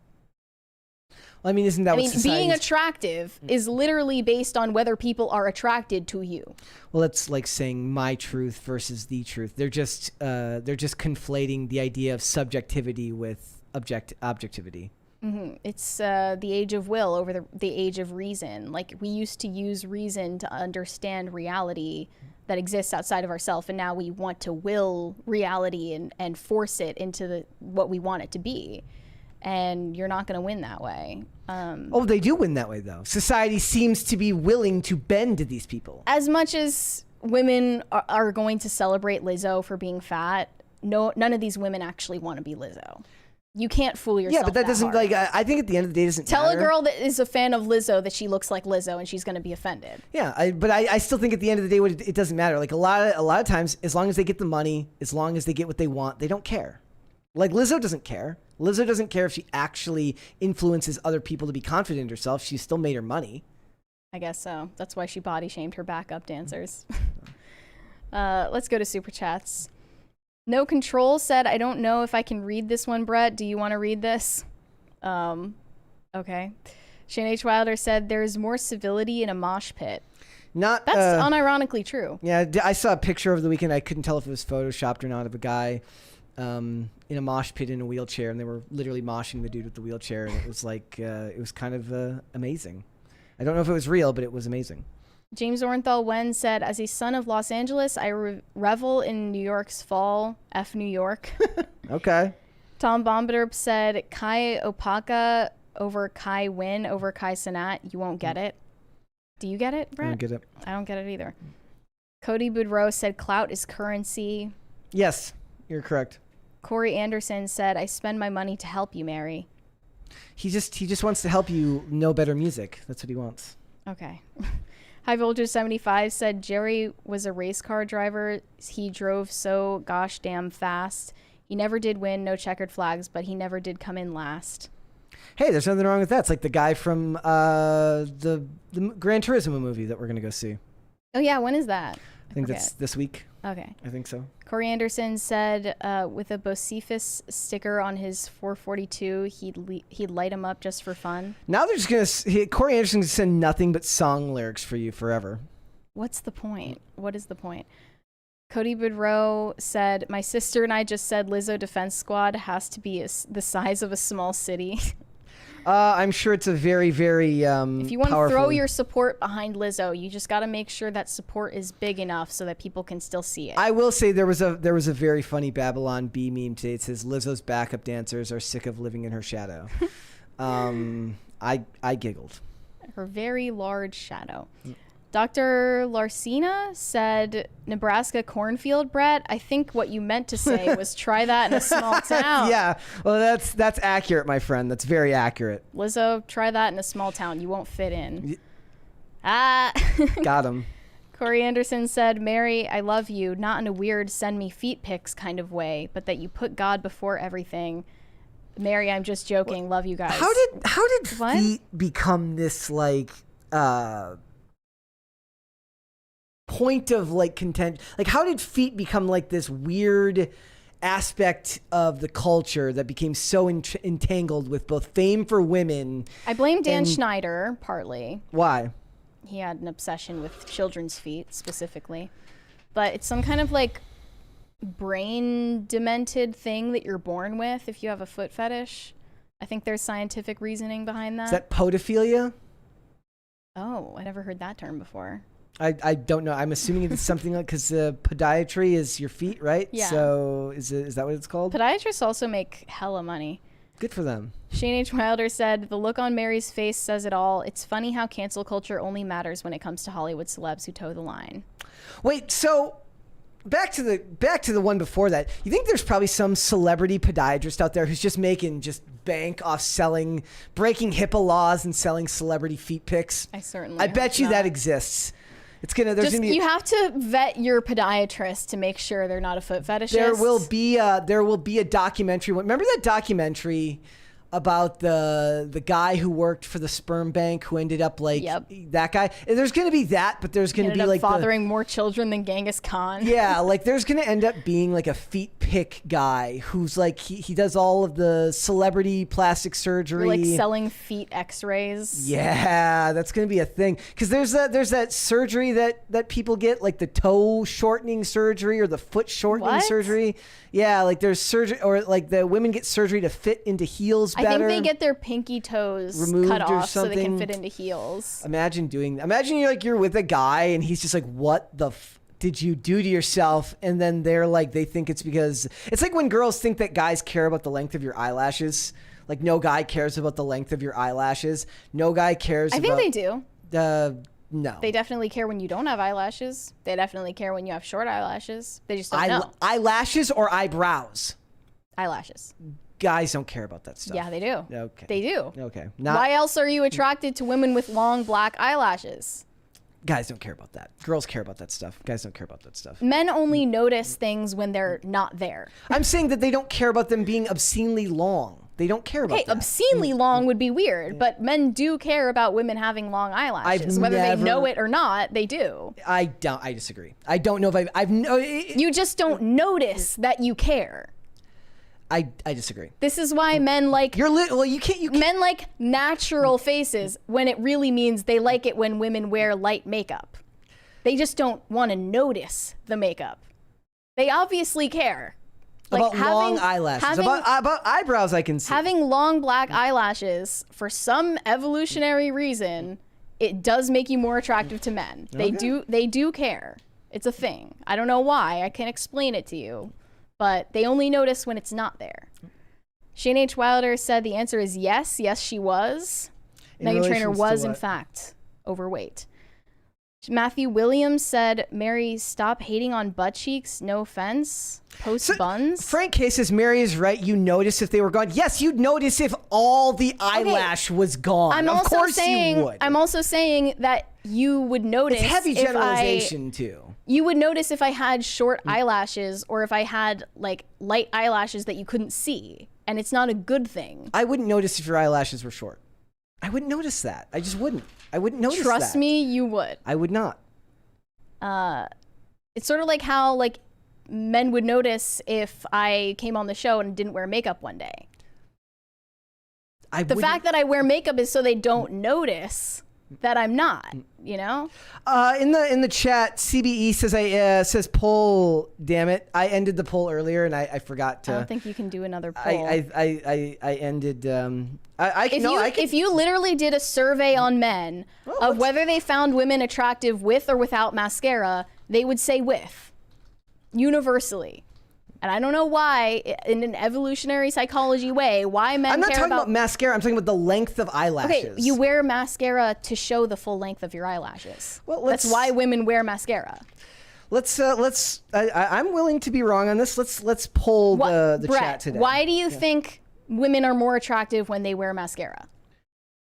Well, I mean, isn't that what being attractive is literally based on whether people are attracted to you. Well, it's like saying my truth versus the truth. They're just conflating the idea of subjectivity with objectivity. Mm-hmm. It's the age of will over the age of reason. Like we used to use reason to understand reality that exists outside of ourselves, and now we want to will reality and force it into what we want it to be. And you're not going to win that way. They do win that way, though. Society seems to be willing to bend to these people. As much as women are going to celebrate Lizzo for being fat, none of these women actually want to be Lizzo. You can't fool yourself. Yeah, but that doesn't hard. I think at the end of the day, it doesn't tell matter. a girl that is a fan of Lizzo that she looks like Lizzo and she's going to be offended. Yeah, but I still think at the end of the day, it doesn't matter. Like a lot of times, as long as they get the money, as long as they get what they want, they don't care. Like Lizzo doesn't care. Lizzo doesn't care if she actually influences other people to be confident in herself. She still made her money. I guess so. That's why she body shamed her backup dancers. Let's go to Super Chats. No Control said, "I don't know if I can read this one, Brett. Do you want to read this?" Okay. Shane H. Wilder said, "There's more civility in a mosh pit." That's unironically true. Yeah, I saw a picture over the weekend. I couldn't tell if it was photoshopped or not, of a guy in a mosh pit in a wheelchair, and they were literally moshing the dude with the wheelchair, and it was like, it was kind of amazing. I don't know if it was real, but it was amazing. James Orenthal Wen said, "As a son of Los Angeles, I revel in New York's fall. F New York." Okay. Tom Bombaderp said, "Kai Opaka over Kai Win over Kai Cenat. You won't get it." Do you get it, Brett? I don't get it. I don't get it either. Cody Boudreau said, "Clout is currency." Yes, you're correct. Corey Anderson said, "I spend my money to help you, Mary." He just wants to help you know better music. That's what he wants. Okay. High Voltage 75 said, "Jerry was a race car driver. He drove so gosh damn fast. He never did win, no checkered flags, but he never did come in last." Hey, there's nothing wrong with that. It's like the guy from the Gran Turismo movie that we're going to go see. Oh, yeah. When is that? I think that's this week. Okay. I think so. Corey Anderson said with a Bocephus sticker on his 442, he'd light him up just for fun. Now they're just going to... Corey Anderson's going to send nothing but song lyrics for you forever. What's the point? What is the point? Cody Boudreau said, "My sister and I just said Lizzo Defense Squad has to be the size of a small city." I'm sure it's a very, very if you want powerful... to throw your support behind Lizzo, you just got to make sure that support is big enough so that people can still see it. I will say there was a very funny Babylon Bee meme today. It says Lizzo's backup dancers are sick of living in her shadow. I giggled. Her very large shadow. Dr. Larcina said, "Nebraska cornfield, Brett. I think what you meant to say was try that in a small town." Yeah, well, that's accurate, my friend. That's very accurate. Lizzo, try that in a small town. You won't fit in. Got him. Corey Anderson said, "Mary, I love you, not in a weird send me feet pics kind of way, but that you put God before everything. Mary, I'm just joking. Love you guys." How did feet become this like point of like contention? Like, how did feet become like this weird aspect of the culture that became so entangled with both fame for women? I blame Dan Schneider partly. Why? He had an obsession with children's feet specifically, but it's some kind of like brain demented thing that you're born with if you have a foot fetish. I think there's scientific reasoning behind that. Is that podophilia? Oh, I never heard that term before. I don't know. I'm assuming it's something like, because podiatry is your feet, right? Yeah. So is that what it's called? Podiatrists also make hella money. Good for them. Shane H. Wilder said, the look on Mary's face says it all. It's funny how cancel culture only matters when it comes to Hollywood celebs who toe the line. Wait, so back to the one before that. You think there's probably some celebrity podiatrist out there who's just making bank off breaking HIPAA laws and selling celebrity feet pics? I bet you that exists. You have to vet your podiatrist to make sure they're not a foot fetishist. There will be a documentary. Remember that documentary about the guy who worked for the sperm bank who ended up that guy? There's going to be that, but there's going to be like fathering more children than Genghis Khan. Yeah, like there's going to end up being like a feet pick guy who's like he does all of the celebrity plastic surgery, like selling feet X-rays. Yeah, that's going to be a thing because there's that surgery that people get, like the toe shortening surgery or the foot shortening surgery. Yeah, like there's surgery, or like the women get surgery to fit into heels better. I think they get their pinky toes removed cut off so they can fit into heels. Imagine you're with a guy and he's just like, what the did you do to yourself? And then they think it's because it's like when girls think that guys care about the length of your eyelashes. Like no guy cares about the length of your eyelashes. No guy cares. I think they do. No. They definitely care when you don't have eyelashes. They definitely care when you have short eyelashes. They just don't know. Eyelashes or eyebrows? Eyelashes. Guys don't care about that stuff. Yeah, they do. Okay. They do. Okay. Why else are you attracted to women with long black eyelashes? Guys don't care about that. Girls care about that stuff. Guys don't care about that stuff. Men only notice things when they're not there. I'm saying that they don't care about them being obscenely long. They don't care about that. Obscenely long would be weird, but men do care about women having long eyelashes. Whether they know it or not, they do. I disagree. I don't know if you just don't notice that you care. I disagree. This is why men like you can't men like natural faces when it really means they like it when women wear light makeup. They just don't want to notice the makeup. They obviously care. About long eyelashes. About eyebrows, I can see. Having long black eyelashes, for some evolutionary reason, it does make you more attractive to men. Okay. They do care. It's a thing. I don't know why. I can't explain it to you. But they only notice when it's not there. Shane H. Wilder said the answer is yes. Yes, she was. Meghan Trainor was, in fact, overweight. Matthew Williams said, Mary, stop hating on butt cheeks. No offense. Post buns. Frank K says, Mary is right. You notice if they were gone. Yes, you'd notice if all the eyelash was gone. Of course you would. I'm also saying that you would notice. It's heavy generalization, too. You would notice if I had short eyelashes or if I had like light eyelashes that you couldn't see. And it's not a good thing. I wouldn't notice if your eyelashes were short. I wouldn't notice that. I just wouldn't. I wouldn't notice that. Trust me, you would. I would not. It's sort of like how like men would notice if I came on the show and didn't wear makeup one day. The fact that I wear makeup is so they don't notice that I'm not, you know? In the chat, CBE says poll. Damn it! I ended the poll earlier and I forgot to. I don't think you can do another poll. I ended. If you literally did a survey on men of whether they found women attractive with or without mascara, they would say with, universally. And I don't know why, in an evolutionary psychology way, why men care about... I'm not talking about mascara. I'm talking about the length of eyelashes. Okay, you wear mascara to show the full length of your eyelashes. Well, that's why women wear mascara. I'm willing to be wrong on this. Let's poll the Brett, chat today. Why do you think women are more attractive when they wear mascara?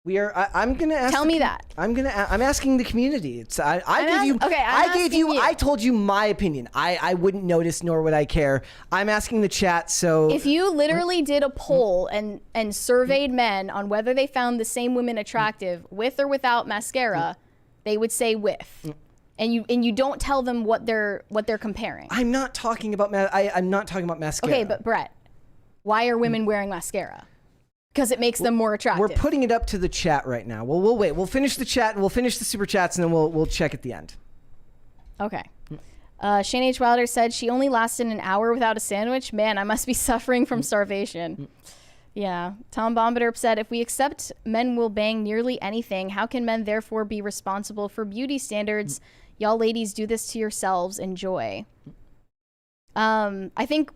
I'm gonna ask. Tell me that. I'm asking the community. I told you my opinion. I wouldn't notice, nor would I care. I'm asking the chat. So if you literally did a poll and surveyed men on whether they found the same women attractive with or without mascara, they would say with. And you don't tell them what they're comparing. I'm not talking about I'm not talking about mascara. Okay, but Brett, why are women wearing mascara? Because it makes them more attractive. We're putting it up to the chat right now. Well, we'll wait. We'll finish the chat. We'll finish the super chats, and then we'll check at the end. Okay. Shane H. Wilder said she only lasted an hour without a sandwich. Man, I must be suffering from starvation. Yeah. Tom Bombiderp said, if we accept men will bang nearly anything, how can men therefore be responsible for beauty standards? Y'all ladies do this to yourselves. Enjoy. I think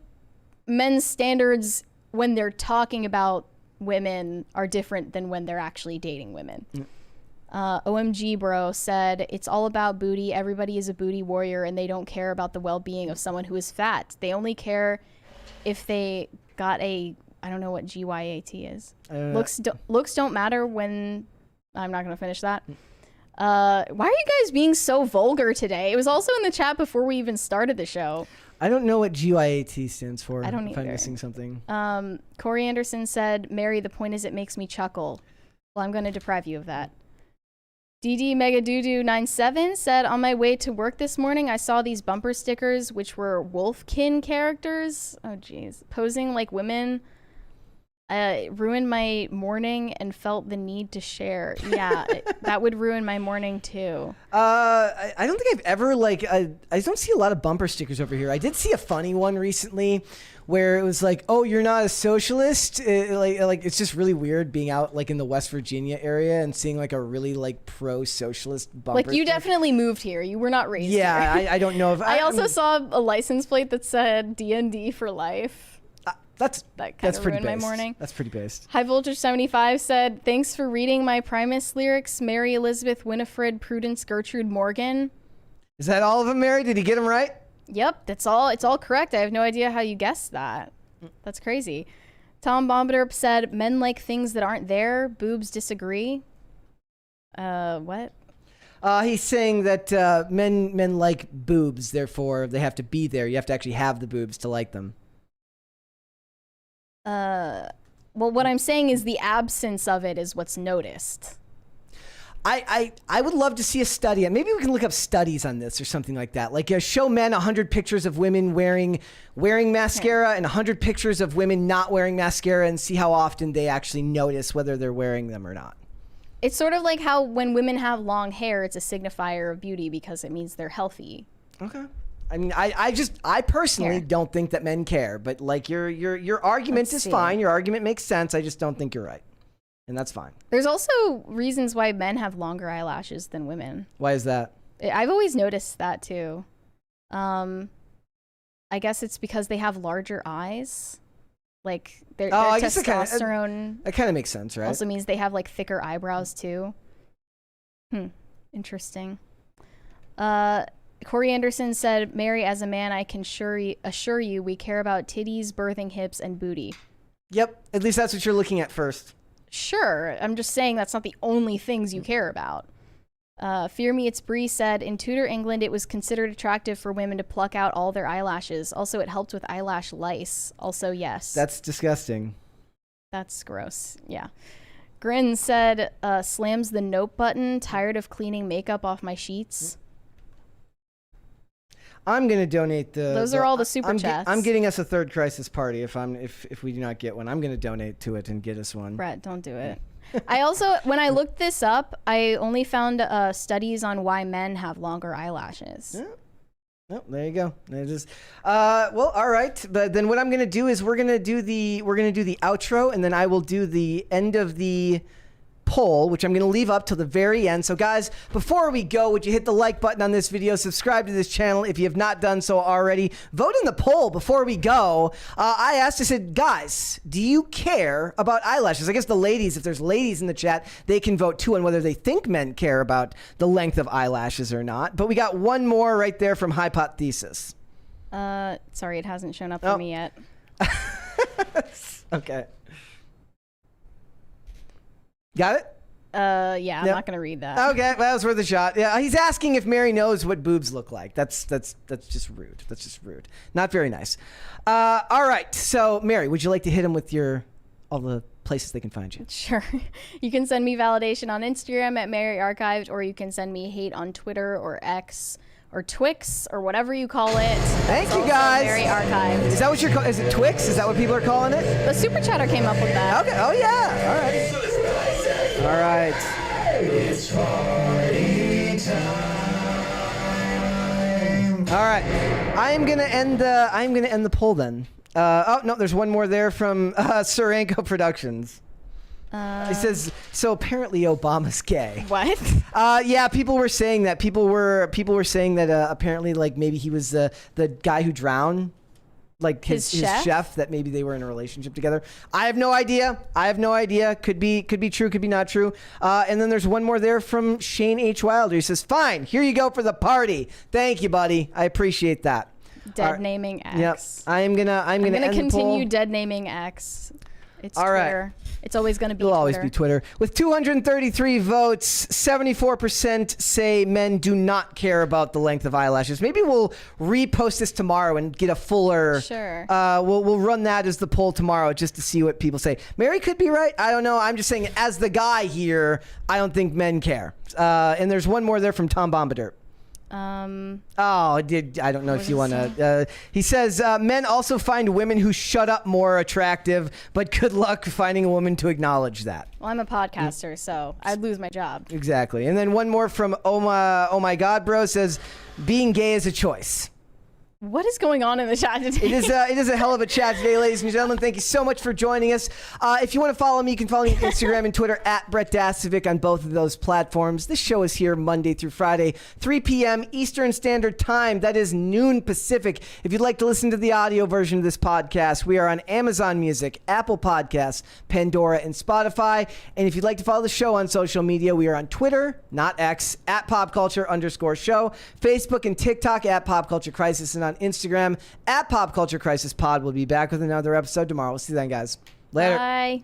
men's standards when they're talking about women are different than when they're actually dating women. OMG bro said, it's all about booty. Everybody is a booty warrior and they don't care about the well-being of someone who is fat. They only care if they got a, I don't know what GYAT is. Looks don't matter when, I'm not going to finish that. Why are you guys being so vulgar today? It was also in the chat before we even started the show. I don't know what GYAT stands for. I don't if either. I'm missing something. Corey Anderson said, Mary, the point is it makes me chuckle. Well, I'm going to deprive you of that. DD Megadoodoo97 said, on my way to work this morning, I saw these bumper stickers, which were Wolfkin characters. Oh, geez. Posing like women. Ruined my morning and felt the need to share. Yeah, that would ruin my morning too. I don't think I've ever I don't see a lot of bumper stickers over here. I did see a funny one recently where it was like, oh, you're not a socialist. Like it's just really weird being out like in the West Virginia area and seeing like a really like pro-socialist bumper. Like you definitely moved here. You were not raised here. I don't know if I also saw a license plate that said DND for life. That kind of ruined my morning. That's pretty based. High Voltage 75 said, thanks for reading my Primus lyrics, Mary Elizabeth Winifred Prudence Gertrude Morgan. Is that all of them, Mary? Did he get them right? Yep, that's all. It's all correct. I have no idea how you guessed that. That's crazy. Tom Bombiderp said, men like things that aren't there. Boobs disagree. What? He's saying that men like boobs, therefore they have to be there. You have to actually have the boobs to like them. Well, what I'm saying is the absence of it is what's noticed. I would love to see a study. Maybe we can look up studies on this or something like that. Like show men 100 pictures of women wearing mascara and 100 pictures of women not wearing mascara and see how often they actually notice whether they're wearing them or not. It's sort of like how when women have long hair, it's a signifier of beauty because it means they're healthy. Okay. I mean, I personally don't think that men care, but like your argument is fine. Your argument makes sense. I just don't think you're right. And that's fine. There's also reasons why men have longer eyelashes than women. Why is that? I've always noticed that too. I guess it's because they have larger eyes. Like their testosterone. That kind of makes sense, right? Also means they have like thicker eyebrows too. Interesting. Corey Anderson said, Mary, as a man, I can assure you we care about titties, birthing hips, and booty. Yep. At least that's what you're looking at first. Sure. I'm just saying that's not the only things you care about. Fear Me It's Bree said, in Tudor England, it was considered attractive for women to pluck out all their eyelashes. Also, it helped with eyelash lice. Also, yes. That's disgusting. That's gross. Yeah. Grin said, slams the nope button, tired of cleaning makeup off my sheets. I'm gonna donate Those are all the super chats. I'm getting us a third crisis party if we do not get one. I'm gonna donate to it and get us one. Brett, don't do it. I also, when I looked this up, I only found studies on why men have longer eyelashes. Yeah. Oh, there you go. It is. Well, all right. But then what I'm gonna do is we're gonna do the outro, and then I will do the end of the poll, which I'm going to leave up till the very end. So guys, before we go, would you hit the like button on this video, subscribe to this channel if you have not done so already, vote in the poll before we go. I said, guys, do you care about eyelashes? I guess the ladies, if there's ladies in the chat, they can vote too on whether they think men care about the length of eyelashes or not. But we got one more right there from Hypothesis. Sorry, it hasn't shown up for me yet. Okay. Got it? Yeah, I'm not gonna read that. Okay, well, that was worth a shot. Yeah, he's asking if Mary knows what boobs look like. That's just rude. That's just rude. Not very nice. All right, so Mary, would you like to hit him with all the places they can find you? Sure. You can send me validation on Instagram at Mary Archived, or you can send me hate on Twitter or X or Twix or whatever you call it. Thank you guys. Mary Archived. Is that what you're calling? Is it Twix? Is that what people are calling it? The super chatter came up with that. Okay. Oh yeah. All right. All right. It's party time. All right. I'm gonna end the poll then. Oh, no, there's one more there from Suranko Productions. He says, so apparently Obama's gay. What? Yeah, people were saying that. People were saying that apparently, like, maybe he was the guy who drowned, like his chef, that maybe they were in a relationship together. I have no idea. Could be true, could be not true. And then there's one more there from Shane H. Wilder. He says, fine, here you go for the party. Thank you, buddy. I appreciate that. Dead naming X. Yep. I'm gonna continue dead naming X. It's all Twitter. Right. It's always going to be It'll Twitter. always be Twitter. With 233 votes, 74% say men do not care about the length of eyelashes. Maybe we'll repost this tomorrow and get a fuller... Sure. We'll run that as the poll tomorrow just to see what people say. Mary could be right. I don't know. I'm just saying, as the guy here, I don't think men care. And there's one more there from Tom Bombadil. I don't know if you want to. He says men also find women who shut up more attractive, but good luck finding a woman to acknowledge that. Well, I'm a podcaster, so I'd lose my job. Exactly. And then one more from Oh my God, bro, says being gay is a choice. What is going on in the chat today? It is a hell of a chat today, ladies and gentlemen. Thank you so much for joining us. If you want to follow me, you can follow me on Instagram and Twitter at Brett Dasovic on both of those platforms. This show is here Monday through Friday, 3 p.m. Eastern Standard Time. That is noon Pacific. If you'd like to listen to the audio version of this podcast, we are on Amazon Music, Apple Podcasts, Pandora, and Spotify. And if you'd like to follow the show on social media, we are on Twitter, not X, at popculture_show, Facebook and TikTok at Pop Culture Crisis, and on Instagram at Pop Culture Crisis Pod. We'll be back with another episode tomorrow. We'll see you then, guys. Later. Bye.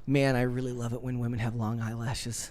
Man, I really love it when women have long eyelashes.